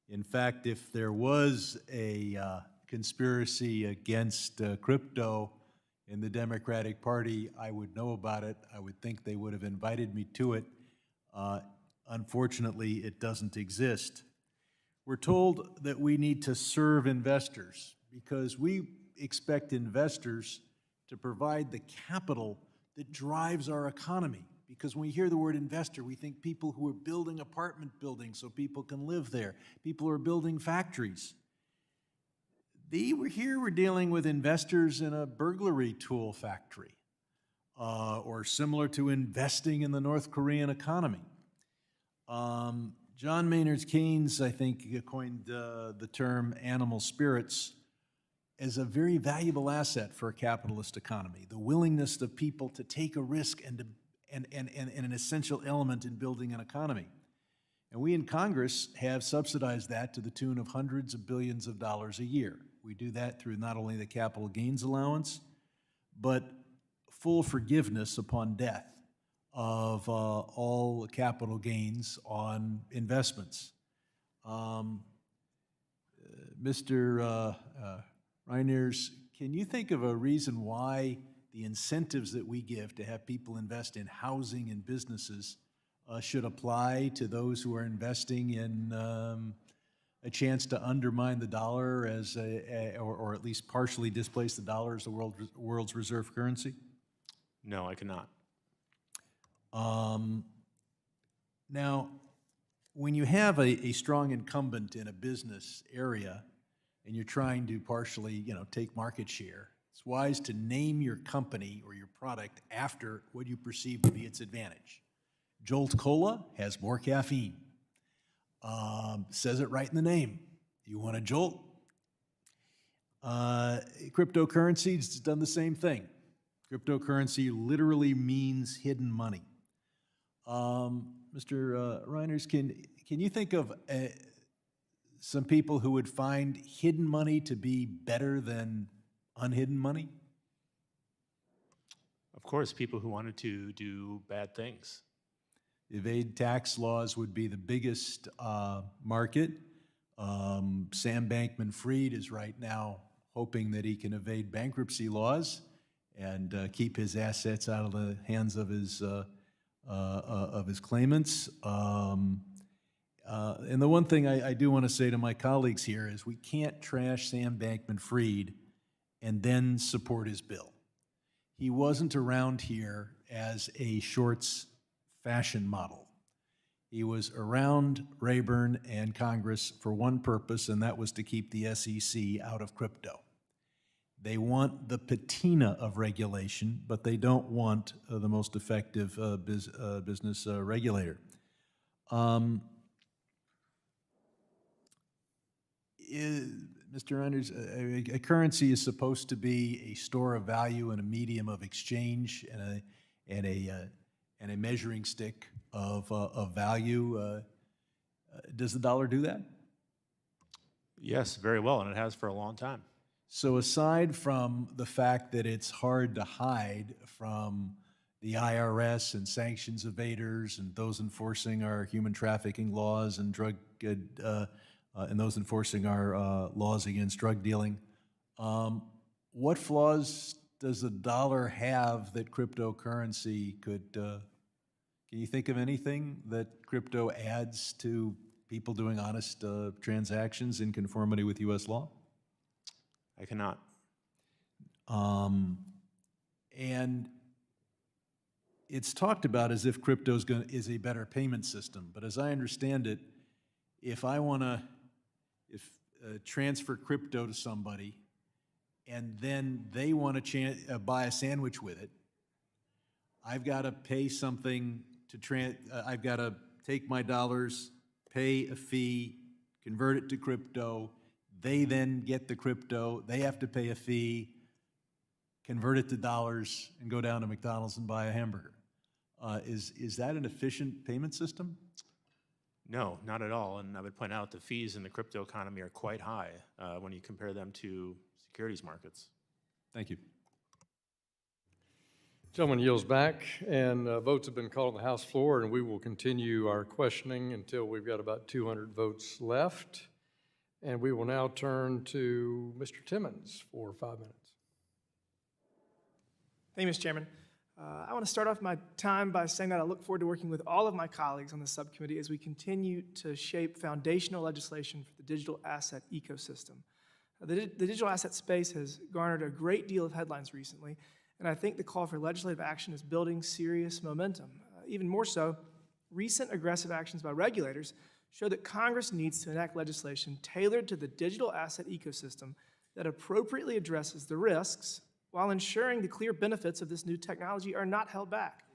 In fact, if there was a conspiracy against crypto in the Democratic Party, I would know about it. I would think they would have invited me to it. Unfortunately, it doesn't exist. We're told that we need to serve investors because we expect investors to provide the capital that drives our economy. Because when we hear the word investor, we think people who are building apartment buildings so people can live there. People who are building factories. We're dealing with investors in a burglary tool factory, or similar to investing in the North Korean economy. John Maynard Keynes, I think, coined the term animal spirits as a very valuable asset for a capitalist economy. The willingness of people to take a risk and an essential element in building an economy. And we in Congress have subsidized that to the tune of hundreds of billions of dollars a year. We do that through not only the capital gains allowance, but full forgiveness upon death of all capital gains on investments. Mr. Reiners, can you think of a reason why the incentives that we give to have people invest in housing and businesses should apply to those who are investing in a chance to undermine the dollar as or at least partially displace the dollar as the world's reserve currency? No, I cannot. Now, when you have a strong incumbent in a business area and you're trying to partially, take market share, it's wise to name your company or your product after what you perceive to be its advantage. Jolt Cola has more caffeine. Says it right in the name. You want a jolt? Cryptocurrency's done the same thing. Cryptocurrency literally means hidden money. Mr. Reiners, can you think of some people who would find hidden money to be better than unhidden money? Of course, people who wanted to do bad things. Evade tax laws would be the biggest market. Sam Bankman-Fried is right now hoping that he can evade bankruptcy laws and keep his assets out of the hands of his claimants. And the one thing I do want to say to my colleagues here is we can't trash Sam Bankman-Fried and then support his bill. He wasn't around here as a shorts fashion model. He was around Rayburn and Congress for one purpose, and that was to keep the SEC out of crypto. They want the patina of regulation, but they don't want the most effective business regulator. Mr. Reiners, a currency is supposed to be a store of value and a medium of exchange and a measuring stick of value. Does the dollar do that? Yes, very well, and it has for a long time. So aside from the fact that it's hard to hide from the IRS and sanctions evaders and those enforcing our human trafficking laws and and those enforcing our laws against drug dealing, what flaws does the dollar have that cryptocurrency could? Can you think of anything that crypto adds to people doing honest transactions in conformity with U.S. law? I cannot. And it's talked about as if crypto is a better payment system, but as I understand it, if I want to transfer crypto to somebody and then they want to buy a sandwich with it, I've got to pay something I've got to take my dollars, pay a fee, convert it to crypto. They then get the crypto. They have to pay a fee, convert it to dollars, and go down to McDonald's and buy a hamburger. Is that an efficient payment system? No, not at all. And I would point out the fees in the crypto economy are quite high when you compare them to securities markets. Thank you. Gentleman yields back, and votes have been called on the House floor, and we will continue our questioning until we've got about 200 votes left. And we will now turn to Mr. Timmons for 5 minutes. Thank you, Mr. Chairman. I want to start off my time by saying that I look forward to working with all of my colleagues on the subcommittee as we continue to shape foundational legislation for the digital asset ecosystem. The digital asset space has garnered a great deal of headlines recently, and I think the call for legislative action is building serious momentum. Even more so, recent aggressive actions by regulators show that Congress needs to enact legislation tailored to the digital asset ecosystem that appropriately addresses the risks while ensuring the clear benefits of this new technology are not held back.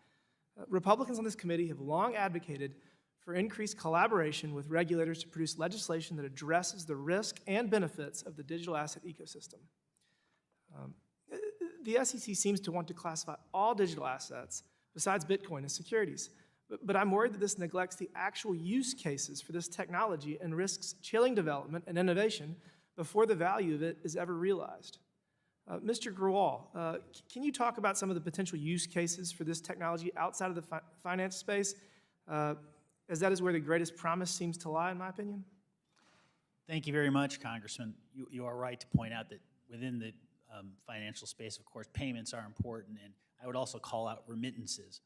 Republicans on this committee have long advocated for increased collaboration with regulators to produce legislation that addresses the risk and benefits of the digital asset ecosystem. The SEC seems to want to classify all digital assets besides Bitcoin as securities. But I'm worried that this neglects the actual use cases for this technology and risks chilling development and innovation before the value of it is ever realized. Mr. Grewal, can you talk about some of the potential use cases for this technology outside of the finance space, as that is where the greatest promise seems to lie, in my opinion? Thank you very much, Congressman. You are right to point out that within the financial space, of course, payments are important, and I would also call out remittances.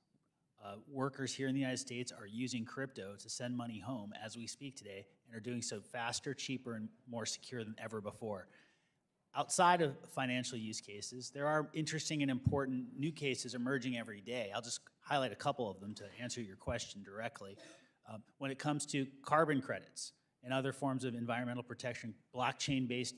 Workers here in the United States are using crypto to send money home as we speak today and are doing so faster, cheaper, and more secure than ever before. Outside of financial use cases, there are interesting and important new cases emerging every day. I'll just highlight a couple of them to answer your question directly. When it comes to carbon credits and other forms of environmental protection, blockchain-based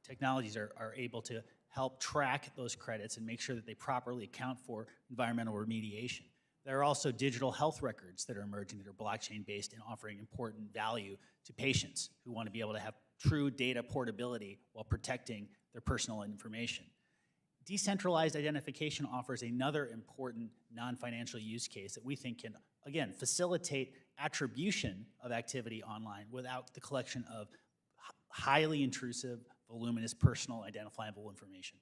technologies are able to help track those credits and make sure that they properly account for environmental remediation. There are also digital health records that are emerging that are blockchain-based and offering important value to patients who want to be able to have true data portability while protecting their personal information. Decentralized identification offers another important non-financial use case that we think can, again, facilitate attribution of activity online without the collection of highly intrusive, voluminous, personal identifiable information.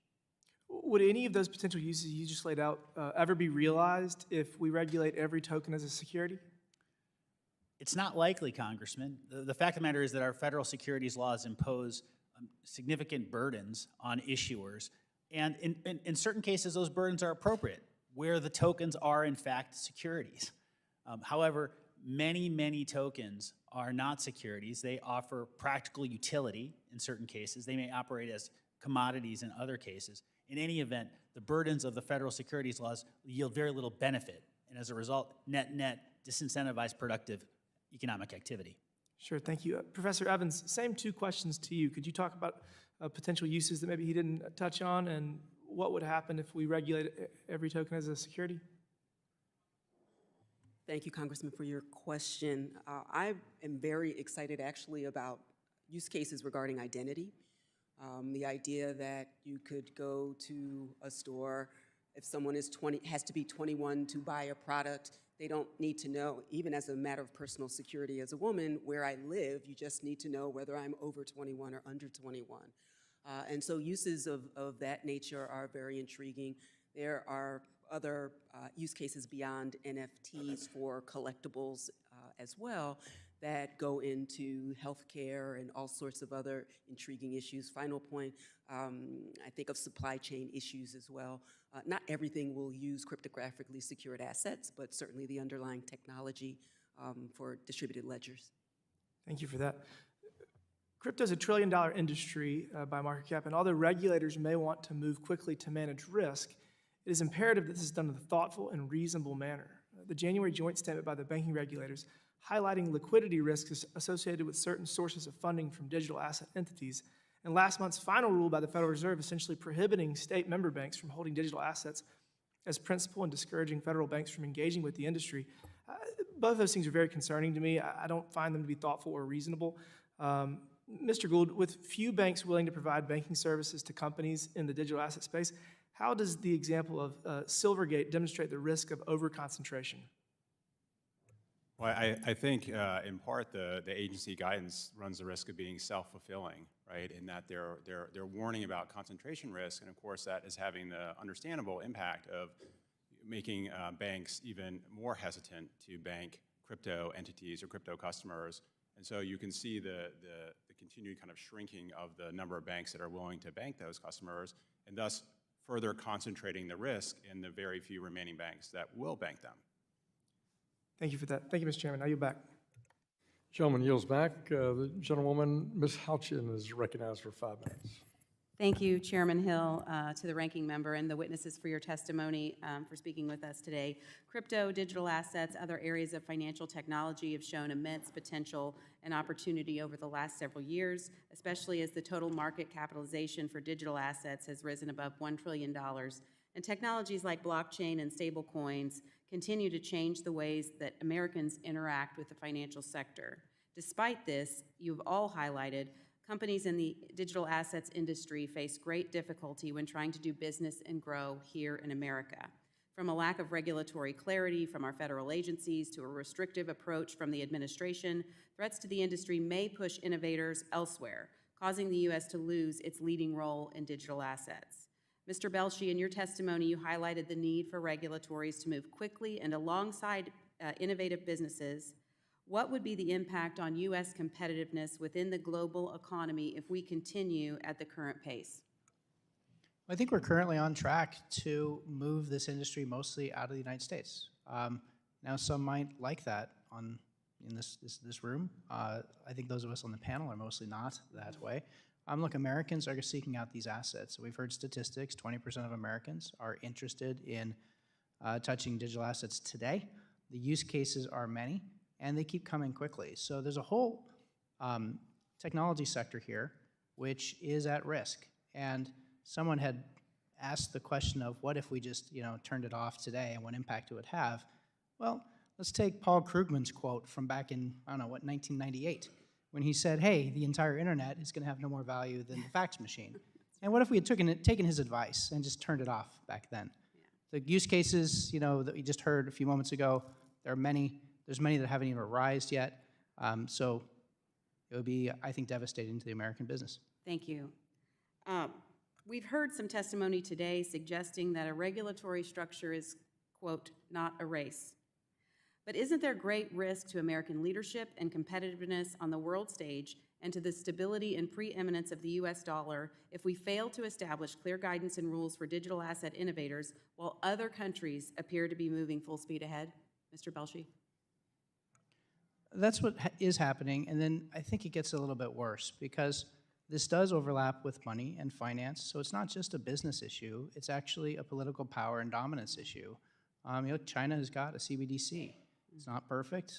Would any of those potential uses you just laid out ever be realized if we regulate every token as a security? It's not likely, Congressman. The fact of the matter is that our federal securities laws impose significant burdens on issuers, and in certain cases, those burdens are appropriate, where the tokens are, in fact, securities. However, many tokens are not securities. They offer practical utility in certain cases. They may operate as commodities in other cases. In any event, the burdens of the federal securities laws yield very little benefit, and as a result, net disincentivize productive economic activity. Sure, thank you. Professor Evans, same two questions to you. Could you talk about potential uses that maybe he didn't touch on, and what would happen if we regulate every token as a security? Thank you, Congressman, for your question. I am very excited actually about use cases regarding identity. The idea that you could go to a store, if someone is has to be 21 to buy a product, they don't need to know, even as a matter of personal security as a woman, where I live. You just need to know whether I'm over 21 or under 21. And so uses of that nature are very intriguing. There are other use cases beyond NFTs for collectibles as well that go into healthcare and all sorts of other intriguing issues. Final point, I think of supply chain issues as well. Not everything will use cryptographically secured assets, but certainly the underlying technology for distributed ledgers. Thank you for that. Crypto is $1 trillion industry by market cap, and although regulators may want to move quickly to manage risk, it is imperative that this is done in a thoughtful and reasonable manner. The January joint statement by the banking regulators highlighting liquidity risks associated with certain sources of funding from digital asset entities, and last month's final rule by the Federal Reserve essentially prohibiting state member banks from holding digital assets as principal and discouraging federal banks from engaging with the industry. Both of those things are very concerning to me. I don't find them to be thoughtful or reasonable. Mr. Gould, with few banks willing to provide banking services to companies in the digital asset space, how does the example of Silvergate demonstrate the risk of overconcentration? Well, I think in part the agency guidance runs the risk of being self-fulfilling, right? In that they're warning about concentration risk, and of course that is having the understandable impact of making banks even more hesitant to bank crypto entities or crypto customers. And so you can see the continued kind of shrinking of the number of banks that are willing to bank those customers, and thus further concentrating the risk in the very few remaining banks that will bank them. Thank you for that. Thank you, Mr. Chairman. Now you're back. Gentleman yields back. The gentlewoman, Ms. Houchin, is recognized for 5 minutes. Thank you, Chairman Hill, to the ranking member and the witnesses for your testimony, for speaking with us today. Crypto, digital assets, other areas of financial technology have shown immense potential and opportunity over the last several years, especially as the total market capitalization for digital assets has risen above $1 trillion. And technologies like blockchain and stable coins continue to change the ways that Americans interact with the financial sector. Despite this, you've all highlighted companies in the digital assets industry face great difficulty when trying to do business and grow here in America. From a lack of regulatory clarity from our federal agencies to a restrictive approach from the administration, threats to the industry may push innovators elsewhere, causing the U.S. to lose its leading role in digital assets. Mr. Belshe, in your testimony, you highlighted the need for regulatories to move quickly and alongside innovative businesses. What would be the impact on U.S. competitiveness within the global economy if we continue at the current pace? I think we're currently on track to move this industry mostly out of the United States. Now, some might like that in this room. I think those of us on the panel are mostly not that way. Look, Americans are seeking out these assets. We've heard statistics, 20% of Americans are interested in touching digital assets today. The use cases are many, and they keep coming quickly. So there's a whole technology sector here which is at risk. And someone had asked the question of what if we just turned it off today and what impact it would have. Well, let's take Paul Krugman's quote from back in, 1998, when he said, hey, the entire internet is going to have no more value than the fax machine. And what if we had taken his advice and just turned it off back then? The use cases, that we just heard a few moments ago, there's many that haven't even arisen yet. So it would be, I think, devastating to the American business. Thank you. We've heard some testimony today suggesting that a regulatory structure is, quote, not a race. But isn't there great risk to American leadership and competitiveness on the world stage and to the stability and preeminence of the U.S. dollar if we fail to establish clear guidance and rules for digital asset innovators while other countries appear to be moving full speed ahead? Mr. Belshe? That's what is happening, and then I think it gets a little bit worse because this does overlap with money and finance, so it's not just a business issue, it's actually a political power and dominance issue. China has got a CBDC. It's not perfect,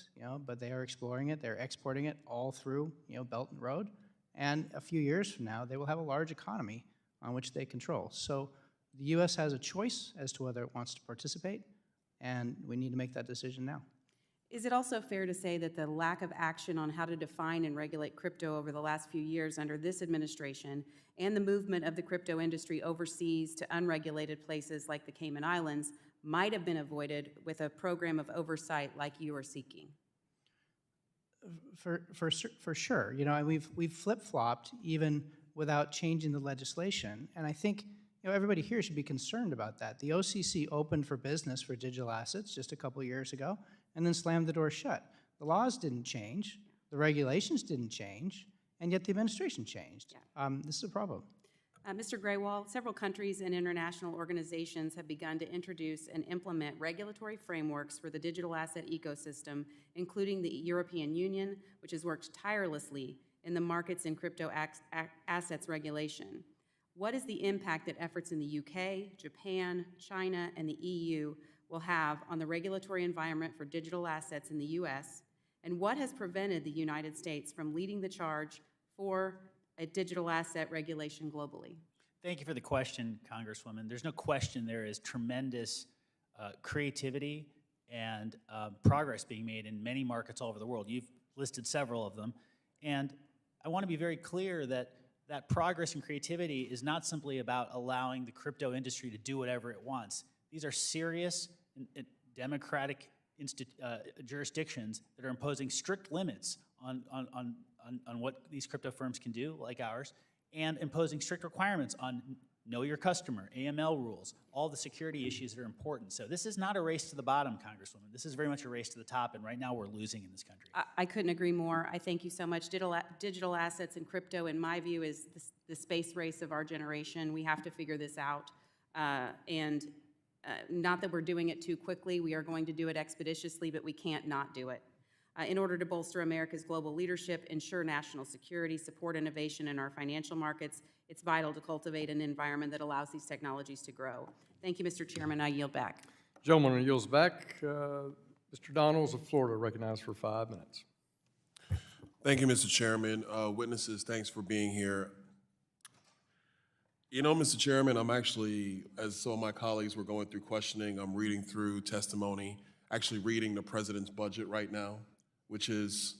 but they are exploring it, they're exporting it all through, Belt and Road, and a few years from now, they will have a large economy on which they control. So the U.S. has a choice as to whether it wants to participate, and we need to make that decision now. Is it also fair to say that the lack of action on how to define and regulate crypto over the last few years under this administration and the movement of the crypto industry overseas to unregulated places like the Cayman Islands might have been avoided with a program of oversight like you are seeking? For sure. We've flip-flopped even without changing the legislation, and I think everybody here should be concerned about that. The OCC opened for business for digital assets just a couple of years ago, and then slammed the door shut. The laws didn't change, the regulations didn't change, and yet the administration changed. This is a problem. Mr. Grewal, several countries and international organizations have begun to introduce and implement regulatory frameworks for the digital asset ecosystem, including the European Union, which has worked tirelessly in the markets and crypto assets regulation. What is the impact that efforts in the UK, Japan, China, and the EU will have on the regulatory environment for digital assets in the U.S., and what has prevented the United States from leading the charge for a digital asset regulation globally? Thank you for the question, Congresswoman. There's no question there is tremendous creativity and progress being made in many markets all over the world. You've listed several of them, and I want to be very clear that that progress and creativity is not simply about allowing the crypto industry to do whatever it wants. These are serious democratic jurisdictions that are imposing strict limits on what these crypto firms can do, like ours, and imposing strict requirements on know your customer, AML rules, all the security issues that are important. So this is not a race to the bottom, Congresswoman. This is very much a race to the top, and right now we're losing in this country. I couldn't agree more. I thank you so much. Digital assets and crypto, in my view, is the space race of our generation. We have to figure this out. Not that we're doing it too quickly. We are going to do it expeditiously, but we can't not do it. In order to bolster America's global leadership, ensure national security, support innovation in our financial markets, it's vital to cultivate an environment that allows these technologies to grow. Thank you, Mr. Chairman. I yield back. Gentleman yields back. Mr. Donalds of Florida, recognized for 5 minutes. Thank you, Mr. Chairman. Witnesses, thanks for being here. Mr. Chairman, I'm actually, as some of my colleagues were going through questioning, I'm reading through testimony, actually reading the president's budget right now, which is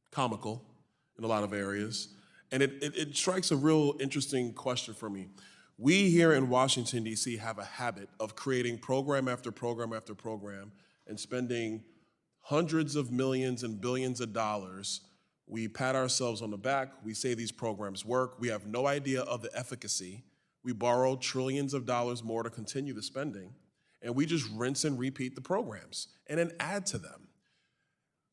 comical in a lot of areas. And it strikes a real interesting question for me. We here in Washington, D.C. have a habit of creating program after program after program and spending hundreds of millions and billions of dollars. We pat ourselves on the back. We say these programs work. We have no idea of the efficacy. We borrow trillions of dollars more to continue the spending, and we just rinse and repeat the programs and then add to them.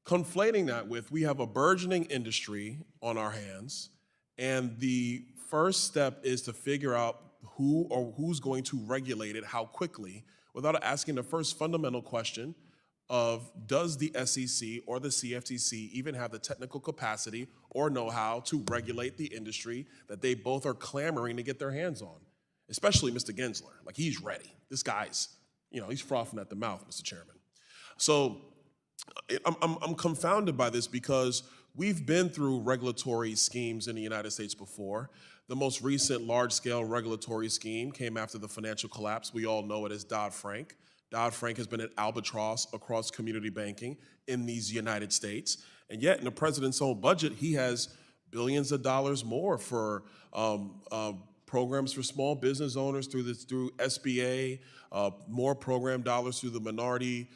Conflating that with, we have a burgeoning industry on our hands, and the first step is to figure out who's going to regulate it, how quickly, without asking the first fundamental question, of does the SEC or the CFTC even have the technical capacity or know-how to regulate the industry that they both are clamoring to get their hands on, especially Mr. Gensler. Like, he's ready. This guy's, he's frothing at the mouth, Mr. Chairman. So I'm confounded by this because we've been through regulatory schemes in the United States before. The most recent large-scale regulatory scheme came after the financial collapse. We all know it as Dodd-Frank. Dodd-Frank has been an albatross across community banking in these United States. And yet, in the president's own budget, he has billions of dollars more for programs for small business owners through SBA, more program dollars through the Minority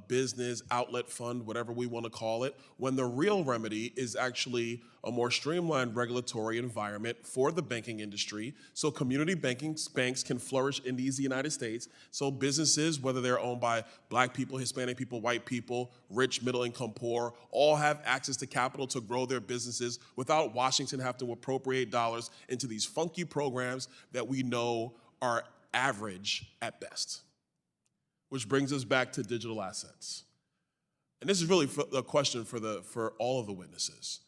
Business Outlet Fund, whatever we want to call it, when the real remedy is actually a more streamlined regulatory environment for the banking industry so community banks can flourish in these United States, so businesses, whether they're owned by Black people, Hispanic people, white people, rich, middle-income, poor, all have access to capital to grow their businesses without Washington having to appropriate dollars into these funky programs that we know are average at best. Which brings us back to digital assets. And this is really a question for all of the witnesses.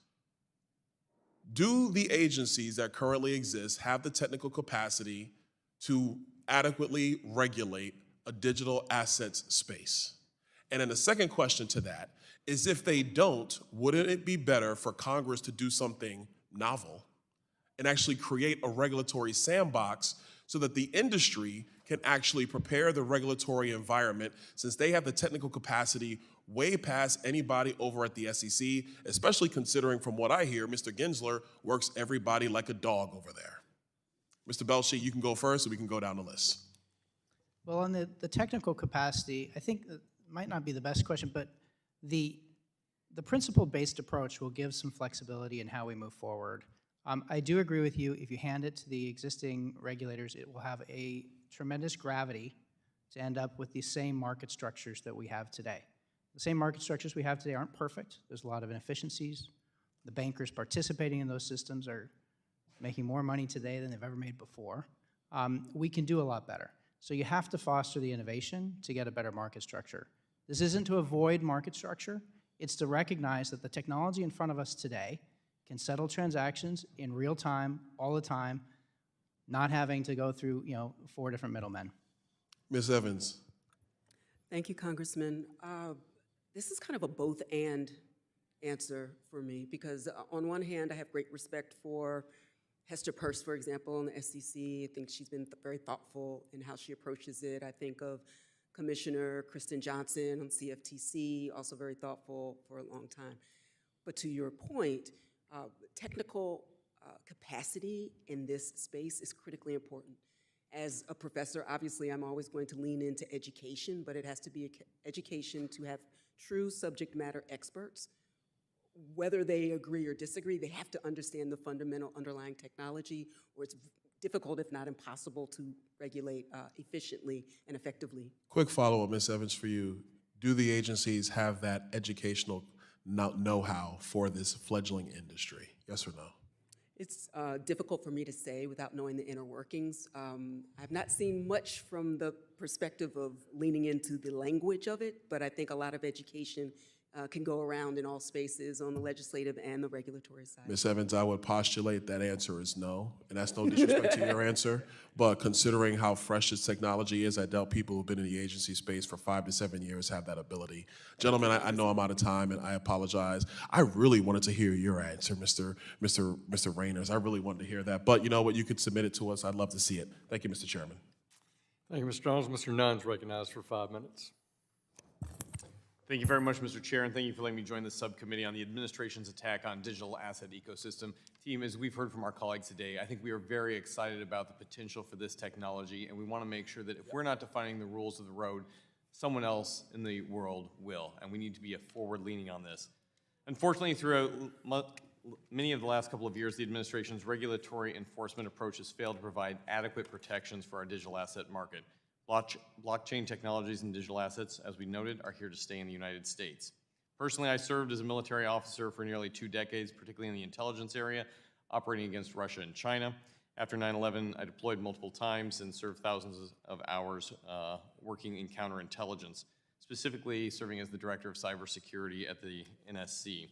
Do the agencies that currently exist have the technical capacity to adequately regulate a digital assets space? And then the second question to that is, if they don't, wouldn't it be better for Congress to do something novel and actually create a regulatory sandbox so that the industry can actually prepare the regulatory environment, since they have the technical capacity way past anybody over at the SEC, especially considering, from what I hear, Mr. Gensler works everybody like a dog over there. Mr. Belshe, you can go first, and we can go down the list. Well, on the technical capacity, I think that might not be the best question, but the principle-based approach will give some flexibility in how we move forward. I do agree with you. If you hand it to the existing regulators, it will have a tremendous gravity to end up with the same market structures that we have today. The same market structures we have today aren't perfect. There's a lot of inefficiencies. The bankers participating in those systems are making more money today than they've ever made before. We can do a lot better. So you have to foster the innovation to get a better market structure. This isn't to avoid market structure. It's to recognize that the technology in front of us today can settle transactions in real time, all the time, not having to go through 4 different middlemen. Ms. Evans. Thank you, Congressman. This is kind of a both-and answer for me, because on one hand, I have great respect for Hester Peirce, for example, in the SEC. I think she's been very thoughtful in how she approaches it. I think of Commissioner Kristen Johnson on CFTC, also very thoughtful for a long time. But to your point, technical capacity in this space is critically important. As a professor, obviously, I'm always going to lean into education, but it has to be education to have true subject matter experts. Whether they agree or disagree, they have to understand the fundamental underlying technology, or it's difficult, if not impossible, to regulate efficiently and effectively. Quick follow-up, Ms. Evans, for you. Do the agencies have that educational know-how for this fledgling industry? Yes or no? It's difficult for me to say without knowing the inner workings. I've not seen much from the perspective of leaning into the language of it, but I think a lot of education can go around in all spaces on the legislative and the regulatory side. Ms. Evans, I would postulate that answer is no, and that's no disrespect to your answer, but considering how fresh this technology is, I doubt people who've been in the agency space for 5 to 7 years have that ability. Gentlemen, I know I'm out of time, and I apologize. I really wanted to hear your answer, Mr. Reiners. I really wanted to hear that, but you know what? You could submit it to us. I'd love to see it. Thank you, Mr. Chairman. Thank you, Mr. Jones. Mr. Nunn's recognized for 5 minutes. Thank you very much, Mr. Chair, and thank you for letting me join the subcommittee on the administration's attack on digital asset ecosystem. Team, as we've heard from our colleagues today, I think we are very excited about the potential for this technology, and we want to make sure that if we're not defining the rules of the road, someone else in the world will, and we need to be forward-leaning on this. Unfortunately, throughout many of the last couple of years, the administration's regulatory enforcement approach has failed to provide adequate protections for our digital asset market. Blockchain technologies and digital assets, as we noted, are here to stay in the United States. Personally, I served as a military officer for nearly 2 decades, particularly in the intelligence area, operating against Russia and China. After 9/11, I deployed multiple times and served thousands of hours working in counterintelligence. specifically serving as the Director of Cybersecurity at the NSC.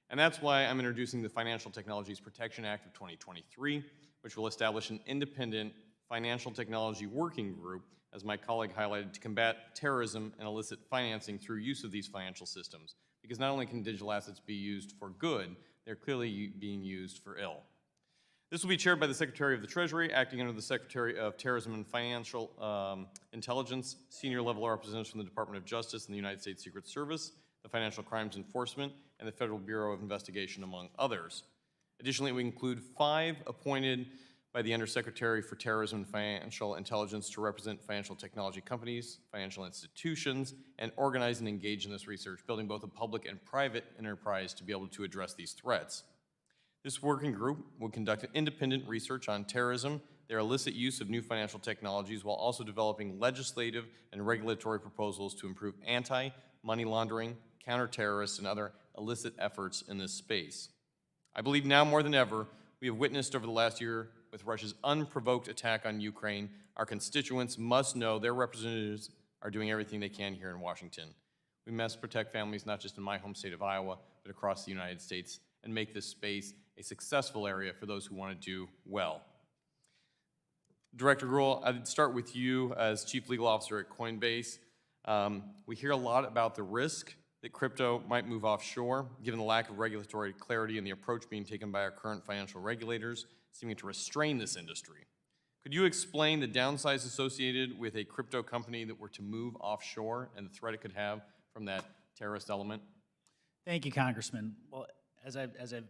And that's why I'm introducing the Financial Technologies Protection Act of 2023, which will establish an independent financial technology working group, as my colleague highlighted, to combat terrorism and illicit financing through use of these financial systems. Because not only can digital assets be used for good, they're clearly being used for ill. This will be chaired by the Secretary of the Treasury, acting under the Secretary of Terrorism and Financial Intelligence, senior level representatives from the Department of Justice and the United States Secret Service, the Financial Crimes Enforcement, and the Federal Bureau of Investigation, among others. Additionally, we include 5 appointed by the Undersecretary for Terrorism and Financial Intelligence to represent financial technology companies, financial institutions, and organize and engage in this research, building both a public and private enterprise to be able to address these threats. This working group will conduct independent research on terrorism, their illicit use of new financial technologies, while also developing legislative and regulatory proposals to improve anti-money laundering, counter-terrorist, and other illicit efforts in this space. I believe now more than ever, we have witnessed over the last year with Russia's unprovoked attack on Ukraine, our constituents must know their representatives are doing everything they can here in Washington. We must protect families not just in my home state of Iowa, but across the United States, and make this space a successful area for those who want to do well. Director Grewal, I'd start with you as Chief Legal Officer at Coinbase. We hear a lot about the risk that crypto might move offshore, given the lack of regulatory clarity and the approach being taken by our current financial regulators, seeming to restrain this industry. Could you explain the downsides associated with a crypto company that were to move offshore and the threat it could have from that terrorist element? Thank you, Congressman. Well, as I've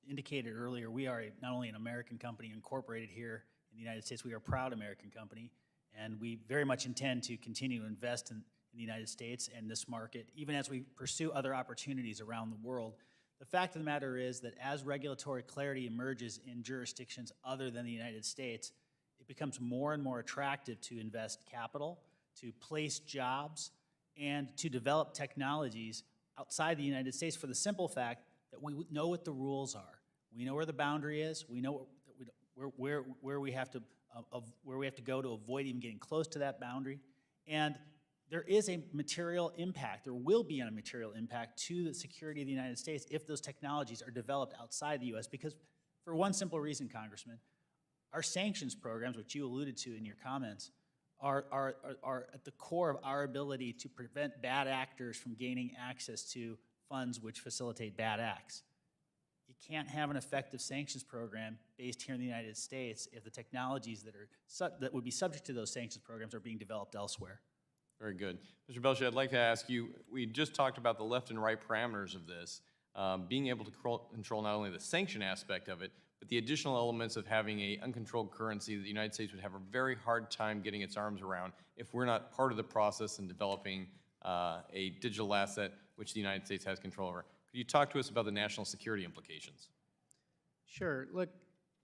indicated earlier, we are not only an American company incorporated here in the United States, we are a proud American company, and we very much intend to continue to invest in the United States and this market, even as we pursue other opportunities around the world. The fact of the matter is that as regulatory clarity emerges in jurisdictions other than the United States, it becomes more and more attractive to invest capital, to place jobs, and to develop technologies outside the United States for the simple fact that we know what the rules are. We know where the boundary is. We know where we have to go to avoid even getting close to that boundary. And there is a material impact, there will be a material impact to the security of the United States if those technologies are developed outside the U.S. Because for one simple reason, Congressman, our sanctions programs, which you alluded to in your comments, are at the core of our ability to prevent bad actors from gaining access to funds which facilitate bad acts. You can't have an effective sanctions program based here in the United States if the technologies that would be subject to those sanctions programs are being developed elsewhere. Very good. Mr. Belshe, I'd like to ask you, we just talked about the left and right parameters of this, being able to control not only the sanction aspect of it, but the additional elements of having an uncontrolled currency that the United States would have a very hard time getting its arms around if we're not part of the process in developing a digital asset which the United States has control over. Could you talk to us about the national security implications? Sure. Look,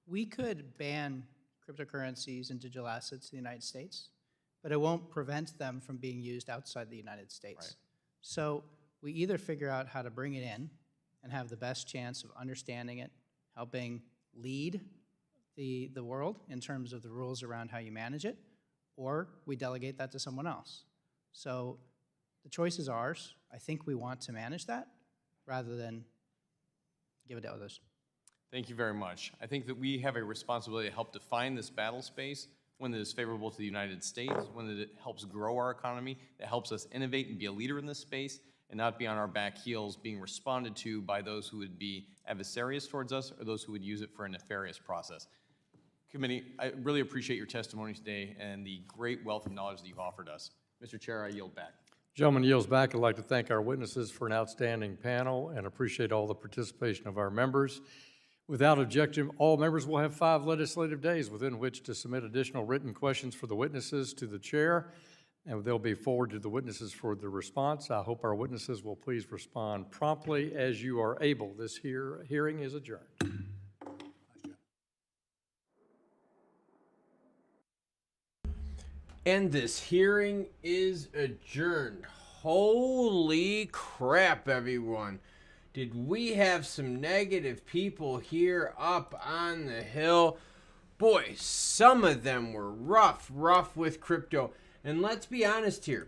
we could ban cryptocurrencies and digital assets in the United States, but it won't prevent them from being used outside the United States. Right. So we either figure out how to bring it in and have the best chance of understanding it, helping lead the world in terms of the rules around how you manage it, or we delegate that to someone else. So the choice is ours. I think we want to manage that rather than give it to others. Thank you very much. I think that we have a responsibility to help define this battle space, one that is favorable to the United States, one that helps grow our economy, that helps us innovate and be a leader in this space, and not be on our back heels being responded to by those who would be adversarious towards us or those who would use it for a nefarious process. Committee, I really appreciate your testimony today and the great wealth of knowledge that you've offered us. Mr. Chair, I yield back. Gentleman yields back. I'd like to thank our witnesses for an outstanding panel and appreciate all the participation of our members. Without objection, all members will have 5 legislative days within which to submit additional written questions for the witnesses to the chair, and they'll be forwarded to the witnesses for the response. I hope our witnesses will please respond promptly as you are able. This hearing is adjourned. And this hearing is adjourned. Holy crap, everyone. Did we have some negative people here up on the Hill? Boy, some of them were rough with crypto. And let's be honest here.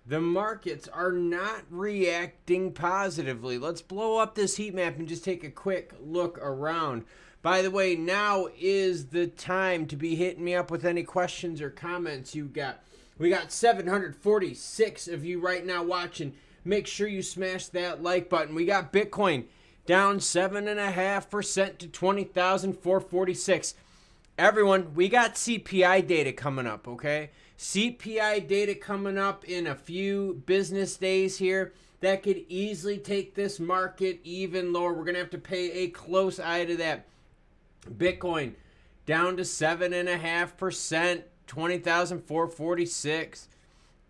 The markets are not reacting positively. Let's blow up this heat map and just take a quick look around. By the way, now is the time to be hitting me up with any questions or comments you've got. We got 746 of you right now watching. Make sure you smash that like button. We got Bitcoin down 7.5% to 20,446. Everyone, we got CPI data coming up, okay? CPI data coming up in a few business days here. That could easily take this market even lower. We're going to have to pay a close eye to that. Bitcoin down to 7.5%, 20,446.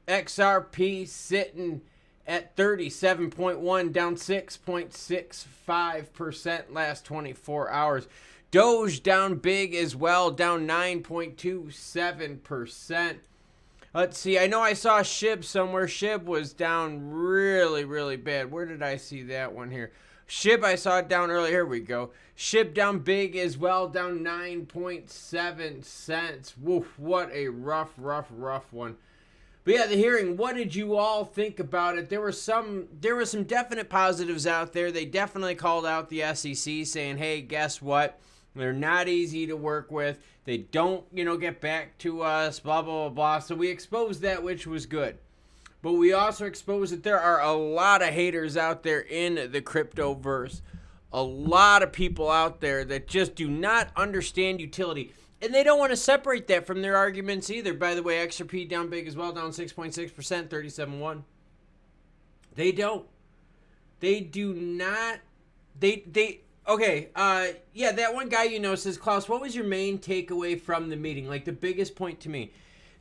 XRP sitting at 37.1, down 6.65% last 24 hours. Doge down big as well, down 9.27%. Let's see, I know I saw SHIB somewhere. SHIB was down really, really bad. Where did I see that one here? SHIB, I saw it down earlier. Here we go. SHIB down big as well, down 9.7 cents. Woof, what a rough one. But yeah, the hearing, what did you all think about it? There were some definite positives out there. They definitely called out the SEC saying, hey, guess what? They're not easy to work with. They don't, get back to us, blah, blah, blah, blah. So we exposed that, which was good. But we also exposed that there are a lot of haters out there in the cryptoverse. A lot of people out there that just do not understand utility. And they don't want to separate that from their arguments either. By the way, XRP down big as well, down 6.6%, 37.1. They don't. They do not. Okay, yeah, that one guy says, Klaus, what was your main takeaway from the meeting? Like the biggest point to me.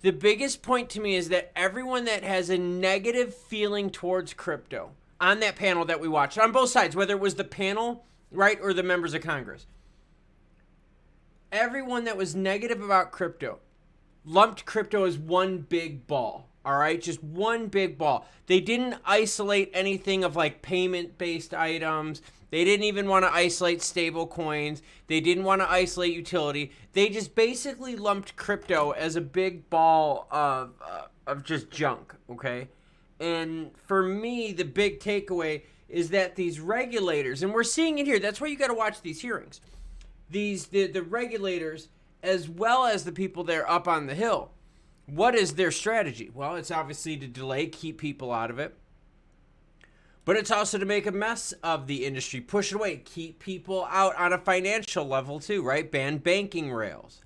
The biggest point to me is that everyone that has a negative feeling towards crypto on that panel that we watched, on both sides, whether it was the panel, right, or the members of Congress, everyone that was negative about crypto lumped crypto as one big ball, all right? Just one big ball. They didn't isolate anything of like payment-based items. They didn't even want to isolate stable coins. They didn't want to isolate utility. They just basically lumped crypto as a big ball of just junk, okay? And for me, the big takeaway is that these regulators, and we're seeing it here, that's why you got to watch these hearings. The regulators, as well as the people there up on the Hill, what is their strategy? Well, it's obviously to delay, keep people out of it. But it's also to make a mess of the industry, push it away, keep people out on a financial level too, right? Ban banking rails.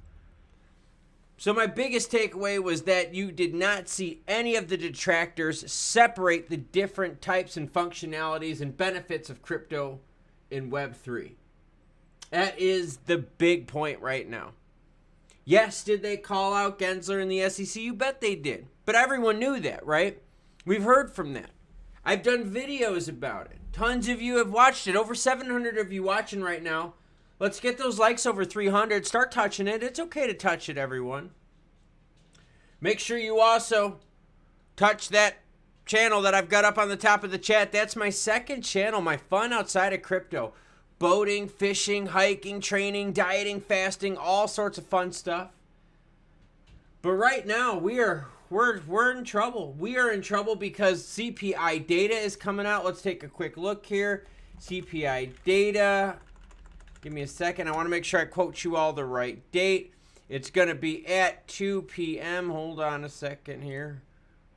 So my biggest takeaway was that you did not see any of the detractors separate the different types and functionalities and benefits of crypto in Web3. That is the big point right now. Yes, did they call out Gensler and the SEC? You bet they did. But everyone knew that, right? We've heard from that. I've done videos about it. Tons of you have watched it. Over 700 of you watching right now. Let's get those likes over 300. Start touching it. It's okay to touch it, everyone. Make sure you also touch that channel that I've got up on the top of the chat. That's my second channel, my fun outside of crypto. Boating, fishing, hiking, training, dieting, fasting, all sorts of fun stuff. But right now, we're in trouble. We are in trouble because CPI data is coming out. Let's take a quick look here. CPI data. Give me a second. I want to make sure I quote you all the right date. It's going to be at 2 p.m. Hold on a second here.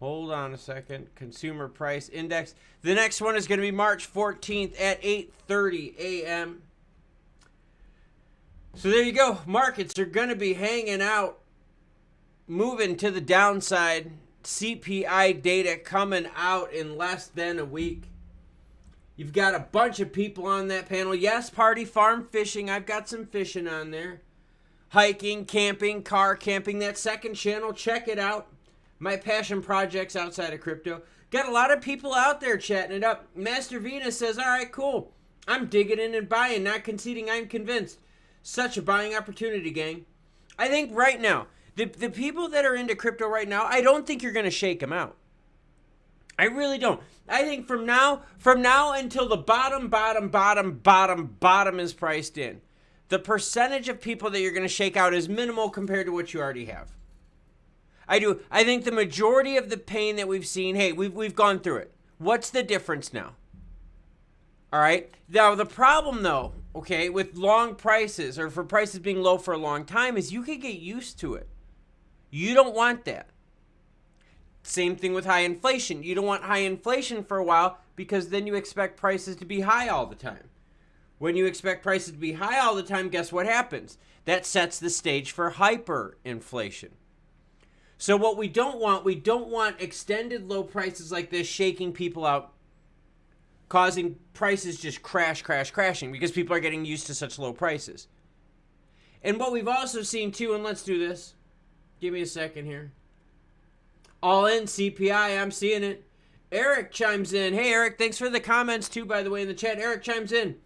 Hold on a second. Consumer Price Index. The next one is going to be March 14th at 8:30 a.m. So there you go. Markets are going to be hanging out, moving to the downside. CPI data coming out in less than a week. You've got a bunch of people on that panel. Yes, party, farm, fishing. I've got some fishing on there. Hiking, camping, car camping. That second channel, check it out. My passion projects outside of crypto. Got a lot of people out there chatting it up. Master Venus says, all right, cool. I'm digging in and buying, not conceding. I'm convinced. Such a buying opportunity, gang. I think right now, the people that are into crypto right now, I don't think you're going to shake them out. I really don't. I think from now until the bottom is priced in, the percentage of people that you're going to shake out is minimal compared to what you already have. I do. I think the majority of the pain that we've seen, hey, we've gone through it. What's the difference now? All right. Now, the problem, though, okay, with long prices or for prices being low for a long time is you could get used to it. You don't want that. Same thing with high inflation. You don't want high inflation for a while because then you expect prices to be high all the time. When you expect prices to be high all the time, guess what happens? That sets the stage for hyperinflation. So what we don't want extended low prices like this shaking people out, causing prices just crashing because people are getting used to such low prices. And what we've also seen too, and let's do this. Give me a second here. All in CPI, I'm seeing it. Eric chimes in. Hey, Eric, thanks for the comments too, by the way, in the chat. Eric chimes in.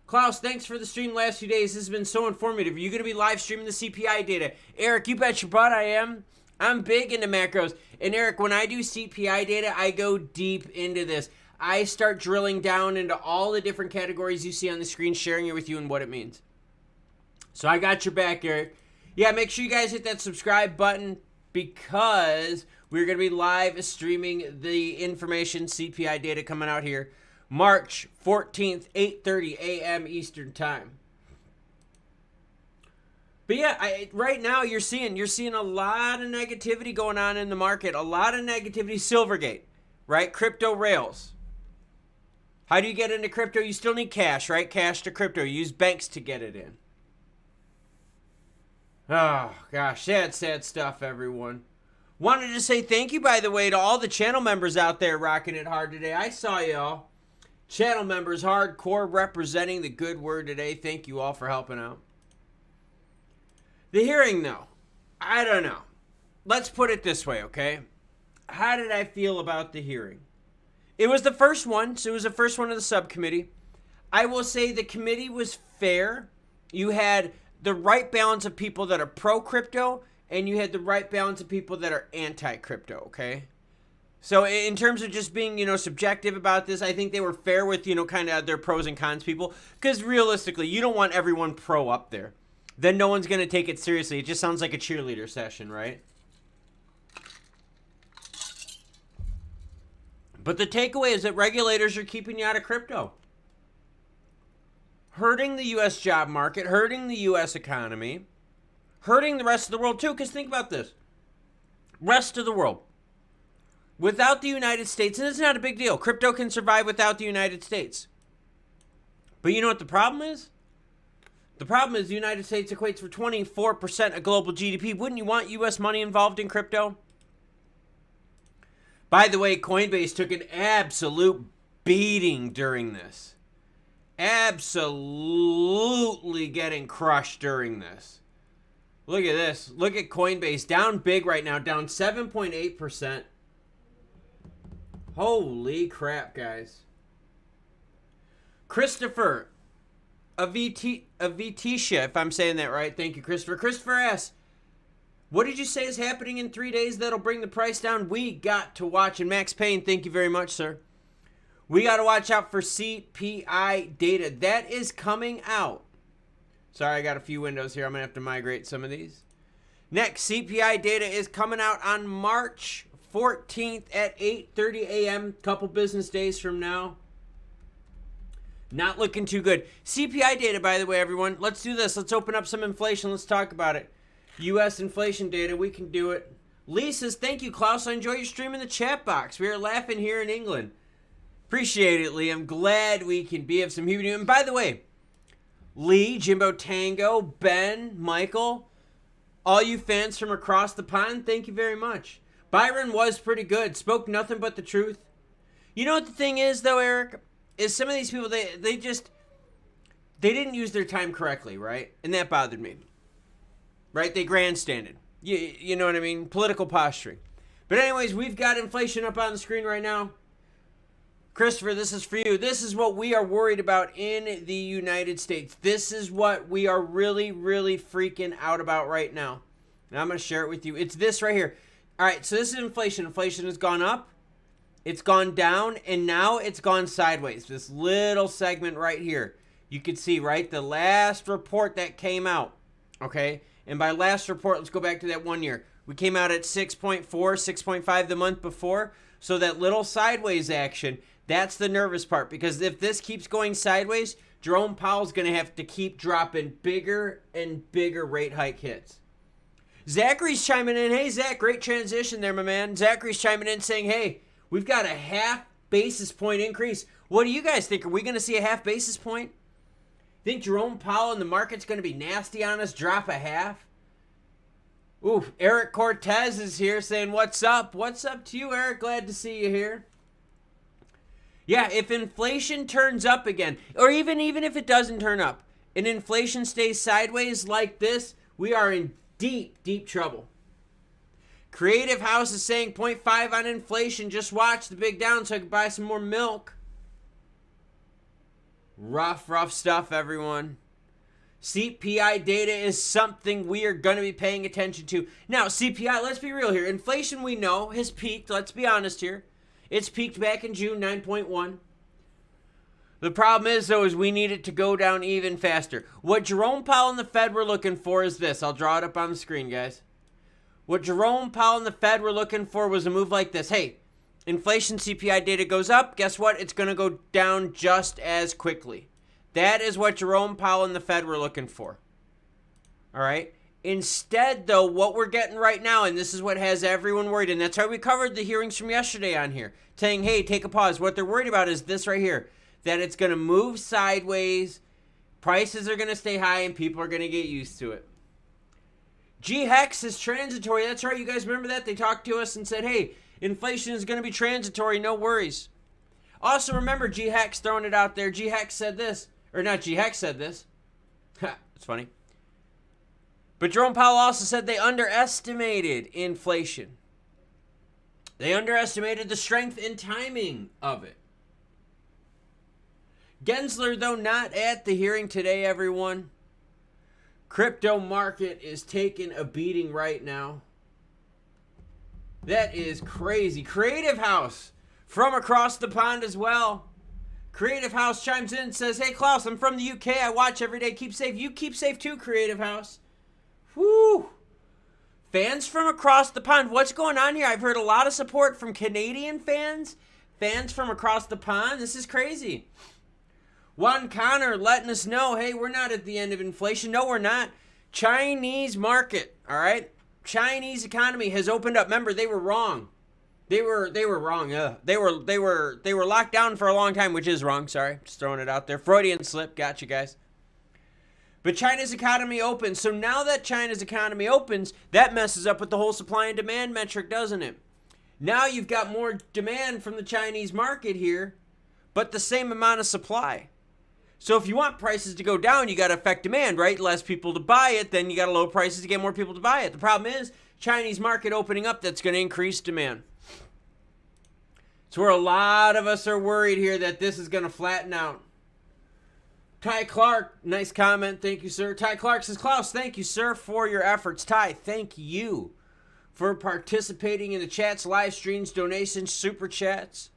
Klaus, thanks for the stream last few days. This has been so informative. Are you going to be live streaming the CPI data? Eric, you bet your butt I am. I'm big into macros. And Eric, when I do CPI data, I go deep into this. I start drilling down into all the different categories you see on the screen, sharing it with you and what it means. So I got your back, Eric. Yeah, make sure you guys hit that subscribe button because we're going to be live streaming the information CPI data coming out here March 14th, 8:30 a.m. Eastern Time. But yeah, right now you're seeing a lot of negativity going on in the market. A lot of negativity. Silvergate, right? Crypto rails. How do you get into crypto? You still need cash, right? Cash to crypto. You use banks to get it in. Oh, gosh. Sad stuff, everyone. Wanted to say thank you, by the way, to all the channel members out there rocking it hard today. I saw y'all. Channel members hardcore representing the good word today. Thank you all for helping out. The hearing, though, I don't know. Let's put it this way, okay? How did I feel about the hearing? It was the first one, so it was the first one of the subcommittee. I will say the committee was fair. You had the right balance of people that are pro-crypto, and you had the right balance of people that are anti-crypto, okay? So in terms of just being, subjective about this, I think they were fair with, kind of their pros and cons people. Because realistically, you don't want everyone pro up there. Then no one's going to take it seriously. It just sounds like a cheerleader session, right? But the takeaway is that regulators are keeping you out of crypto. Hurting the U.S. job market, hurting the U.S. economy, hurting the rest of the world too. Because think about this. Rest of the world. Without the United States, and it's not a big deal. Crypto can survive without the United States. But you know what the problem is? The problem is the United States equates for 24% of global GDP. Wouldn't you want U.S. money involved in crypto? By the way, Coinbase took an absolute beating during this. Absolutely getting crushed during this. Look at this. Look at Coinbase. Down big right now. Down 7.8%. Holy crap, guys. Christopher Avitisha, if I'm saying that right. Thank you, Christopher. Christopher asks, what did you say is happening in 3 days that'll bring the price down? We got to watch. And Max Payne, thank you very much, sir. We got to watch out for CPI data. That is coming out. Sorry, I got a few windows here. I'm going to have to migrate some of these. Next, CPI data is coming out on March 14th at 8:30 a.m. Couple business days from now. Not looking too good. CPI data, by the way, everyone. Let's do this. Let's open up some inflation. Let's talk about it. U.S. inflation data. We can do it. Lee says, thank you, Klaus. I enjoy your stream in the chat box. We are laughing here in England. Appreciate it, Lee. I'm glad we can be of some humor. And by the way, Lee, Jimbo Tango, Ben, Michael, all you fans from across the pond, thank you very much. Byron was pretty good. Spoke nothing but the truth. You know what the thing is, though, Eric? Is some of these people, they didn't use their time correctly, right? And that bothered me. Right? They grandstanded. You know what I mean? Political posturing. But anyways, we've got inflation up on the screen right now. Christopher, this is for you. This is what we are worried about in the United States. This is what we are really, really freaking out about right now. And I'm going to share it with you. It's this right here. All right, so this is inflation. Inflation has gone up. It's gone down, and now it's gone sideways. This little segment right here. You can see, right, the last report that came out, okay? And by last report, let's go back to that 1 year. We came out at 6.4, 6.5 the month before. So that little sideways action, that's the nervous part. Because if this keeps going sideways, Jerome Powell's going to have to keep dropping bigger and bigger rate hike hits. Zachary's chiming in. Hey, Zach, great transition there, my man. Zachary's chiming in saying, hey, we've got a half basis point increase. What do you guys think? Are we going to see a half basis point? Think Jerome Powell and the market's going to be nasty on us, drop a half? Ooh, Eric Cortez is here saying, what's up? What's up to you, Eric? Glad to see you here. Yeah, if inflation turns up again, or even if it doesn't turn up, and inflation stays sideways like this, we are in deep, deep trouble. Creative House is saying 0.5 on inflation. Just watch the big down so I can buy some more milk. Rough stuff, everyone. CPI data is something we are going to be paying attention to. Now, CPI, let's be real here. Inflation, we know, has peaked. Let's be honest here. It's peaked back in June, 9.1. The problem is, though, is we need it to go down even faster. What Jerome Powell and the Fed were looking for is this. I'll draw it up on the screen, guys. What Jerome Powell and the Fed were looking for was a move like this. Hey, inflation CPI data goes up. Guess what? It's going to go down just as quickly. That is what Jerome Powell and the Fed were looking for. All right? Instead, though, what we're getting right now, and this is what has everyone worried, and that's why we covered the hearings from yesterday on here, saying, hey, take a pause. What they're worried about is this right here, that it's going to move sideways, prices are going to stay high, and people are going to get used to it. G-Hex is transitory. That's right. You guys remember that? They talked to us and said, hey, inflation is going to be transitory. No worries. Also, remember G-Hex throwing it out there. G-Hex said this. Or not G-Hex said this. Ha, it's funny. But Jerome Powell also said they underestimated inflation. They underestimated the strength and timing of it. Gensler, though, not at the hearing today, everyone. Crypto market is taking a beating right now. That is crazy. Creative House from across the pond as well. Creative House chimes in and says, hey, Klaus, I'm from the UK. I watch every day. Keep safe. You keep safe too, Creative House. Whoo! Fans from across the pond. What's going on here? I've heard a lot of support from Canadian fans. Fans from across the pond. This is crazy. Juan Connor letting us know, hey, we're not at the end of inflation. No, we're not. Chinese market, all right? Chinese economy has opened up. Remember, they were wrong. They were wrong. They were locked down for a long time, which is wrong. Sorry, just throwing it out there. Freudian slip. Got you guys. But China's economy opens. So now that China's economy opens, that messes up with the whole supply and demand metric, doesn't it? Now you've got more demand from the Chinese market here, but the same amount of supply. So if you want prices to go down, you got to affect demand, right? Less people to buy it, then you got to lower prices to get more people to buy it. The problem is Chinese market opening up, that's going to increase demand. So where a lot of us are worried here that this is going to flatten out. Ty Clark, nice comment. Thank you, sir. Ty Clark says, Klaus, thank you, sir, for your efforts. Ty, thank you for participating in the chats, live streams, donations, super chats.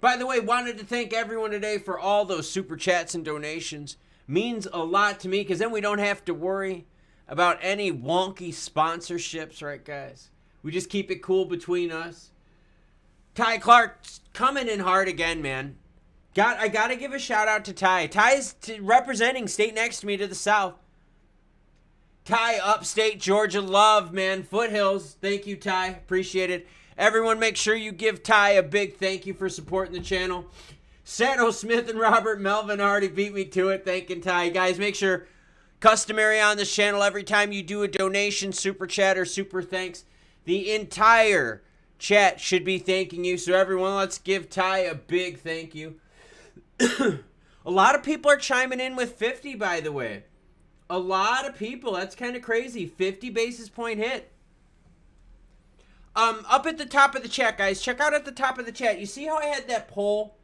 By the way, wanted to thank everyone today for all those super chats and donations. Means a lot to me because then we don't have to worry about any wonky sponsorships, right, guys? We just keep it cool between us. Ty Clark coming in hard again, man. I got to give a shout out to Ty. Ty's representing state next to me to the south. Ty, upstate Georgia love, man. Foothills. Thank you, Ty. Appreciate it. Everyone make sure you give Ty a big thank you for supporting the channel. Sano Smith and Robert Melvin already beat me to it. Thanking Ty. Guys, make sure, customary on this channel, every time you do a donation, super chat, or super thanks, the entire chat should be thanking you. So everyone, let's give Ty a big thank you. A lot of people are chiming in with 50, by the way. A lot of people. That's kind of crazy. 50 basis point hit. Up at the top of the chat, guys. Check out at the top of the chat. You see how I had that poll?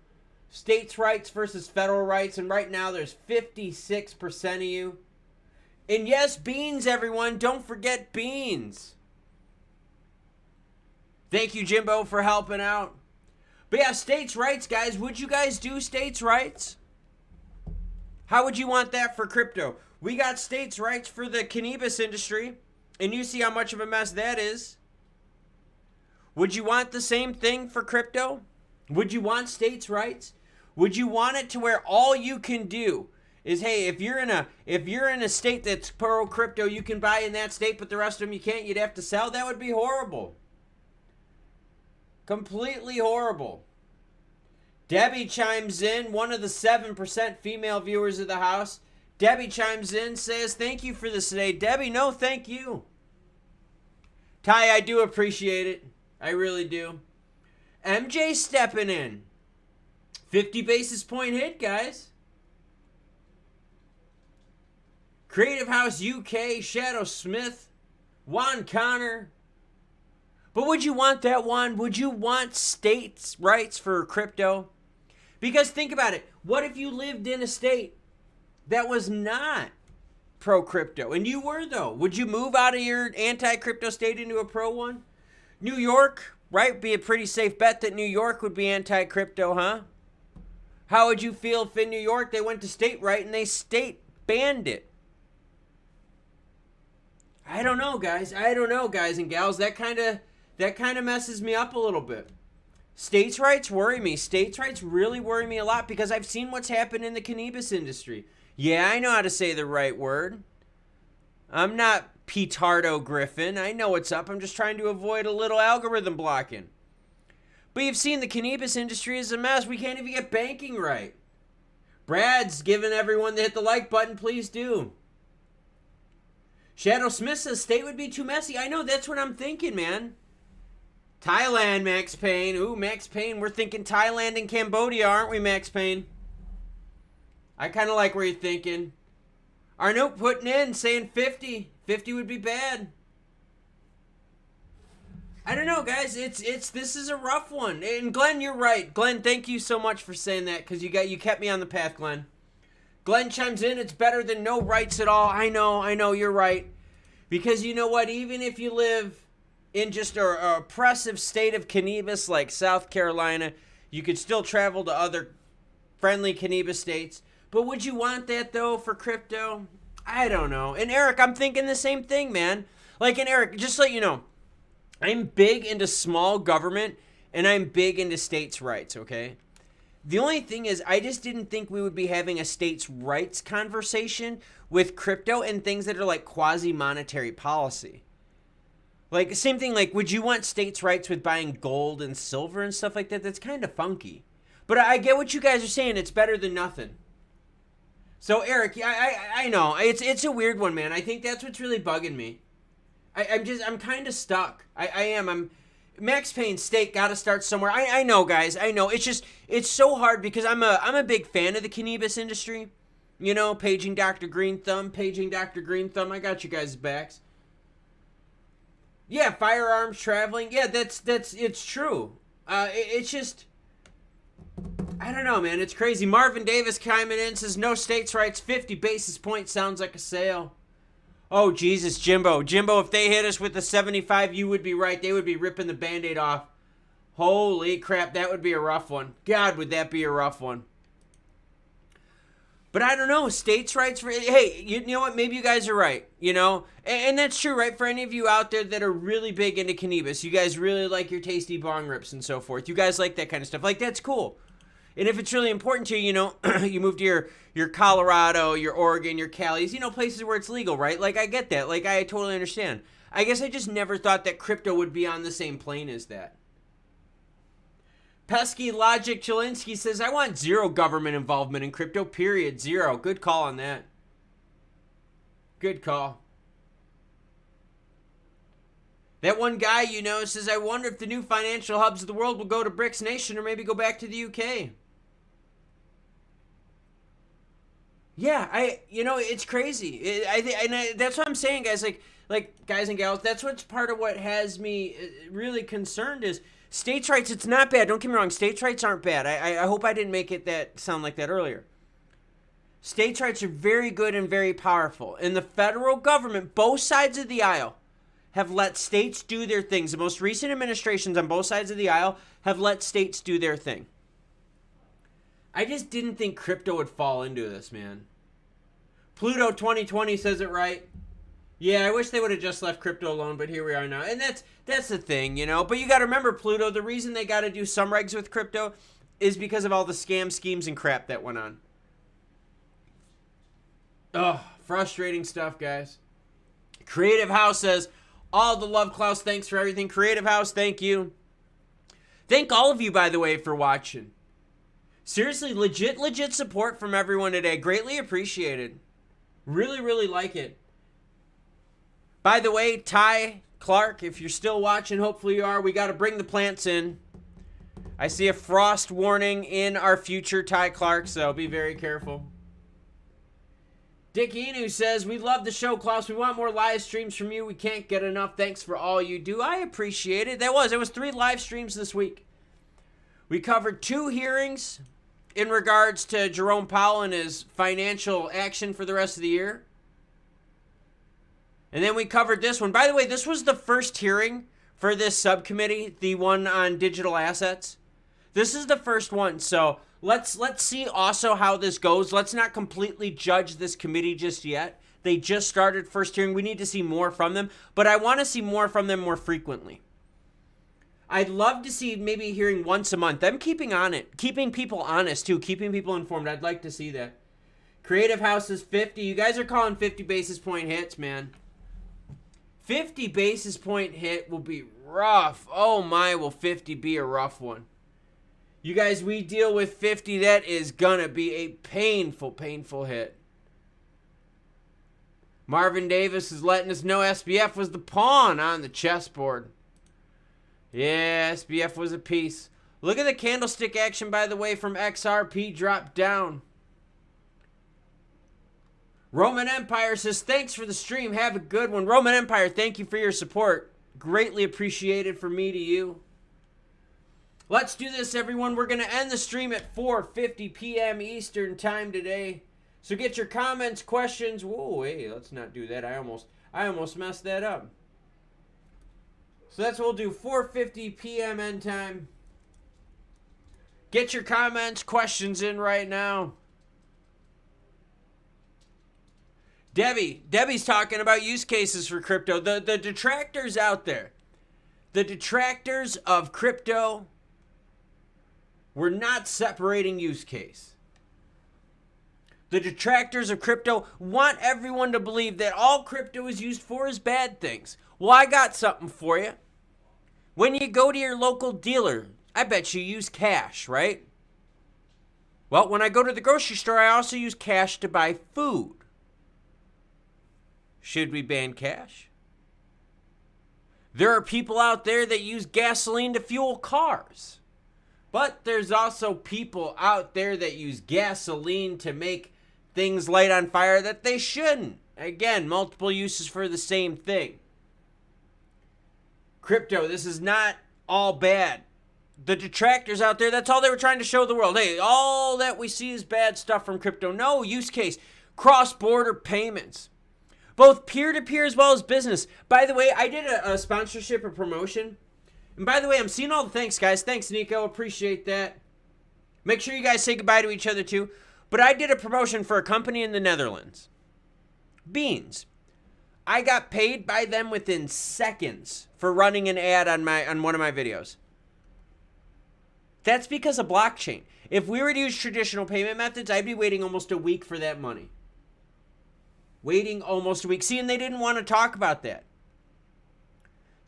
States' rights versus federal rights. And right now there's 56% of you. And yes, beans, everyone. Don't forget beans. Thank you, Jimbo, for helping out. But yeah, states' rights, guys. Would you guys do states' rights? How would you want that for crypto? We got states' rights for the cannabis industry. And you see how much of a mess that is. Would you want the same thing for crypto? Would you want states' rights? Would you want it to where all you can do is, hey, if you're in a state that's pro crypto, you can buy in that state, but the rest of them you can't, you'd have to sell? That would be horrible. Completely horrible. Debbie chimes in, one of the 7% female viewers of the house. Debbie chimes in, says, thank you for this today. Debbie, no, thank you. Ty, I do appreciate it. I really do. MJ stepping in. 50 basis point hit, guys. Creative House UK, Shadow Smith, Juan Connor. But would you want that, Juan? Would you want states' rights for crypto? Because think about it. What if you lived in a state that was not pro-crypto? And you were, though. Would you move out of your anti-crypto state into a pro one? New York, right? Be a pretty safe bet that New York would be anti-crypto, huh? How would you feel if in New York they went to state right and they state banned it? I don't know, guys. I don't know, guys and gals. That kind of messes me up a little bit. States' rights worry me. States' rights really worry me a lot because I've seen what's happened in the cannabis industry. Yeah, I know how to say the right word. I'm not Petardo Griffin. I know what's up. I'm just trying to avoid a little algorithm blocking. But you've seen the cannabis industry is a mess. We can't even get banking right. Brad's giving everyone to hit the like button. Please do. Shadow Smith says state would be too messy. I know, that's what I'm thinking, man. Thailand, Max Payne. Ooh, Max Payne. We're thinking Thailand and Cambodia, aren't we, Max Payne? I kind of like where you're thinking. Arnold putting in, saying 50. 50 would be bad. I don't know, guys. This is a rough one. And Glenn, you're right. Glenn, thank you so much for saying that because you kept me on the path, Glenn. Glenn chimes in, it's better than no rights at all. I know, you're right. Because you know what? Even if you live in just an oppressive state of cannabis like South Carolina, you could still travel to other friendly cannabis states. But would you want that, though, for crypto? I don't know. And Eric, I'm thinking the same thing, man. And Eric, just so you know, I'm big into small government, and I'm big into states' rights, okay? The only thing is, I just didn't think we would be having a states' rights conversation with crypto and things that are like quasi-monetary policy. Same thing, would you want states' rights with buying gold and silver and stuff like that? That's kind of funky. But I get what you guys are saying. It's better than nothing. So, Eric, I know. It's a weird one, man. I think that's what's really bugging me. I'm kind of stuck. I am. Max Payne state got to start somewhere. I know, guys. I know. It's so hard because I'm a big fan of the cannabis industry. You know, paging Dr. Green Thumb. I got you guys' backs. Yeah, firearms, traveling. Yeah, it's true. It's just, I don't know, man. It's crazy. Marvin Davis chiming in says, no states' rights, 50 basis points sounds like a sale. Oh, Jesus, Jimbo. Jimbo, if they hit us with the 75, you would be right. They would be ripping the Band-Aid off. Holy crap, that would be a rough one. God, would that be a rough one. But I don't know, states' rights for, hey, you know what, maybe you guys are right, you know? And that's true, right? For any of you out there that are really big into cannabis, you guys really like your tasty bong rips and so forth. You guys like that kind of stuff. That's cool. And if it's really important to you, you know, you move to your Colorado, your Oregon, your Calis, you know, places where it's legal, right? I get that. I totally understand. I guess I just never thought that crypto would be on the same plane as that. Pesky Logic Chilinsky says, I want zero government involvement in crypto, period. Zero. Good call on that. Good call. That one guy, you know, says, I wonder if the new financial hubs of the world will go to BRICS Nation or maybe go back to the UK. Yeah, you know, it's crazy. That's what I'm saying, guys. Like guys and gals, that's what's part of what has me really concerned is states' rights. It's not bad. Don't get me wrong. States' rights aren't bad. I hope I didn't make it sound like that earlier. States' rights are very good and very powerful. In the federal government, both sides of the aisle have let states do their things. The most recent administrations on both sides of the aisle have let states do their thing. I just didn't think crypto would fall into this, man. Pluto 2020 says it right. Yeah, I wish they would have just left crypto alone, but here we are now. And that's the thing, you know. But you got to remember, Pluto, the reason they got to do some regs with crypto is because of all the scam schemes and crap that went on. Oh, frustrating stuff, guys. Creative House says, all the love, Klaus. Thanks for everything. Creative House, thank you. Thank all of you, by the way, for watching. Seriously, legit support from everyone today. Greatly appreciated. Really, really like it. By the way, Ty Clark, if you're still watching, hopefully you are, we got to bring the plants in. I see a frost warning in our future, Ty Clark, so be very careful. Dick Enu says, we love the show, Klaus. We want more live streams from you. We can't get enough. Thanks for all you do. I appreciate it. It was 3 live streams this week. We covered 2 hearings in regards to Jerome Powell and his financial action for the rest of the year. And then we covered this one. By the way, this was the first hearing for this subcommittee, the one on digital assets. This is the first one, so let's see also how this goes. Let's not completely judge this committee just yet. They just started first hearing. We need to see more from them, but I want to see more from them more frequently. I'd love to see maybe hearing once a month. Them keeping on it, keeping people honest too, keeping people informed. I'd like to see that. Creative House is 50. You guys are calling 50 basis point hits, man. 50 basis point hit will be rough. Oh my, will 50 be a rough one. You guys, we deal with 50. That is gonna be a painful, painful hit. Marvin Davis is letting us know SBF was the pawn on the chessboard. Yeah, SBF was a piece. Look at the candlestick action, by the way, from XRP dropped down. Roman Empire says, thanks for the stream. Have a good one. Roman Empire, thank you for your support. Greatly appreciated from me to you. Let's do this, everyone. We're going to end the stream at 4:50 p.m. Eastern time today. So get your comments, questions. Whoa, hey, let's not do that. I almost messed that up. So that's what we'll do, 4:50 p.m. end time. Get your comments, questions in right now. Debbie's talking about use cases for crypto. The detractors out there, the detractors of crypto, we're not separating use case. The detractors of crypto want everyone to believe that all crypto is used for is bad things. Well, I got something for you. When you go to your local dealer, I bet you use cash, right? Well, when I go to the grocery store, I also use cash to buy food. Should we ban cash? There are people out there that use gasoline to fuel cars. But there's also people out there that use gasoline to make things light on fire that they shouldn't. Again, multiple uses for the same thing. Crypto, this is not all bad. The detractors out there, that's all they were trying to show the world. Hey, all that we see is bad stuff from crypto. No, use case, cross-border payments. Both peer-to-peer as well as business. By the way, I did a sponsorship, a promotion. And by the way, I'm seeing all the thanks, guys. Thanks, Nico. Appreciate that. Make sure you guys say goodbye to each other, too. But I did a promotion for a company in the Netherlands. Beans. I got paid by them within seconds for running an ad on one of my videos. That's because of blockchain. If we were to use traditional payment methods, I'd be waiting almost a week for that money. Waiting almost a week. See, and they didn't want to talk about that.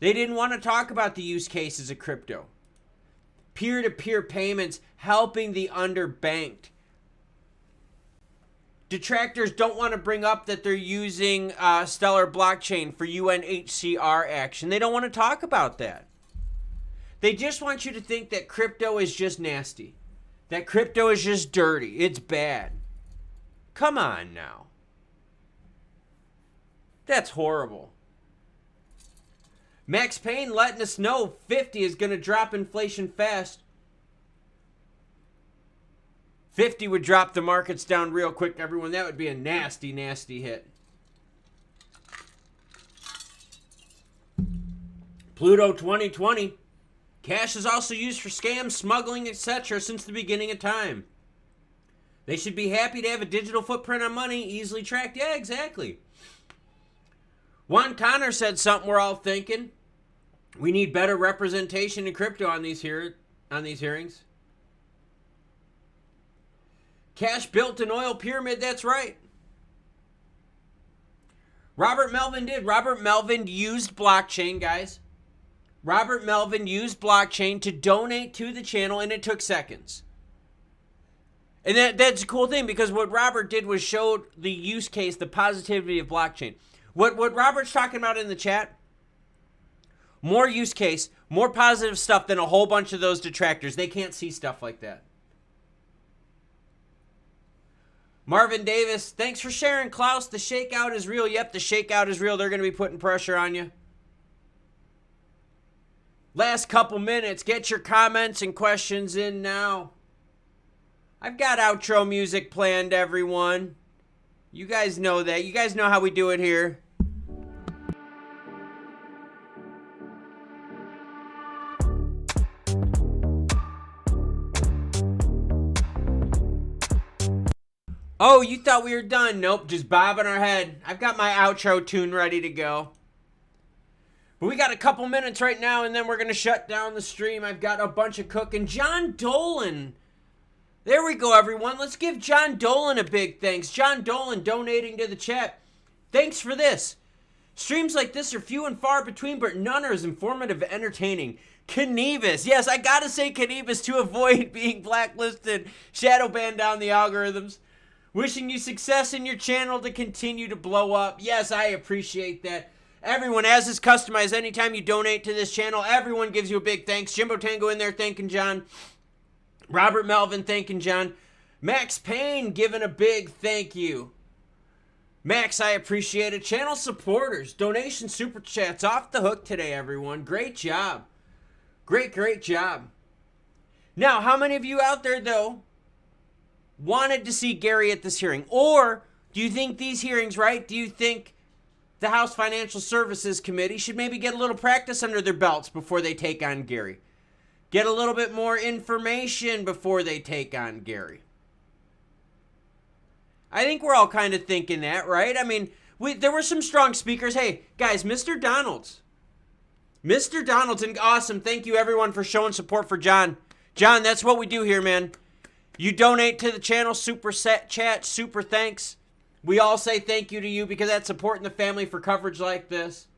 They didn't want to talk about the use cases of crypto. Peer-to-peer payments, helping the underbanked. Detractors don't want to bring up that they're using Stellar Blockchain for UNHCR action. They don't want to talk about that. They just want you to think that crypto is just nasty. That crypto is just dirty. It's bad. Come on now. That's horrible. Max Payne letting us know 50 is going to drop inflation fast. 50 would drop the markets down real quick, everyone. That would be a nasty, nasty hit. Pluto 2020. Cash is also used for scams, smuggling, etc. since the beginning of time. They should be happy to have a digital footprint on money, easily tracked. Yeah, exactly. Juan Connor said something we're all thinking. We need better representation in crypto on these hearings. Cash built an oil pyramid, that's right. Robert Melvin did. Robert Melvin used blockchain, guys. Robert Melvin used blockchain to donate to the channel, and it took seconds. And that's a cool thing, because what Robert did was showed the use case, the positivity of blockchain. What Robert's talking about in the chat, more use case, more positive stuff than a whole bunch of those detractors. They can't see stuff like that. Marvin Davis, thanks for sharing, Klaus. The shakeout is real. Yep, the shakeout is real. They're going to be putting pressure on you. Last couple minutes. Get your comments and questions in now. I've got outro music planned, everyone. You guys know that. You guys know how we do it here. Oh, you thought we were done? Nope, just bobbing our head. I've got my outro tune ready to go. But we got a couple minutes right now, and then we're going to shut down the stream. I've got a bunch of cooking. John Dolan. There we go, everyone. Let's give John Dolan a big thanks. John Dolan donating to the chat. Thanks for this. Streams like this are few and far between, but none are as informative and entertaining. Canibus. Yes, I got to say Canibus to avoid being blacklisted. Shadow ban down the algorithms. Wishing you success in your channel to continue to blow up. Yes, I appreciate that. Everyone, as is customized, anytime you donate to this channel, everyone gives you a big thanks. Jimbo Tango in there thanking John. Robert Melvin thanking John. Max Payne giving a big thank you. Max, I appreciate it. Channel supporters, donation super chats off the hook today, everyone. Great job. Great job. Now, how many of you out there, though, wanted to see Gary at this hearing? Or do you think these hearings, right? Do you think the House Financial Services Committee should maybe get a little practice under their belts before they take on Gary? Get a little bit more information before they take on Gary? I think we're all kind of thinking that, right? I mean, there were some strong speakers. Hey, guys, Mr. Donalds, and awesome. Thank you, everyone, for showing support for John. John, that's what we do here, man. You donate to the channel, super chat, super thanks. We all say thank you to you because that's supporting the family for coverage like this.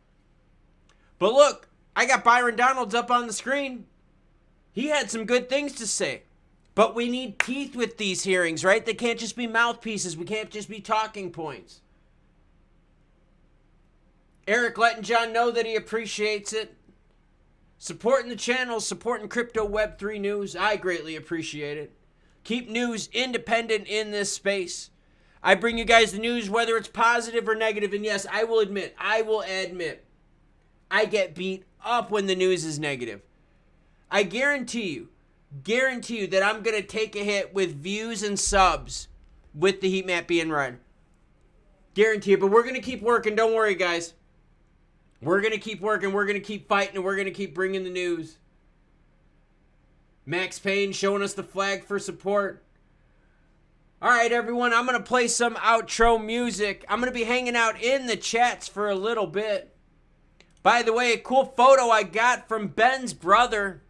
But look, I got Byron Donalds up on the screen. He had some good things to say. But we need teeth with these hearings, right? They can't just be mouthpieces. We can't just be talking points. Eric letting John know that he appreciates it. Supporting the channel, supporting crypto Web3 news. I greatly appreciate it. Keep news independent in this space. I bring you guys the news whether it's positive or negative. And yes, I will admit, I get beat up when the news is negative. I guarantee you that I'm going to take a hit with views and subs with the heat map being run. Guarantee it. But we're going to keep working. Don't worry, guys. We're going to keep working. We're going to keep fighting, and we're going to keep bringing the news. Max Payne showing us the flag for support. All right, everyone, I'm going to play some outro music. I'm going to be hanging out in the chats for a little bit. By the way, a cool photo I got from Ben's brother.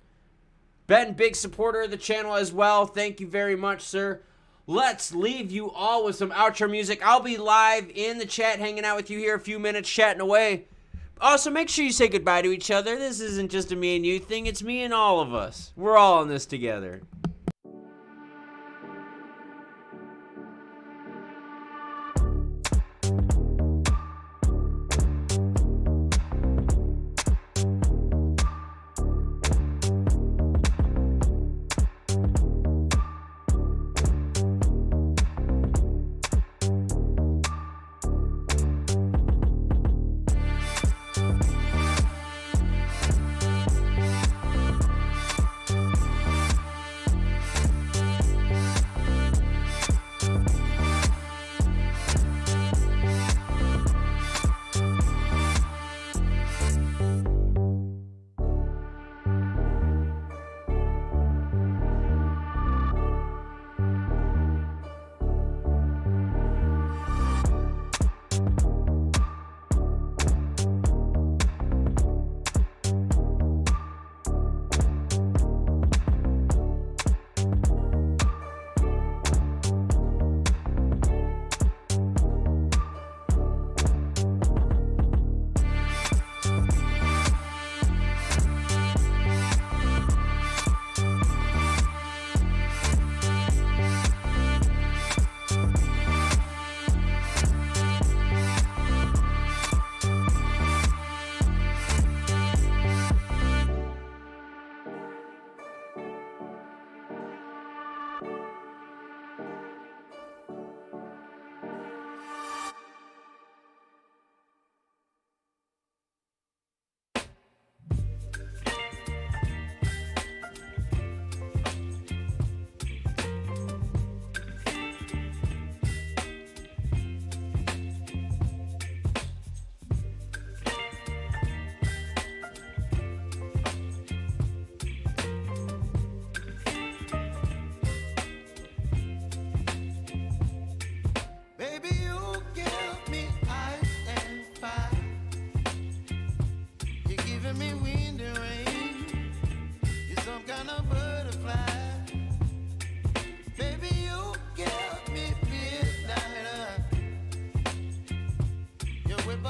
Ben, big supporter of the channel as well. Thank you very much, sir. Let's leave you all with some outro music. I'll be live in the chat hanging out with you here a few minutes, chatting away. Also, make sure you say goodbye to each other. This isn't just a me and you thing. It's me and all of us. We're all in this together.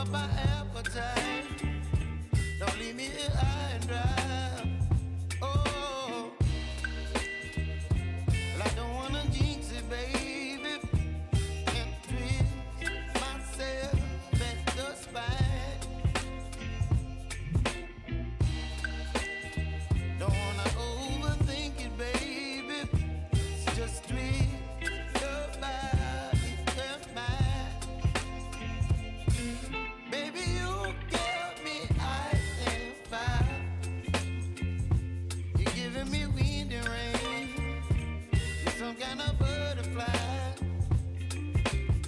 up my appetite. Don't leave me here high and dry. Oh, well, I don't wanna jinx it, baby, and twist myself at the spine. Don't wanna overthink it, baby. It's just twist your body and mine. Baby, you give me ice and fire. You're giving me wind and rain. You're some kind of butterfly.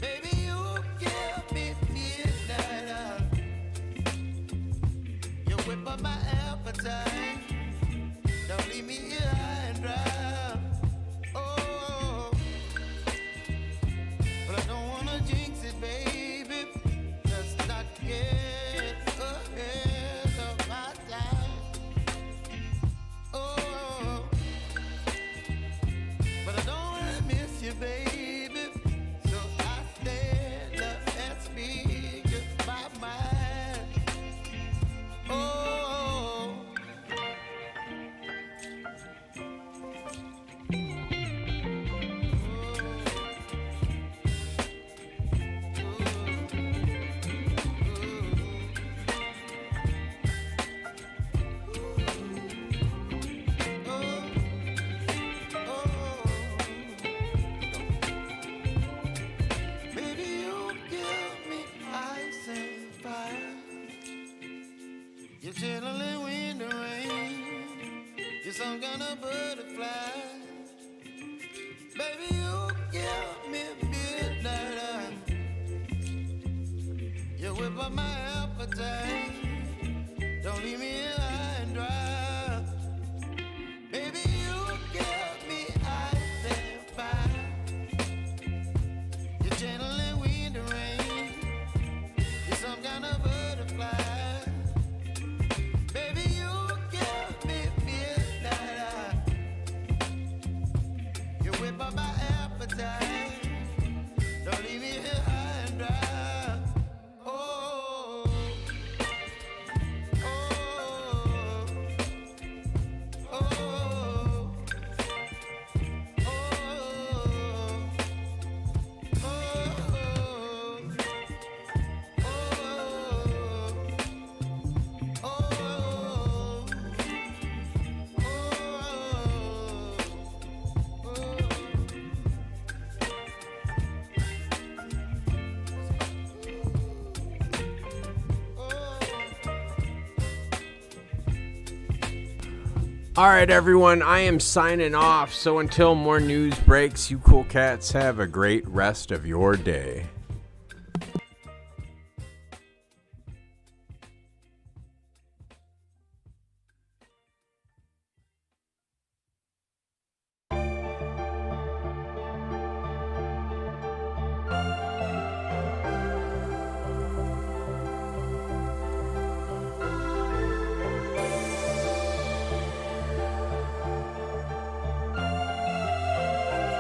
Baby, you give me midnight. You whip up my appetite. Don't leave me here high and dry. Oh, but I don't wanna jinx it, baby. Let's not get ahead of my time. Oh, but I don't wanna miss you, baby. So I stand up and speak my mind. Oh. Baby, you give me ice and fire. You're chilling wind and rain. You're some kind of butterfly. Baby, you give me midnight. You whip up my appetite. Don't leave me here high and dry. Baby, you give me ice and fire. You're channeling wind and rain. You're some kind of butterfly. Baby, you give me midnight. You whip up my appetite. Don't leave me here high and dry. Oh, oh, oh, oh, All right, everyone, I am signing off. So until more news breaks, you cool cats have a great rest of your day.